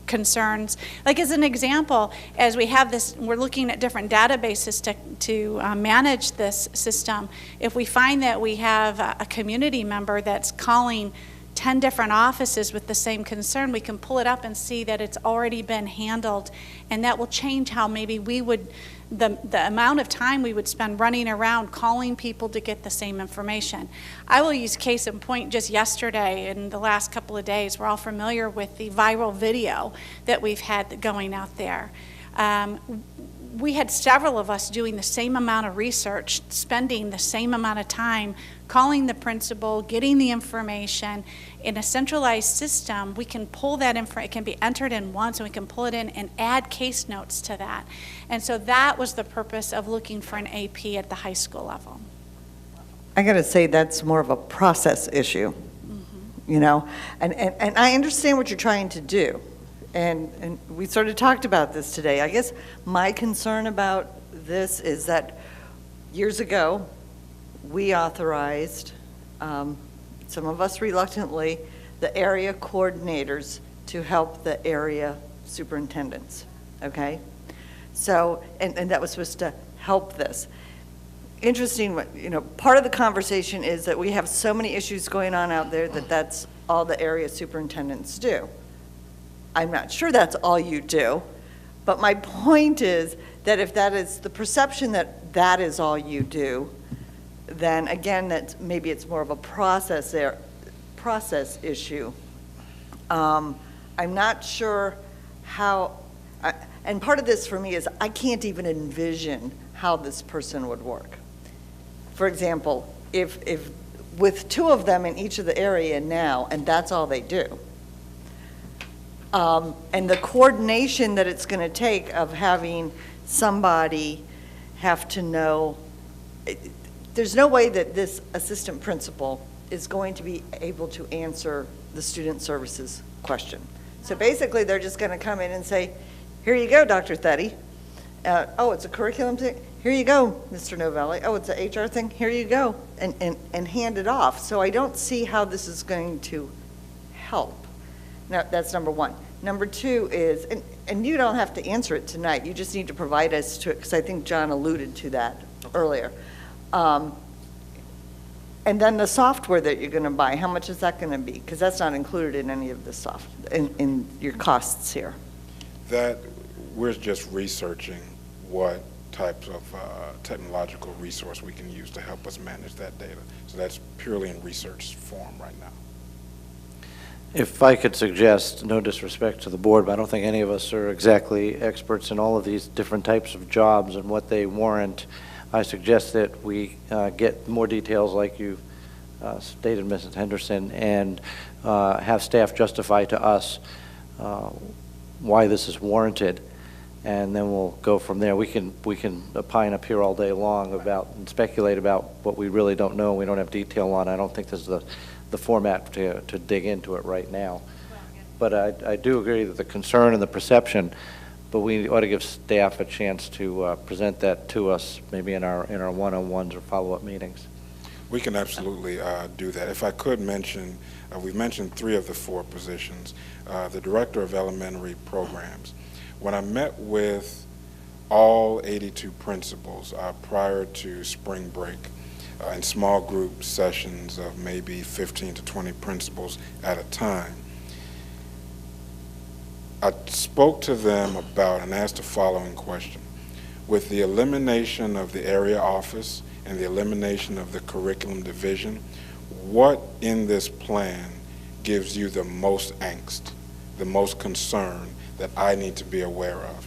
concerns. Like as an example, as we have this, we're looking at different databases to manage this system. If we find that we have a community member that's calling 10 different offices with the same concern, we can pull it up and see that it's already been handled, and that will change how maybe we would, the amount of time we would spend running around calling people to get the same information. I will use case in point. Just yesterday, in the last couple of days, we're all familiar with the viral video that we've had going out there. We had several of us doing the same amount of research, spending the same amount of time calling the principal, getting the information. In a centralized system, we can pull that information, it can be entered in once, and we can pull it in and add case notes to that. And so that was the purpose of looking for an AP at the high school level. I got to say, that's more of a process issue, and I understand what you're trying to do. And we sort of talked about this today. I guess my concern about this is that years ago, we authorized, some of us reluctantly, the area coordinators to help the area superintendents, okay? So, and that was supposed to help this. Interesting, part of the conversation is that we have so many issues going on out there that that's all the area superintendents do. I'm not sure that's all you do, but my point is that if that is the perception that that is all you do, then again, that maybe it's more of a process issue. I'm not sure how, and part of this for me is I can't even envision how this person would work. For example, if with 2 of them in each of the area now, and that's all they do, and the coordination that it's going to take of having somebody have to know, there's no way that this assistant principal is going to be able to answer the student services question. So basically, they're just going to come in and say, here you go, Dr. Theddy. Oh, it's a curriculum thing? Here you go, Mr. Novelli. Oh, it's an HR thing? Here you go, and hand it off. So I don't see how this is going to help. Now, that's number 1. Number 2 is, and you don't have to answer it tonight, you just need to provide us to it, because I think John alluded to that earlier. And then the software that you're going to buy, how much is that going to be? Because that's not included in any of the in your costs here. That, we're just researching what types of technological resource we can use to help us manage that data. So that's purely in research form right now. If I could suggest, no disrespect to the board, but I don't think any of us are exactly experts in all of these different types of jobs and what they warrant. I suggest that we get more details like you stated, Mrs. Henderson, and have staff justify to us why this is warranted, and then we'll go from there. We can opine up here all day long about and speculate about what we really don't know. We don't have detail on. I don't think this is the format to dig into it right now. But I do agree that the concern and the perception, but we ought to give staff a chance to present that to us, maybe in our one-on-ones or follow-up meetings. We can absolutely do that. If I could mention, we've mentioned 3 of the 4 positions. The Director of Elementary Programs. When I met with all 82 principals prior to spring break, in small group sessions of maybe 15 to 20 principals at a time, I spoke to them about and asked the following question. With the elimination of the area office and the elimination of the curriculum division, what in this plan gives you the most angst, the most concern that I need to be aware of?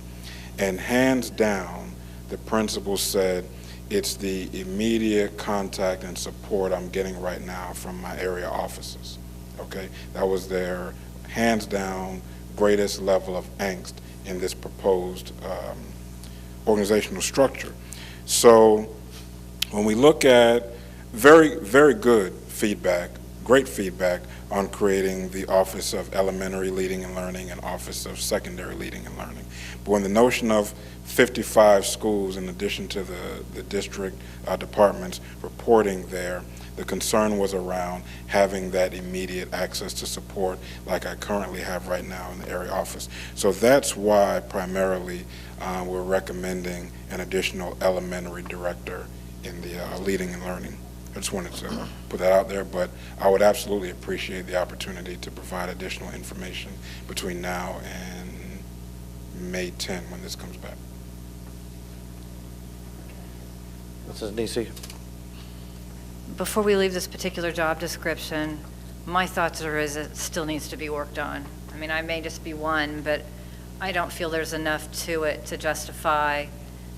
And hands down, the principal said, it's the immediate contact and support I'm getting right now from my area offices. Okay, that was their hands down greatest level of angst in this proposed organizational structure. So when we look at very, very good feedback, great feedback on creating the Office of Elementary Leading and Learning and Office of Secondary Leading and Learning. But when the notion of 55 schools in addition to the district departments reporting there, the concern was around having that immediate access to support like I currently have right now in the area office. So that's why primarily we're recommending an additional elementary director in the leading and learning. I just wanted to put that out there, but I would absolutely appreciate the opportunity to provide additional information between now and May 10 when this comes back. Mrs. Nisi. Before we leave this particular job description, my thoughts are is it still needs to be worked on. I mean, I may just be one, but I don't feel there's enough to it to justify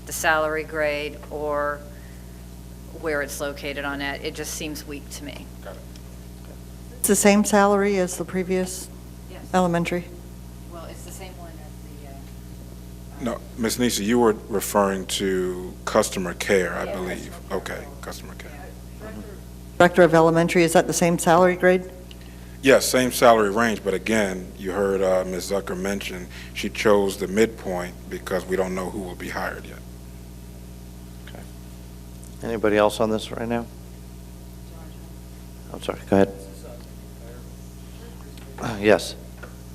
the salary grade or where it's located on it. It just seems weak to me. Got it. It's the same salary as the previous elementary? Well, it's the same one as the... No, Ms. Nisi, you were referring to customer care, I believe. Okay, customer care. Director of Elementary, is that the same salary grade? Yes, same salary range, but again, you heard Ms. Zucker mention she chose the midpoint because we don't know who will be hired yet. Okay. Anybody else on this right now? I'm sorry, go ahead. Yes.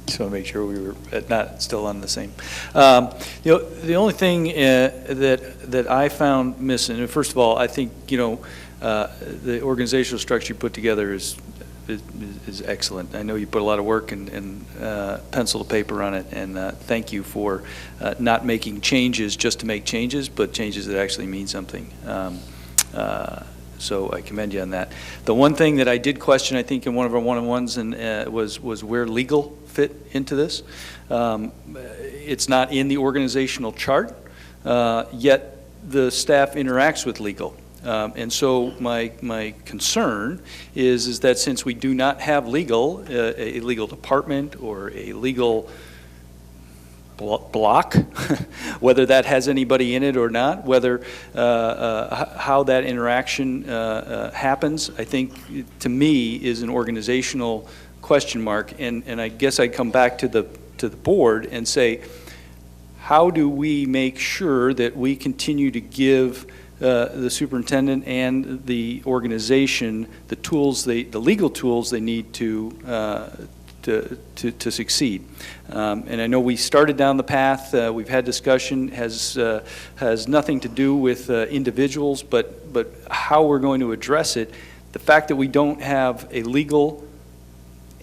Just want to make sure we were not still on the same. The only thing that I found missing, and first of all, I think, the organizational structure you put together is excellent. I know you put a lot of work and pencil to paper on it, and thank you for not making changes just to make changes, but changes that actually mean something. So I commend you on that. The one thing that I did question, I think, in one of our one-on-ones was where legal fit into this. It's not in the organizational chart, yet the staff interacts with legal. And so my concern is that since we do not have legal, a legal department or a legal block, whether that has anybody in it or not, whether how that interaction happens, I think to me is an organizational question mark. And I guess I'd come back to the board and say, how do we make sure that we continue to give the superintendent and the organization the tools, the legal tools they need to succeed. And I know we started down the path. We've had discussion. Has nothing to do with individuals, but how we're going to address it. The fact that we don't have a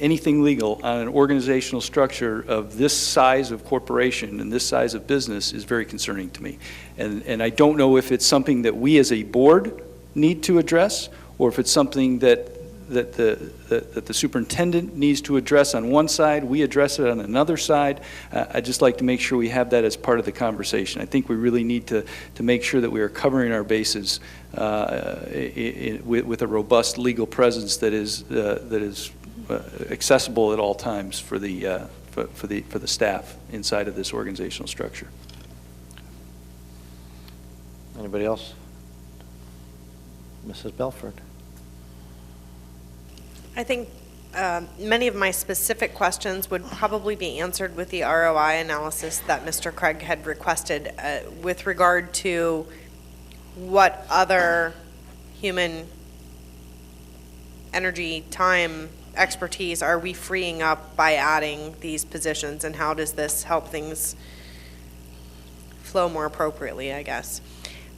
anything legal on an organizational structure of this size of corporation and this size of business is very concerning to me. And I don't know if it's something that we as a board need to address, or if it's something that the superintendent needs to address on one side, we address it on another side. I'd just like to make sure we have that as part of the conversation. I think we really need to make sure that we are covering our bases with a robust legal presence that is accessible at all times for the staff inside of this organizational structure. Anybody else? Mrs. Belford. I think many of my specific questions would probably be answered with the ROI analysis that Mr. Craig had requested with regard to what other human energy, time, expertise are we freeing up by adding these positions, and how does this help things flow more appropriately, I guess.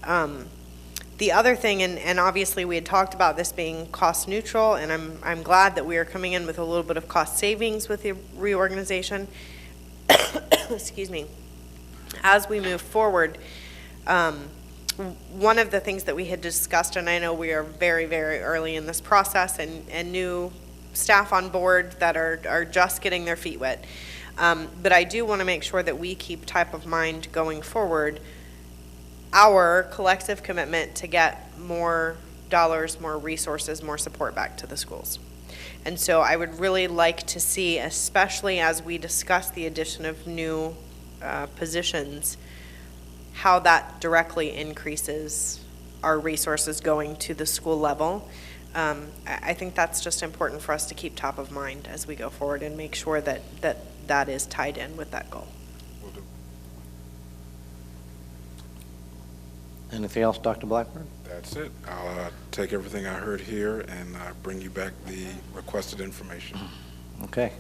The other thing, and obviously we had talked about this being cost neutral, and I'm glad that we are coming in with a little bit of cost savings with the reorganization. Excuse me. As we move forward, one of the things that we had discussed, and I know we are very, very early in this process, and new staff on board that are just getting their feet wet, but I do want to make sure that we keep top of mind going forward our collective commitment to get more dollars, more resources, more support back to the schools. And so I would really like to see, especially as we discuss the addition of new positions, how that directly increases our resources going to the school level. I think that's just important for us to keep top of mind as we go forward and make sure that that is tied in with that goal. Anything else, Dr. Blackburn? That's it. I'll take everything I heard here and bring you back the requested information. Okay.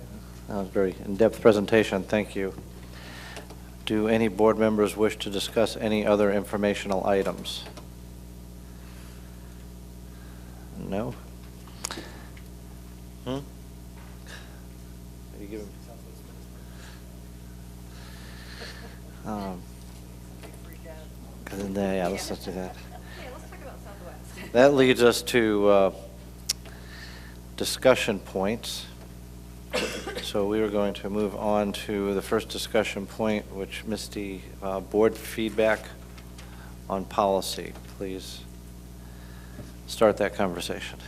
That was a very in-depth presentation. Thank you. Do any board members wish to discuss any other informational items? No? Are you giving? Yeah, let's do that. That leads us to discussion points. So we are going to move on to the first discussion point, which Misty, board feedback on policy. Please start that conversation.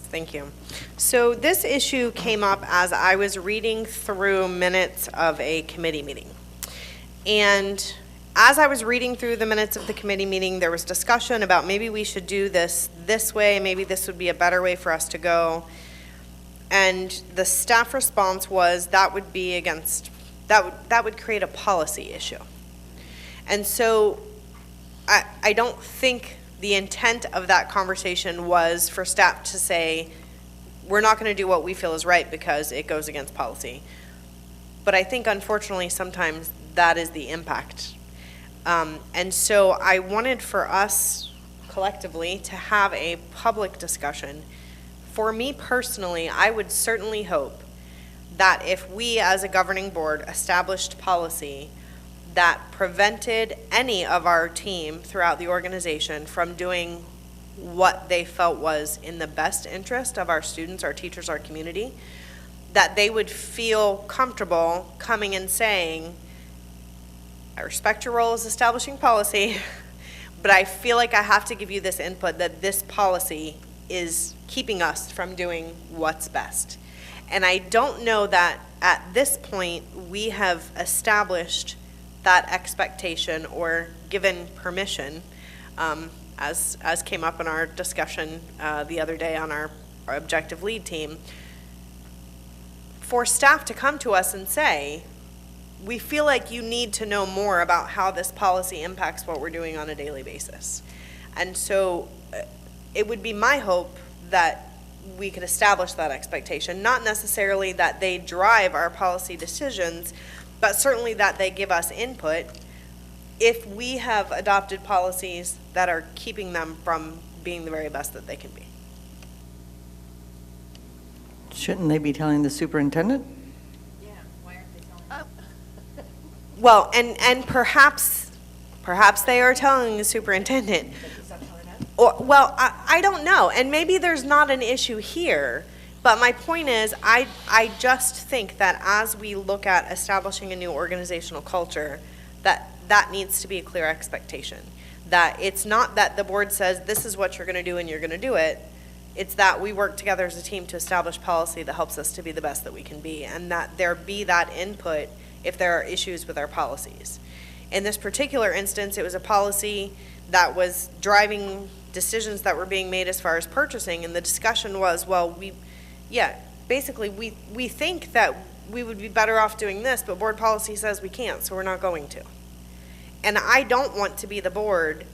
Thank you. So this issue came up as I was reading through minutes of a committee meeting. And as I was reading through the minutes of the committee meeting, there was discussion about maybe we should do this way, maybe this would be a better way for us to go. And the staff response was that would be against, that would create a policy issue. And so I don't think the intent of that conversation was for staff to say, we're not going to do what we feel is right because it goes against policy. But I think unfortunately sometimes that is the impact. And so I wanted for us collectively to have a public discussion. For me personally, I would certainly hope that if we as a governing board established policy that prevented any of our team throughout the organization from doing what they felt was in the best interest of our students, our teachers, our community, that they would feel comfortable coming and saying, I respect your role as establishing policy, but I feel like I have to give you this input that this policy is keeping us from doing what's best. And I don't know that at this point we have established that expectation or given permission, as came up in our discussion the other day on our objective lead team, for staff to come to us and say, we feel like you need to know more about how this policy impacts what we're doing on a daily basis. And so it would be my hope that we could establish that expectation, not necessarily that they drive our policy decisions, but certainly that they give us input if we have adopted policies that are keeping them from being the very best that they can be. Shouldn't they be telling the superintendent? Well, and perhaps they are telling the superintendent. Or, well, I don't know, and maybe there's not an issue here, but my point is, I just think that as we look at establishing a new organizational culture, that needs to be a clear expectation. That it's not that the board says, this is what you're going to do and you're going to do it. It's that we work together as a team to establish policy that helps us to be the best that we can be, and that there be that input if there are issues with our policies. In this particular instance, it was a policy that was driving decisions that were being made as far as purchasing, and the discussion was, well, basically we think that we would be better off doing this, but board policy says we can't, so we're not going to. And I don't want to be the board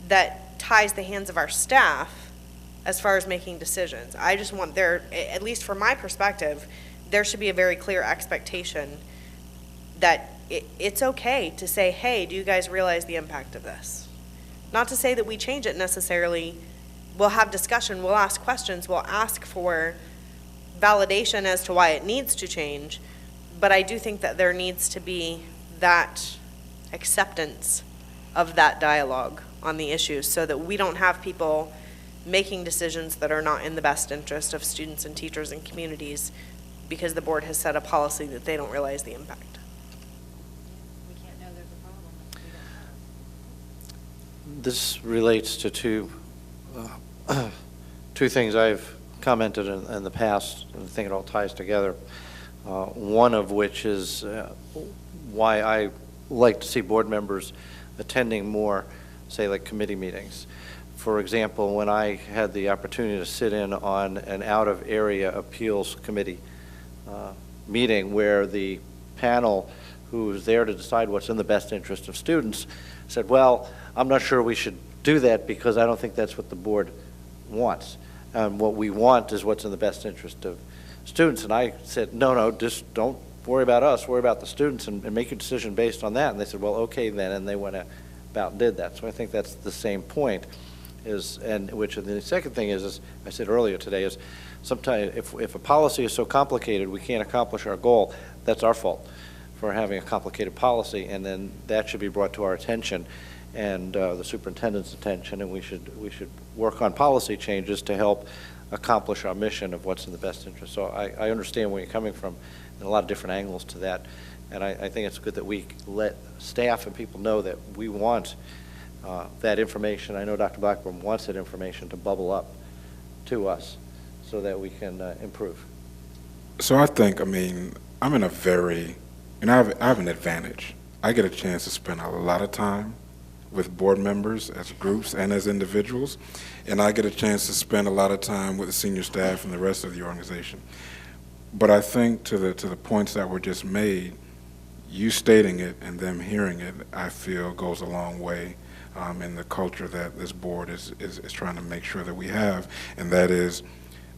that ties the hands of our staff as far as making decisions. I just want there, at least from my perspective, there should be a very clear expectation that it's okay to say, hey, do you guys realize the impact of this? Not to say that we change it necessarily. We'll have discussion, we'll ask questions, we'll ask for validation as to why it needs to change, but I do think that there needs to be that acceptance of that dialogue on the issues so that we don't have people making decisions that are not in the best interest of students and teachers and communities because the board has set a policy that they don't realize the impact. This relates to two things I've commented in the past, and I think it all ties together. One of which is why I like to see board members attending more, say, like committee meetings. For example, when I had the opportunity to sit in on an out-of-area appeals committee meeting where the panel who was there to decide what's in the best interest of students said, well, I'm not sure we should do that because I don't think that's what the board wants. What we want is what's in the best interest of students. And I said, no, just don't worry about us, worry about the students and make your decision based on that. And they said, well, okay then, and they went about and did that. So I think that's the same point. And the second thing is, as I said earlier today, is sometimes if a policy is so complicated we can't accomplish our goal, that's our fault for having a complicated policy, and then that should be brought to our attention and the superintendent's attention, and we should work on policy changes to help accomplish our mission of what's in the best interest. So I understand where you're coming from and a lot of different angles to that, and I think it's good that we let staff and people know that we want that information. I know Dr. Blackburn wants that information to bubble up to us so that we can improve. So I think, I'm in a very, I have an advantage. I get a chance to spend a lot of time with board members as groups and as individuals, and I get a chance to spend a lot of time with the senior staff and the rest of the organization. But I think to the points that were just made, you stating it and them hearing it, I feel goes a long way in the culture that this board is trying to make sure that we have, and that is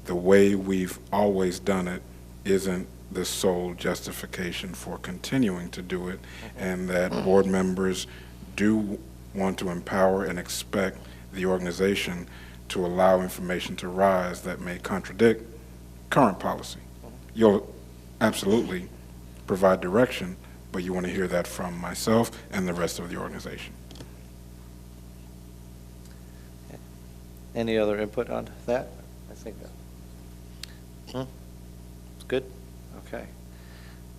the way we've always done it isn't the sole justification for continuing to do it, and that board members do want to empower and expect the organization to allow information to rise that may contradict current policy. You'll absolutely provide direction, but you want to hear that from myself and the rest of the organization. Any other input on that? I think that. It's good? Okay.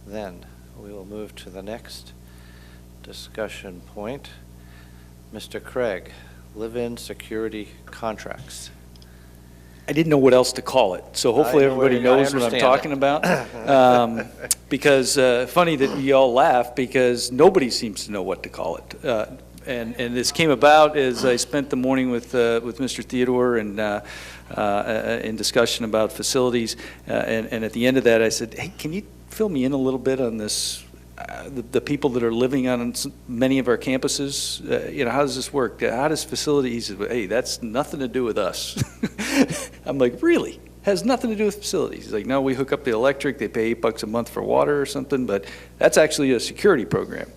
Then we will move to the next discussion point. Mr. Craig, live-in security contracts. I didn't know what else to call it, so hopefully everybody knows what I'm talking about. Because funny that you all laugh, because nobody seems to know what to call it. And this came about as I spent the morning with Mr. Theodore and in discussion about facilities. And at the end of that, I said, hey, can you fill me in a little bit on this? The people that are living on many of our campuses, how does this work? How does facilities? He said, hey, that's nothing to do with us. I'm like, really? Has nothing to do with facilities? He's like, no, we hook up the electric. They pay $8 a month for water or something, but that's actually a security program.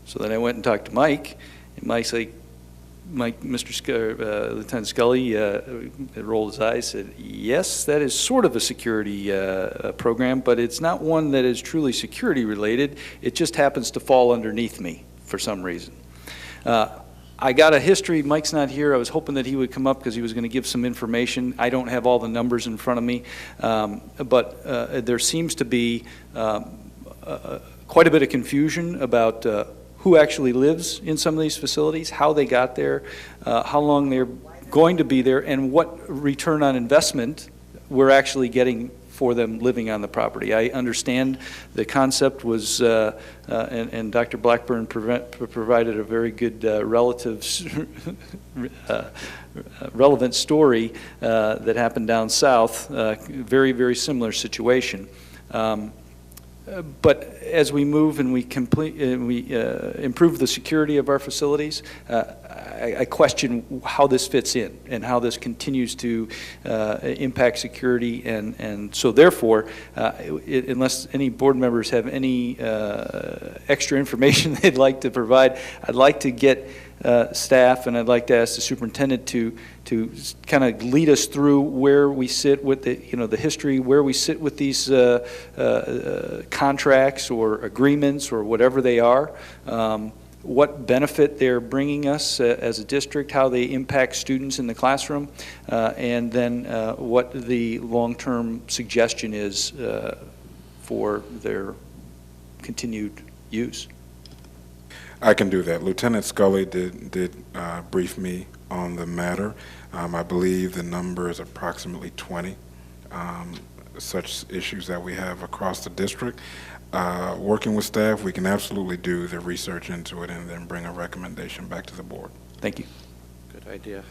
So then I went and talked to Mike, and Mike's like, Lieutenant Scully rolled his eyes, said, yes, that is sort of a security program, but it's not one that is truly security related. It just happens to fall underneath me for some reason. I got a history. Mike's not here. I was hoping that he would come up because he was going to give some information. I don't have all the numbers in front of me, but there seems to be quite a bit of confusion about who actually lives in some of these facilities, how they got there, how long they're going to be there, and what return on investment we're actually getting for them living on the property. I understand the concept was, and Dr. Blackburn provided a very good relevant story that happened down south, very, very similar situation. But as we move and we improve the security of our facilities, I question how this fits in and how this continues to impact security. And so therefore, unless any board members have any extra information they'd like to provide, I'd like to get staff, and I'd like to ask the superintendent to kind of lead us through where we sit with the history, where we sit with these contracts or agreements or whatever they are, what benefit they're bringing us as a district, how they impact students in the classroom, and then what the long-term suggestion is for their continued use. I can do that. Lieutenant Scully did brief me on the matter. I believe the number is approximately 20 such issues that we have across the district. Working with staff, we can absolutely do the research into it and then bring a recommendation back to the board. Thank you. Good idea.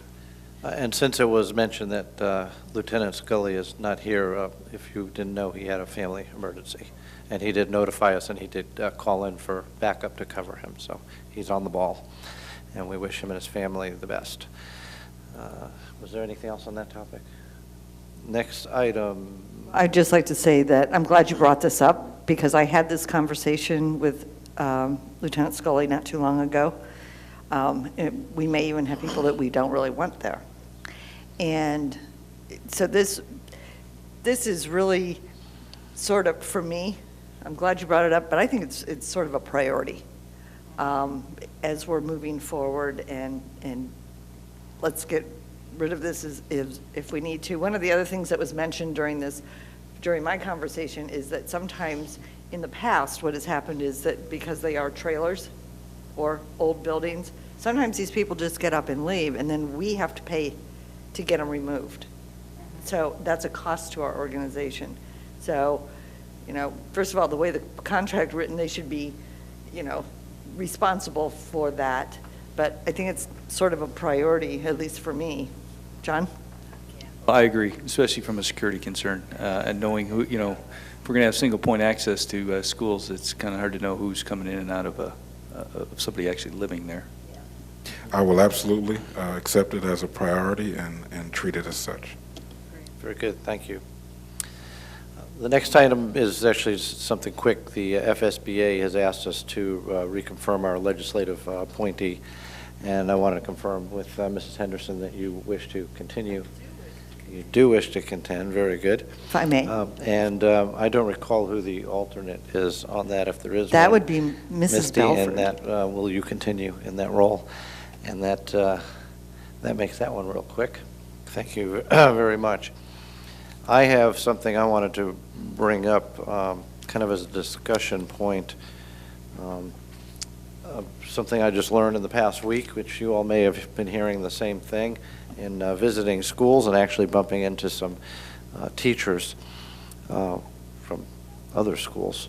And since it was mentioned that Lieutenant Scully is not here, if you didn't know, he had a family emergency. And he did notify us, and he did call in for backup to cover him. So he's on the ball, and we wish him and his family the best. Was there anything else on that topic? Next item. I'd just like to say that I'm glad you brought this up, because I had this conversation with Lieutenant Scully not too long ago. We may even have people that we don't really want there. And so this is really sort of, for me, I'm glad you brought it up, but I think it's sort of a priority as we're moving forward, and let's get rid of this if we need to. One of the other things that was mentioned during my conversation is that sometimes in the past what has happened is that because they are trailers or old buildings, sometimes these people just get up and leave, and then we have to pay to get them removed. So that's a cost to our organization. So, first of all, the way the contract written, they should be, responsible for that. But I think it's sort of a priority, at least for me. John? I agree, especially from a security concern, and knowing who, if we're going to have single point access to schools, it's kind of hard to know who's coming in and out of somebody actually living there. I will absolutely accept it as a priority and treat it as such. Very good, thank you. The next item is actually something quick. The FSBA has asked us to reconfirm our legislative appointee, and I wanted to confirm with Mrs. Henderson that you wish to continue. You do wish to contend, very good. If I may. And I don't recall who the alternate is on that, if there is That one. would be Mrs. Misty, Belford. and that, will you continue in that role? And that makes that one real quick. Thank you very much. I have something I wanted to bring up kind of as a discussion point, something I just learned in the past week, which you all may have been hearing the same thing in visiting schools and actually bumping into some teachers from other schools.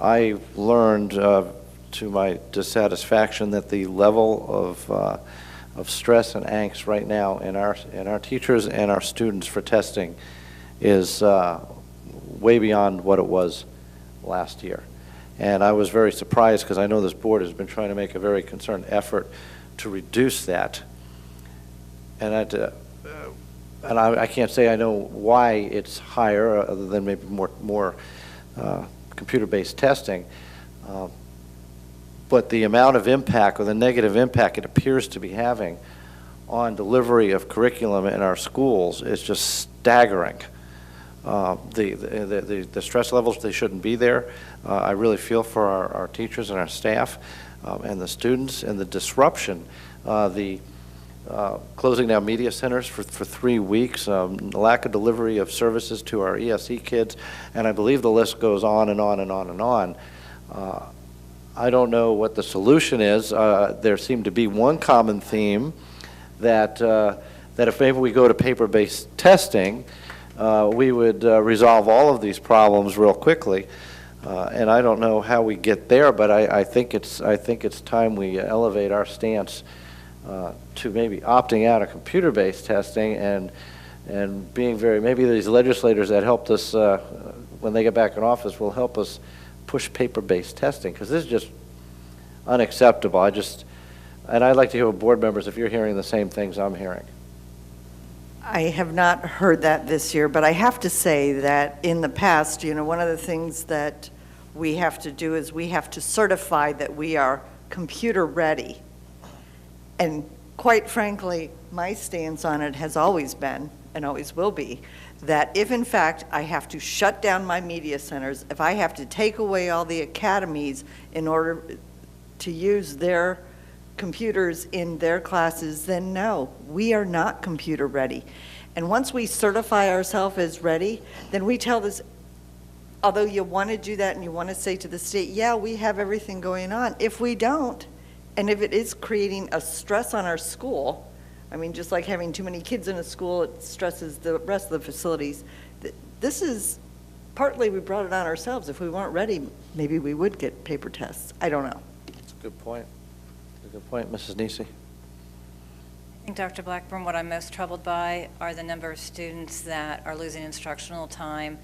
I learned to my dissatisfaction that the level of stress and angst right now in our teachers and our students for testing is way beyond what it was last year. And I was very surprised, because I know this board has been trying to make a very concerted effort to reduce that. And I can't say I know why it's higher, other than maybe more computer-based testing. But the amount of impact, or the negative impact it appears to be having on delivery of curriculum in our schools is just staggering. The stress levels, they shouldn't be there. I really feel for our teachers and our staff and the students, and the disruption, the closing down media centers for 3 weeks, lack of delivery of services to our ESE kids, and I believe the list goes on and on and on and on. I don't know what the solution is. There seemed to be one common theme that if maybe we go to paper-based testing, we would resolve all of these problems real quickly. And I don't know how we get there, but I think it's time we elevate our stance to maybe opting out of computer-based testing and being maybe these legislators that helped us when they get back in office will help us push paper-based testing, because this is just unacceptable. And I'd like to hear with board members if you're hearing the same things I'm hearing. I have not heard that this year, but I have to say that in the past, one of the things that we have to do is we have to certify that we are computer ready. And quite frankly, my stance on it has always been, and always will be, that if in fact I have to shut down my media centers, if I have to take away all the academies in order to use their computers in their classes, then no, we are not computer ready. And once we certify ourselves as ready, then we tell this, although you want to do that and you want to say to the state, yeah, we have everything going on. If we don't, and if it is creating a stress on our school, I mean, just like having too many kids in a school, it stresses the rest of the facilities. This is partly we brought it on ourselves. If we weren't ready, maybe we would get paper tests. I don't know. That's a good point. Good point, Mrs. Nisi. I think, Dr. Blackburn, what I'm most troubled by are the number of students that are losing instructional time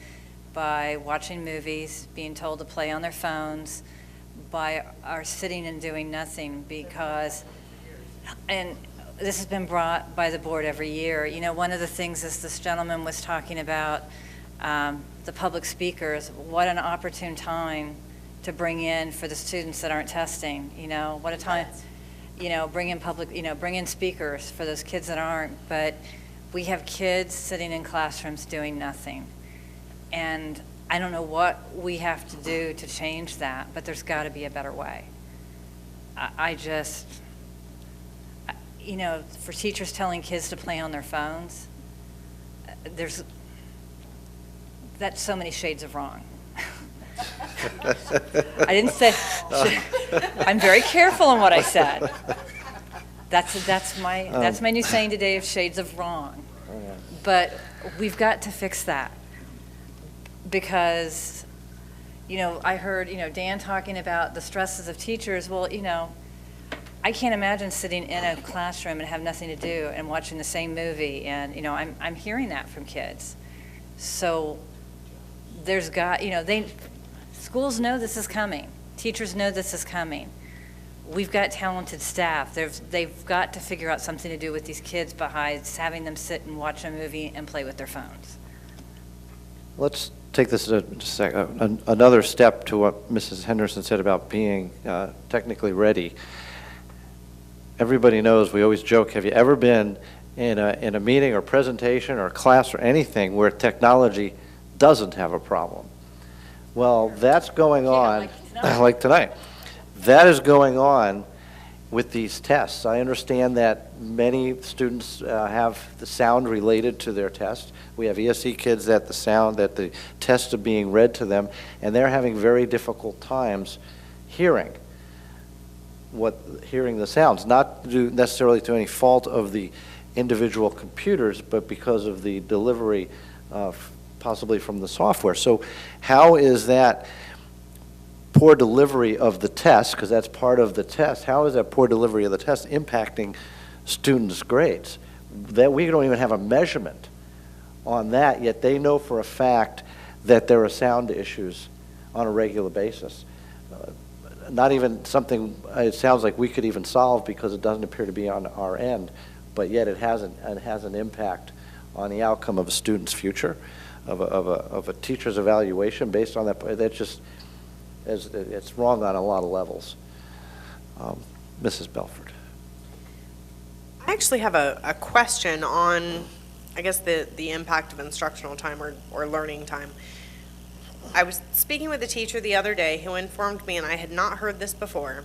by watching movies, being told to play on their phones, by our sitting and doing nothing because, and this has been brought by the board every year. One of the things is this gentleman was talking about the public speakers, what an opportune time to bring in for the students that aren't testing, what a time. Bring in speakers for those kids that aren't, but we have kids sitting in classrooms doing nothing. And I don't know what we have to do to change that, but there's got to be a better way. For teachers telling kids to play on their phones, that's so many shades of wrong. I didn't say, I'm very careful in what I said. That's my new saying today of shades of wrong. But we've got to fix that because, I heard, Dan talking about the stresses of teachers. Well, I can't imagine sitting in a classroom and have nothing to do and watching the same movie. And, I'm hearing that from kids. So there's schools know this is coming. Teachers know this is coming. We've got talented staff. They've got to figure out something to do with these kids besides having them sit and watch a movie and play with their phones. Let's take this another step to what Mrs. Henderson said about being technically ready. Everybody knows, we always joke, have you ever been in a meeting or presentation or class or anything where technology doesn't have a problem? Well, that's going on, like tonight. That is going on with these tests. I understand that many students have the sound related to their test. We have ESE kids that the tests are being read to them, and they're having very difficult times hearing the sounds, not due necessarily to any fault of the individual computers, but because of the delivery possibly from the software. So how is that poor delivery of the test, because that's part of the test, how is that poor delivery of the test impacting students' grades? That we don't even have a measurement on that, yet they know for a fact that there are sound issues on a regular basis. Not even something it sounds like we could even solve because it doesn't appear to be on our end, but yet it has an impact on the outcome of a student's future, of a teacher's evaluation based on that. That's just, it's wrong on a lot of levels. Mrs. Belford. I actually have a question on, I guess, the impact of instructional time or learning time. I was speaking with a teacher the other day who informed me, and I had not heard this before.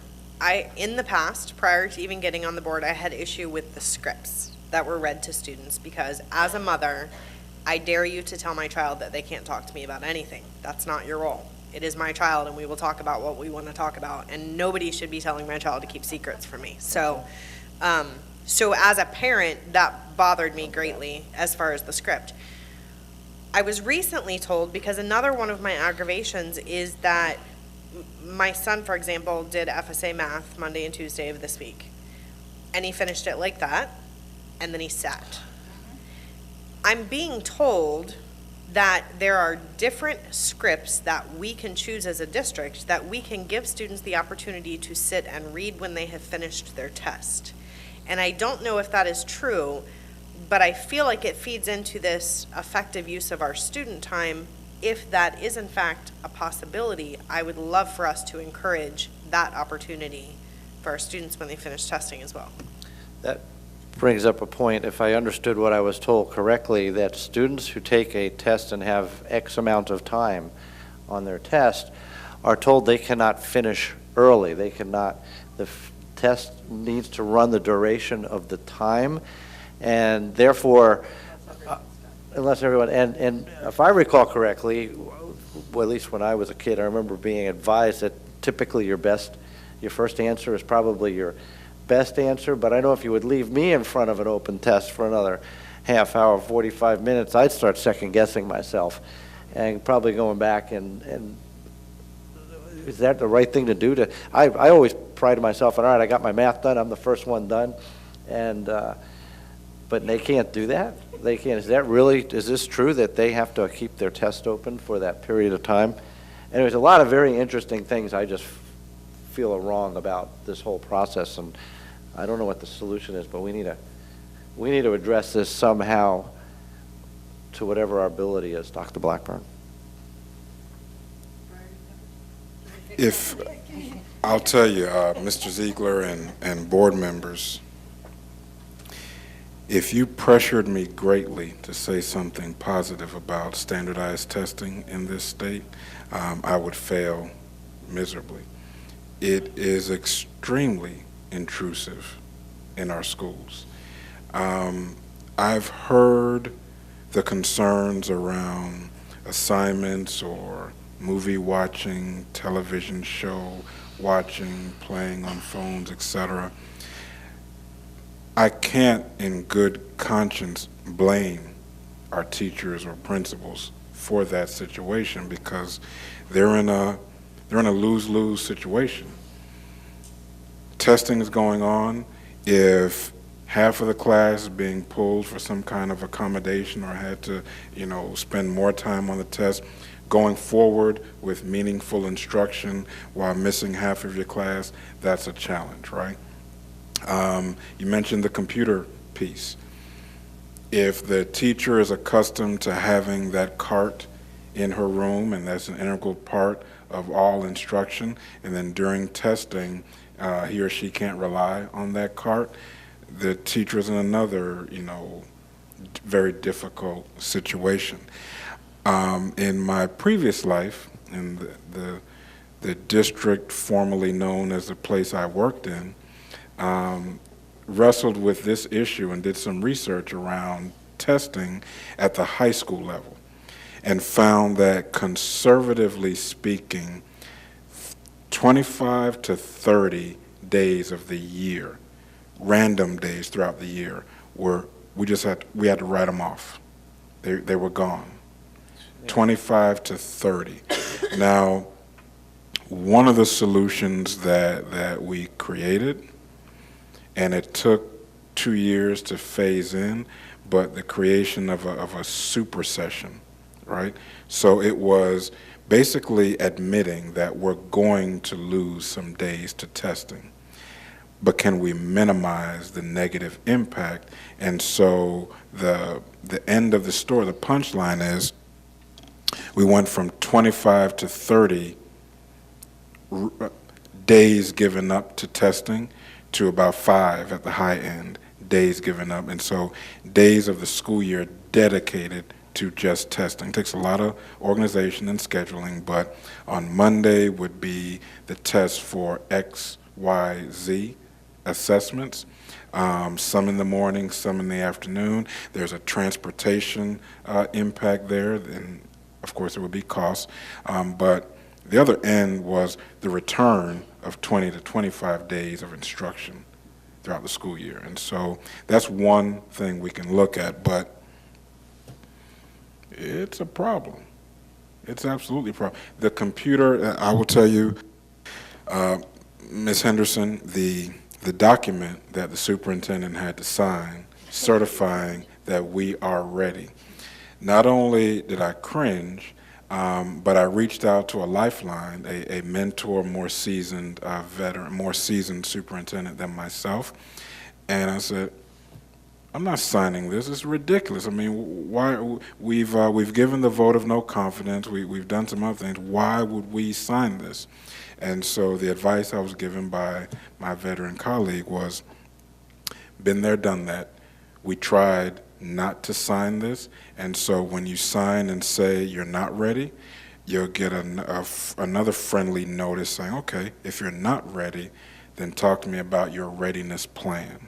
In the past, prior to even getting on the board, I had issue with the scripts that were read to students because as a mother, I dare you to tell my child that they can't talk to me about anything. That's not your role. It is my child, and we will talk about what we want to talk about, and nobody should be telling my child to keep secrets from me. So as a parent, that bothered me greatly as far as the script. I was recently told, because another one of my aggravations is that my son, for example, did FSA math Monday and Tuesday of this week, and he finished it like that, and then he sat. I'm being told that there are different scripts that we can choose as a district that we can give students the opportunity to sit and read when they have finished their test. And I don't know if that is true, but I feel like it feeds into this effective use of our student time. If that is in fact a possibility, I would love for us to encourage that opportunity for our students when they finish testing as well. That brings up a point, if I understood what I was told correctly, that students who take a test and have X amount of time on their test are told they cannot finish early. They cannot, test needs to run the duration of the time, and therefore, unless everyone, and if I recall correctly, well, at least when I was a kid, I remember being advised that typically your first answer is probably your best answer, but I know if you would leave me in front of an open test for another half hour, 45 minutes, I'd start second guessing myself and probably going back and is that the right thing to do? I always prided myself on, all right, I got my math done, I'm the first one done, and but they can't do that? They can't. Is this true that they have to keep their test open for that period of time? And there's a lot of very interesting things I just feel are wrong about this whole process, and I don't know what the solution is, but we need to address this somehow to whatever our ability is. Dr. Blackburn. If, I'll tell you, Mr. Ziegler and board members, if you pressured me greatly to say something positive about standardized testing in this state, I would fail miserably. It is extremely intrusive in our schools. I've heard the concerns around assignments or movie watching, television show watching, playing on phones, etc. I can't in good conscience blame our teachers or principals for that situation because they're in a lose-lose situation. Testing is going on. If half of the class is being pulled for some kind of accommodation or had to, spend more time on the test, going forward with meaningful instruction while missing half of your class, that's a challenge, right? You mentioned the computer piece. If the teacher is accustomed to having that cart in her room, and that's an integral part of all instruction, and then during testing, he or she can't rely on that cart, the teacher is in another, very difficult situation. In my previous life, in the district formerly known as the place I worked in, wrestled with this issue and did some research around testing at the high school level and found that conservatively speaking, 25 to 30 days of the year, random days throughout the year, we had to write them off. They were gone. 25 to 30. Now, one of the solutions that we created, and it took 2 years to phase in, but the creation of a super session, right? So it was basically admitting that we're going to lose some days to testing, but can we minimize the negative impact? And so the end of the story, the punchline is, we went from 25 to 30 days given up to testing to about 5 at the high end, days given up. And so days of the school year dedicated to just testing. It takes a lot of organization and scheduling, but on Monday would be the test for X, Y, Z assessments. Some in the morning, some in the afternoon. There's a transportation impact there, and of course there would be costs. But the other end was the return of 20 to 25 days of instruction throughout the school year. And so that's one thing we can look at, but it's a problem. It's absolutely a problem. The computer, I will tell you, Ms. Henderson, the document that the superintendent had to sign certifying that we are ready, not only did I cringe, but I reached out to a lifeline, a mentor, more seasoned veteran, more seasoned superintendent than myself, and I said, I'm not signing this. It's ridiculous. I mean, why? We've given the vote of no confidence. We've done some other things. Why would we sign this? And so the advice I was given by my veteran colleague was, been there, done that. We tried not to sign this, and so when you sign and say you're not ready, you'll get another friendly notice saying, okay, if you're not ready, then talk to me about your readiness plan.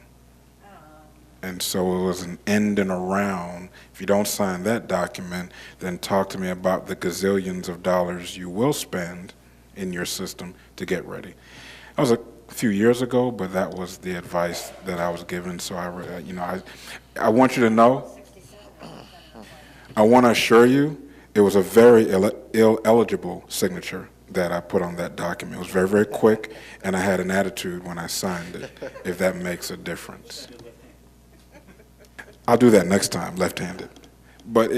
And so it was an end and around. If you don't sign that document, then talk to me about the gazillions of dollars you will spend in your system to get ready. That was a few years ago, but that was the advice that I was given. So I want you to know, I want to assure you, it was a very illegible signature that I put on that document. It was very, very quick, and I had an attitude when I signed it, if that makes a difference. I'll do that next time, left-handed. But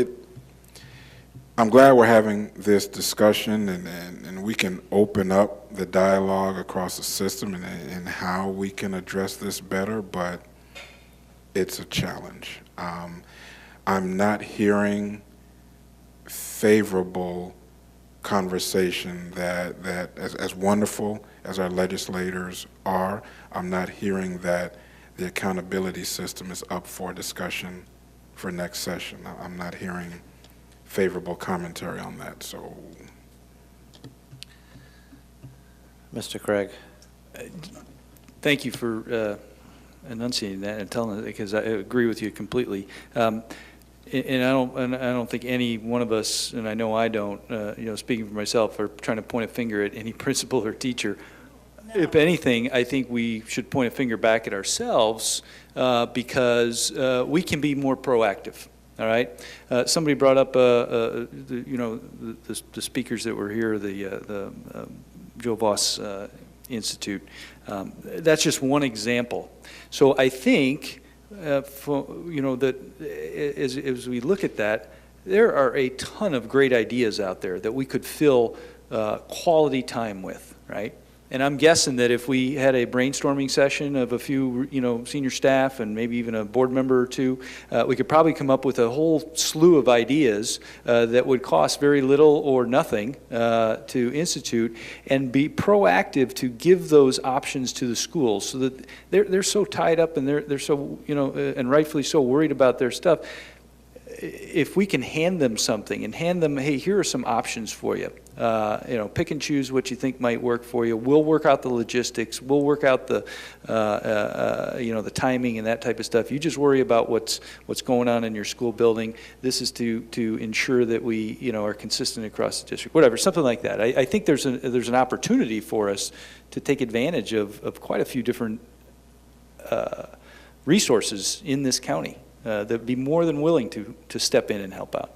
I'm glad we're having this discussion, and we can open up the dialogue across the system and how we can address this better, but it's a challenge. I'm not hearing favorable conversation that as wonderful as our legislators are, I'm not hearing that the accountability system is up for discussion for next session. I'm not hearing favorable commentary on that. So, Mr. Craig. Thank you for enunciating that and telling it, because I agree with you completely. And I don't think any one of us, and I know I don't, speaking for myself, are trying to point a finger at any principal or teacher. No. If anything, I think we should point a finger back at ourselves because we can be more proactive. All right. Somebody brought up, the speakers that were here, the Joe Voss Institute. That's just one example. So I think, that as we look at that, there are a ton of great ideas out there that we could fill quality time with, right? And I'm guessing that if we had a brainstorming session of a few, senior staff and maybe even a board member or two, we could probably come up with a whole slew of ideas that would cost very little or nothing to institute, and be proactive to give those options to the schools, so that they're so tied up and they're so, and rightfully so worried about their stuff. If we can hand them something and hand them, hey, here are some options for you. Pick and choose what you think might work for you. We'll work out the logistics. We'll work out the, the timing and that type of stuff. You just worry about what's going on in your school building. This is to ensure that we, are consistent across the district. Whatever, something like that. I think there's an opportunity for us to take advantage of quite a few different resources in this county. That would be more than willing to step in and help out.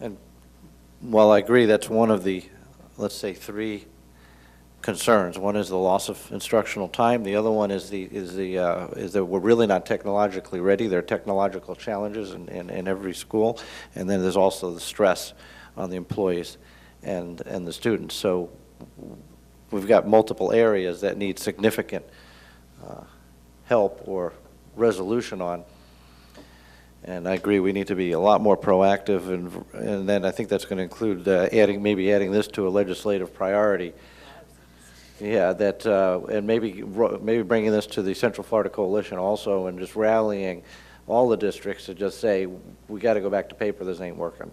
And while I agree that's one of the, let's say, three concerns. One is the loss of instructional time. The other one is that we're really not technologically ready. There are technological challenges in every school, and then there's also the stress on the employees and the students. So we've got multiple areas that need significant help or resolution on, and I agree we need to be a lot more proactive, and then I think that's going to include maybe adding this to a legislative priority. Yeah, that and maybe bringing this to the Central Florida Coalition also, and just rallying all the districts to just say we got to go back to paper. This ain't working.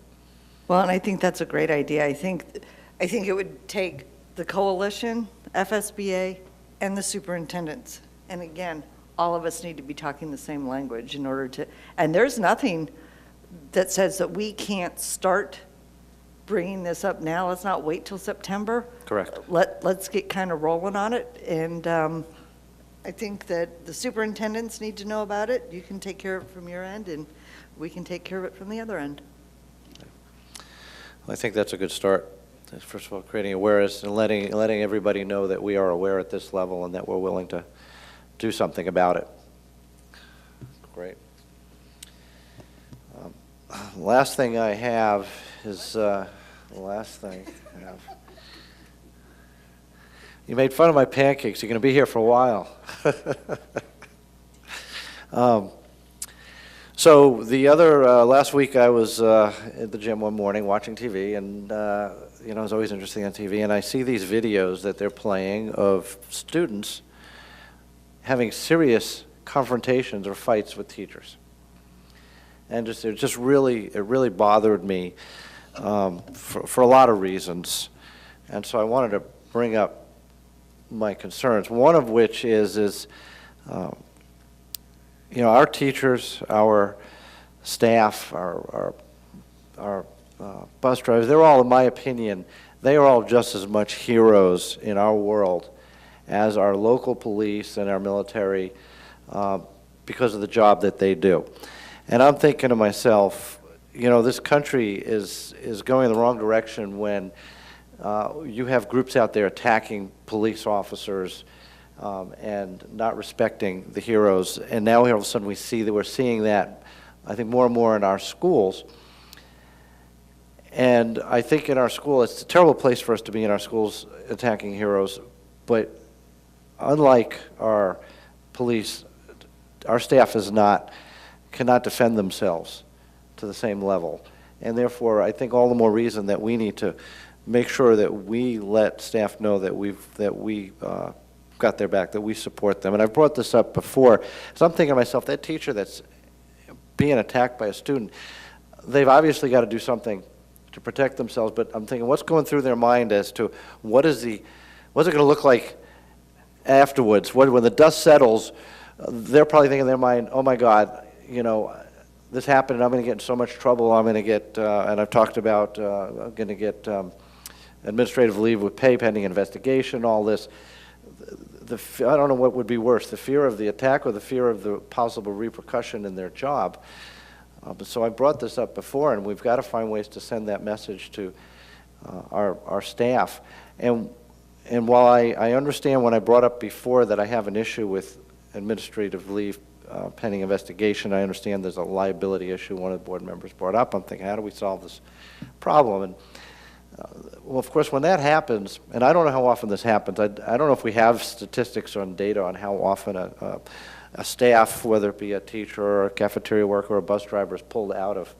Well, and I think that's a great idea. I think it would take the coalition, FSBA, and the superintendents, and again, all of us need to be talking the same language in order to, and there's nothing that says that we can't start bringing this up now. Let's not wait till September. Correct. Let's get kind of rolling on it, and I think that the superintendents need to know about it. You can take care of it from your end, and we can take care of it from the other end. I think that's a good start. First of all, creating awareness and letting everybody know that we are aware at this level and that we're willing to do something about it. Great. last thing I have is, the last thing I have. You made fun of my pancakes. You're going to be here for a while. So the other, last week I was at the gym one morning watching TV, and you know, it's always interesting on TV, and I see these videos that they're playing of students having serious confrontations or fights with teachers. And it really bothered me for a lot of reasons. And so I wanted to bring up my concerns, one of which is you know, our teachers, our staff, our bus drivers, they're all, in my opinion, they are all just as much heroes in our world as our local police and our military because of the job that they do. And I'm thinking to myself, you know, this country is going in the wrong direction when you have groups out there attacking police officers and not respecting the heroes. And now all of a sudden we're seeing that, I think, more and more in our schools. And I think in our school, it's a terrible place for us to be in our schools attacking heroes. But unlike our police, our staff cannot defend themselves to the same level. And therefore, I think all the more reason that we need to make sure that we let staff know that we got their back, that we support them. And I've brought this up before. So I'm thinking to myself, that teacher that's being attacked by a student, they've obviously got to do something to protect themselves, but I'm thinking, what's going through their mind as to what's it going to look like afterwards? When the dust settles, they're probably thinking in their mind, oh my God, you know, this happened and I'm going to get in so much trouble. I'm going to get, and I've talked about, I'm going to get administrative leave with pay pending investigation, all this. I don't know what would be worse, the fear of the attack or the fear of the possible repercussion in their job. So I brought this up before, and we've got to find ways to send that message to our staff. And while I understand when I brought up before that I have an issue with administrative leave pending investigation, I understand there's a liability issue one of the board members brought up. I'm thinking, how do we solve this problem? And well, of course, when that happens, and I don't know how often this happens, I don't know if we have statistics on data on how often a staff, whether it be a teacher or a cafeteria worker or a bus driver, is pulled out of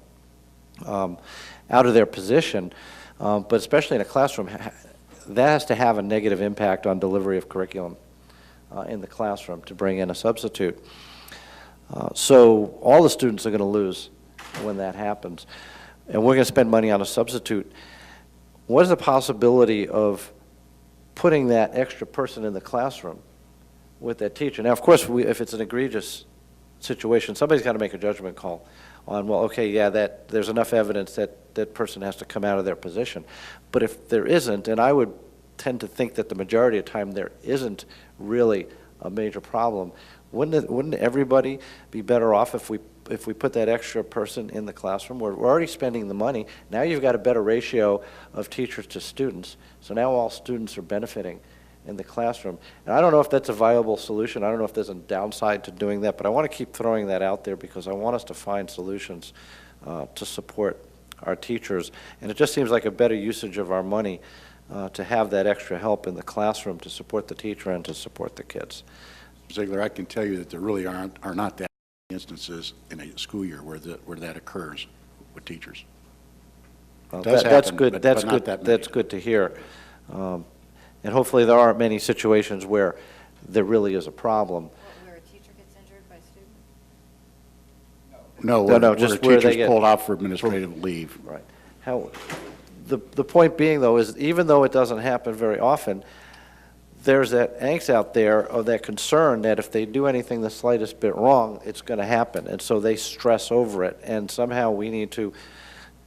their position. But especially in a classroom, that has to have a negative impact on delivery of curriculum in the classroom to bring in a substitute. So all the students are going to lose when that happens. And we're going to spend money on a substitute. What is the possibility of putting that extra person in the classroom with that teacher? Now, of course, if it's an egregious situation, somebody's got to make a judgment call on, well, okay, yeah, there's enough evidence that that person has to come out of their position. But if there isn't, and I would tend to think that the majority of the time there isn't really a major problem, wouldn't everybody be better off if we put that extra person in the classroom? We're already spending the money. Now you've got a better ratio of teachers to students. So now all students are benefiting in the classroom. And I don't know if that's a viable solution. I don't know if there's a downside to doing that, but I want to keep throwing that out there because I want us to find solutions to support our teachers. And it just seems like a better usage of our money to have that extra help in the classroom to support the teacher and to support the kids. Ziegler, I can tell you that there really are not that many instances in a school year where that occurs with teachers. Well, that's good. That's good to hear. And hopefully there aren't many situations where there really is a problem. Where a teacher gets injured by a student? No, where a teacher's pulled out for administrative leave. Right. The point being, though, is even though it doesn't happen very often, there's that angst out there of that concern that if they do anything the slightest bit wrong, it's going to happen. And so they stress over it. And somehow we need to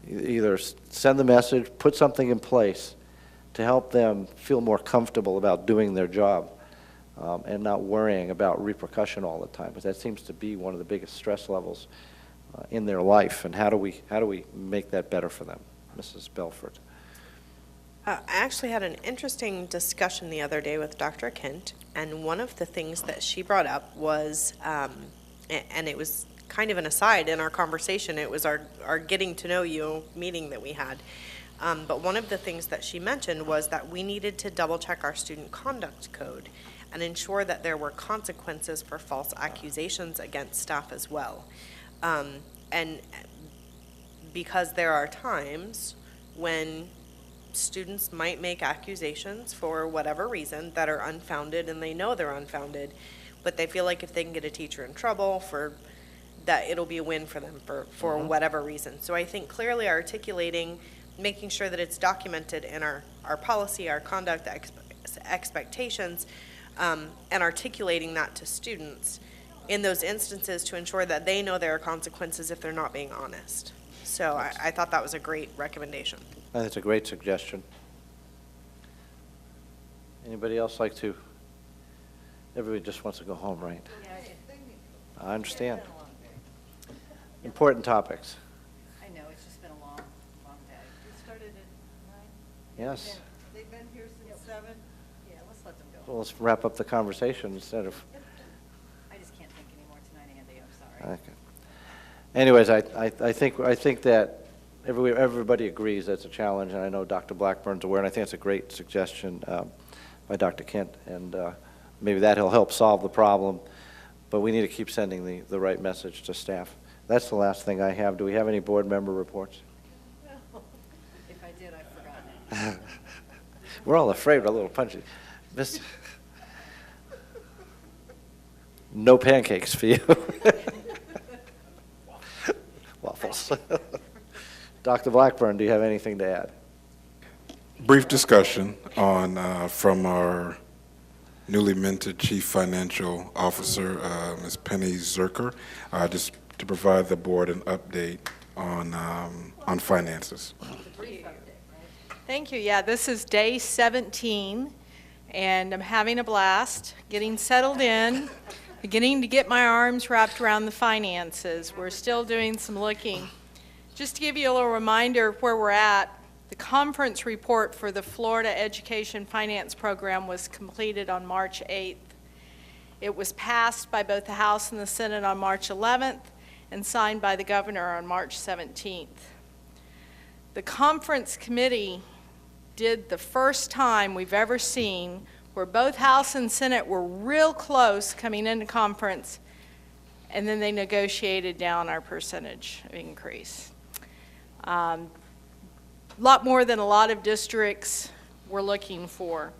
either send the message, put something in place to help them feel more comfortable about doing their job and not worrying about repercussion all the time. Because that seems to be one of the biggest stress levels in their life. And how do we make that better for them? Mrs. Belford. I actually had an interesting discussion the other day with Dr. Kent, and one of the things that she brought up was, and it was kind of an aside in our conversation. It was our getting to know you meeting that we had. But one of the things that she mentioned was that we needed to double check our student conduct code and ensure that there were consequences for false accusations against staff as well. And because there are times when students might make accusations for whatever reason that are unfounded, and they know they're unfounded, but they feel like if they can get a teacher in trouble for that, it'll be a win for them for whatever reason. So I think clearly articulating, making sure that it's documented in our policy, our conduct expectations, and articulating that to students in those instances to ensure that they know there are consequences if they're not being honest. So I thought that was a great recommendation. That's a great suggestion. Anybody else like to? Everybody just wants to go home, right? I understand. Important topics. I know, it's just been a long, long day. We started at 9? Yes. They've been here since 7? Yeah, let's let them go. Well, let's wrap up the conversation instead of. I just can't think anymore tonight, Andy, I'm sorry. Okay. Anyways, I think that everybody agrees that's a challenge, and I know Dr. Blackburn's aware, and I think it's a great suggestion by Dr. Kent, and maybe that'll help solve the problem, but we need to keep sending the right message to staff. That's the last thing I have. Do we have any board member reports? If I did, I've forgotten it. We're all afraid of a little punchy. No pancakes for you. Waffles. Dr. Blackburn, do you have anything to add? Brief discussion on from our newly minted Chief Financial Officer, Ms. Penny Zerker, just to provide the board an update on finances. Thank you. Yeah, this is day 17, and I'm having a blast, getting settled in, beginning to get my arms wrapped around the finances. We're still doing some looking. Just to give you a little reminder of where we're at, the conference report for the Florida Education Finance Program was completed on March 8th. It was passed by both the House and the Senate on March 11th and signed by the governor on March 17th. The conference committee did the first time we've ever seen where both House and Senate were real close coming into conference, and then they negotiated down our percentage increase. A lot more than a lot of districts were looking for.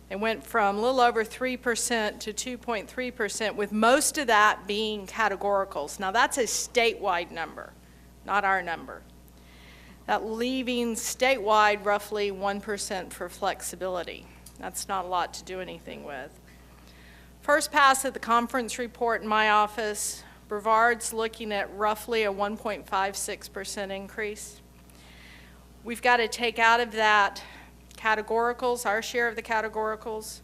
They went from a little over 3% to 2.3%, with most of that being categoricals. Now that's a statewide number, not our number. That leaving statewide roughly 1% for flexibility. That's not a lot to do anything with. First pass of the conference report in my office, Brevard's looking at roughly a 1.56% increase. We've got to take out of that categoricals, our share of the categoricals.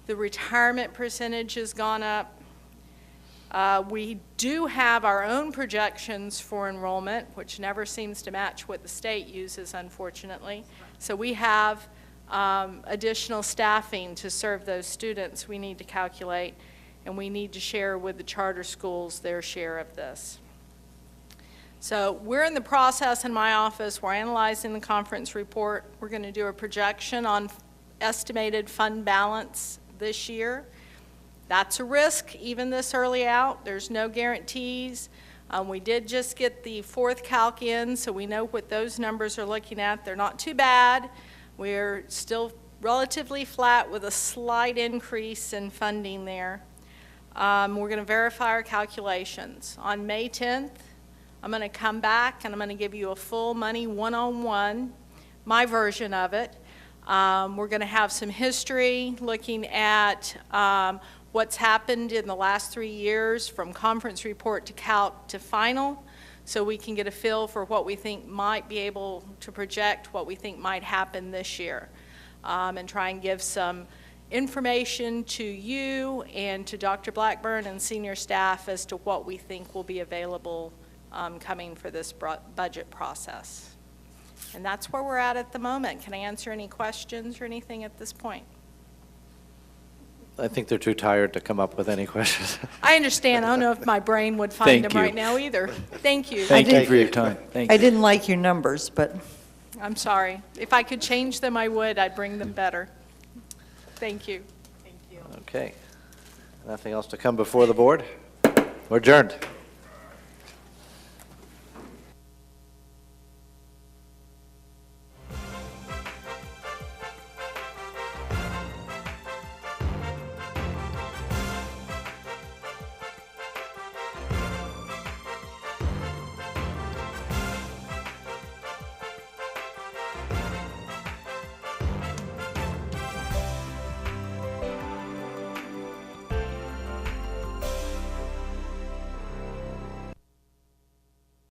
The retirement percentage has gone up. We do have our own projections for enrollment, which never seems to match what the state uses, unfortunately. So we have additional staffing to serve those students we need to calculate, and we need to share with the charter schools their share of this. So we're in the process in my office. We're analyzing the conference report. We're going to do a projection on estimated fund balance this year. That's a risk, even this early out. There's no guarantees. We did just get the fourth calc in, so we know what those numbers are looking at. They're not too bad. We're still relatively flat with a slight increase in funding there. We're going to verify our calculations. On May 10th, I'm going to come back and I'm going to give you a full money one-on-one, my version of it. We're going to have some history looking at what's happened in the last 3 years from conference report to calc to final, so we can get a feel for what we think might be able to project what we think might happen this year, and try and give some information to you and to Dr. Blackburn and senior staff as to what we think will be available coming for this budget process. And that's where we're at the moment. Can I answer any questions or anything at this point? I think they're too tired to come up with any questions. I understand. I don't know if my brain would find Thank them you. right now either. Thank you. Thank you for your time. Thank I you. didn't like your numbers, but I'm sorry. If I could change them, I would. I'd bring them better. Thank you. Okay. Nothing else to come before the board? We're adjourned.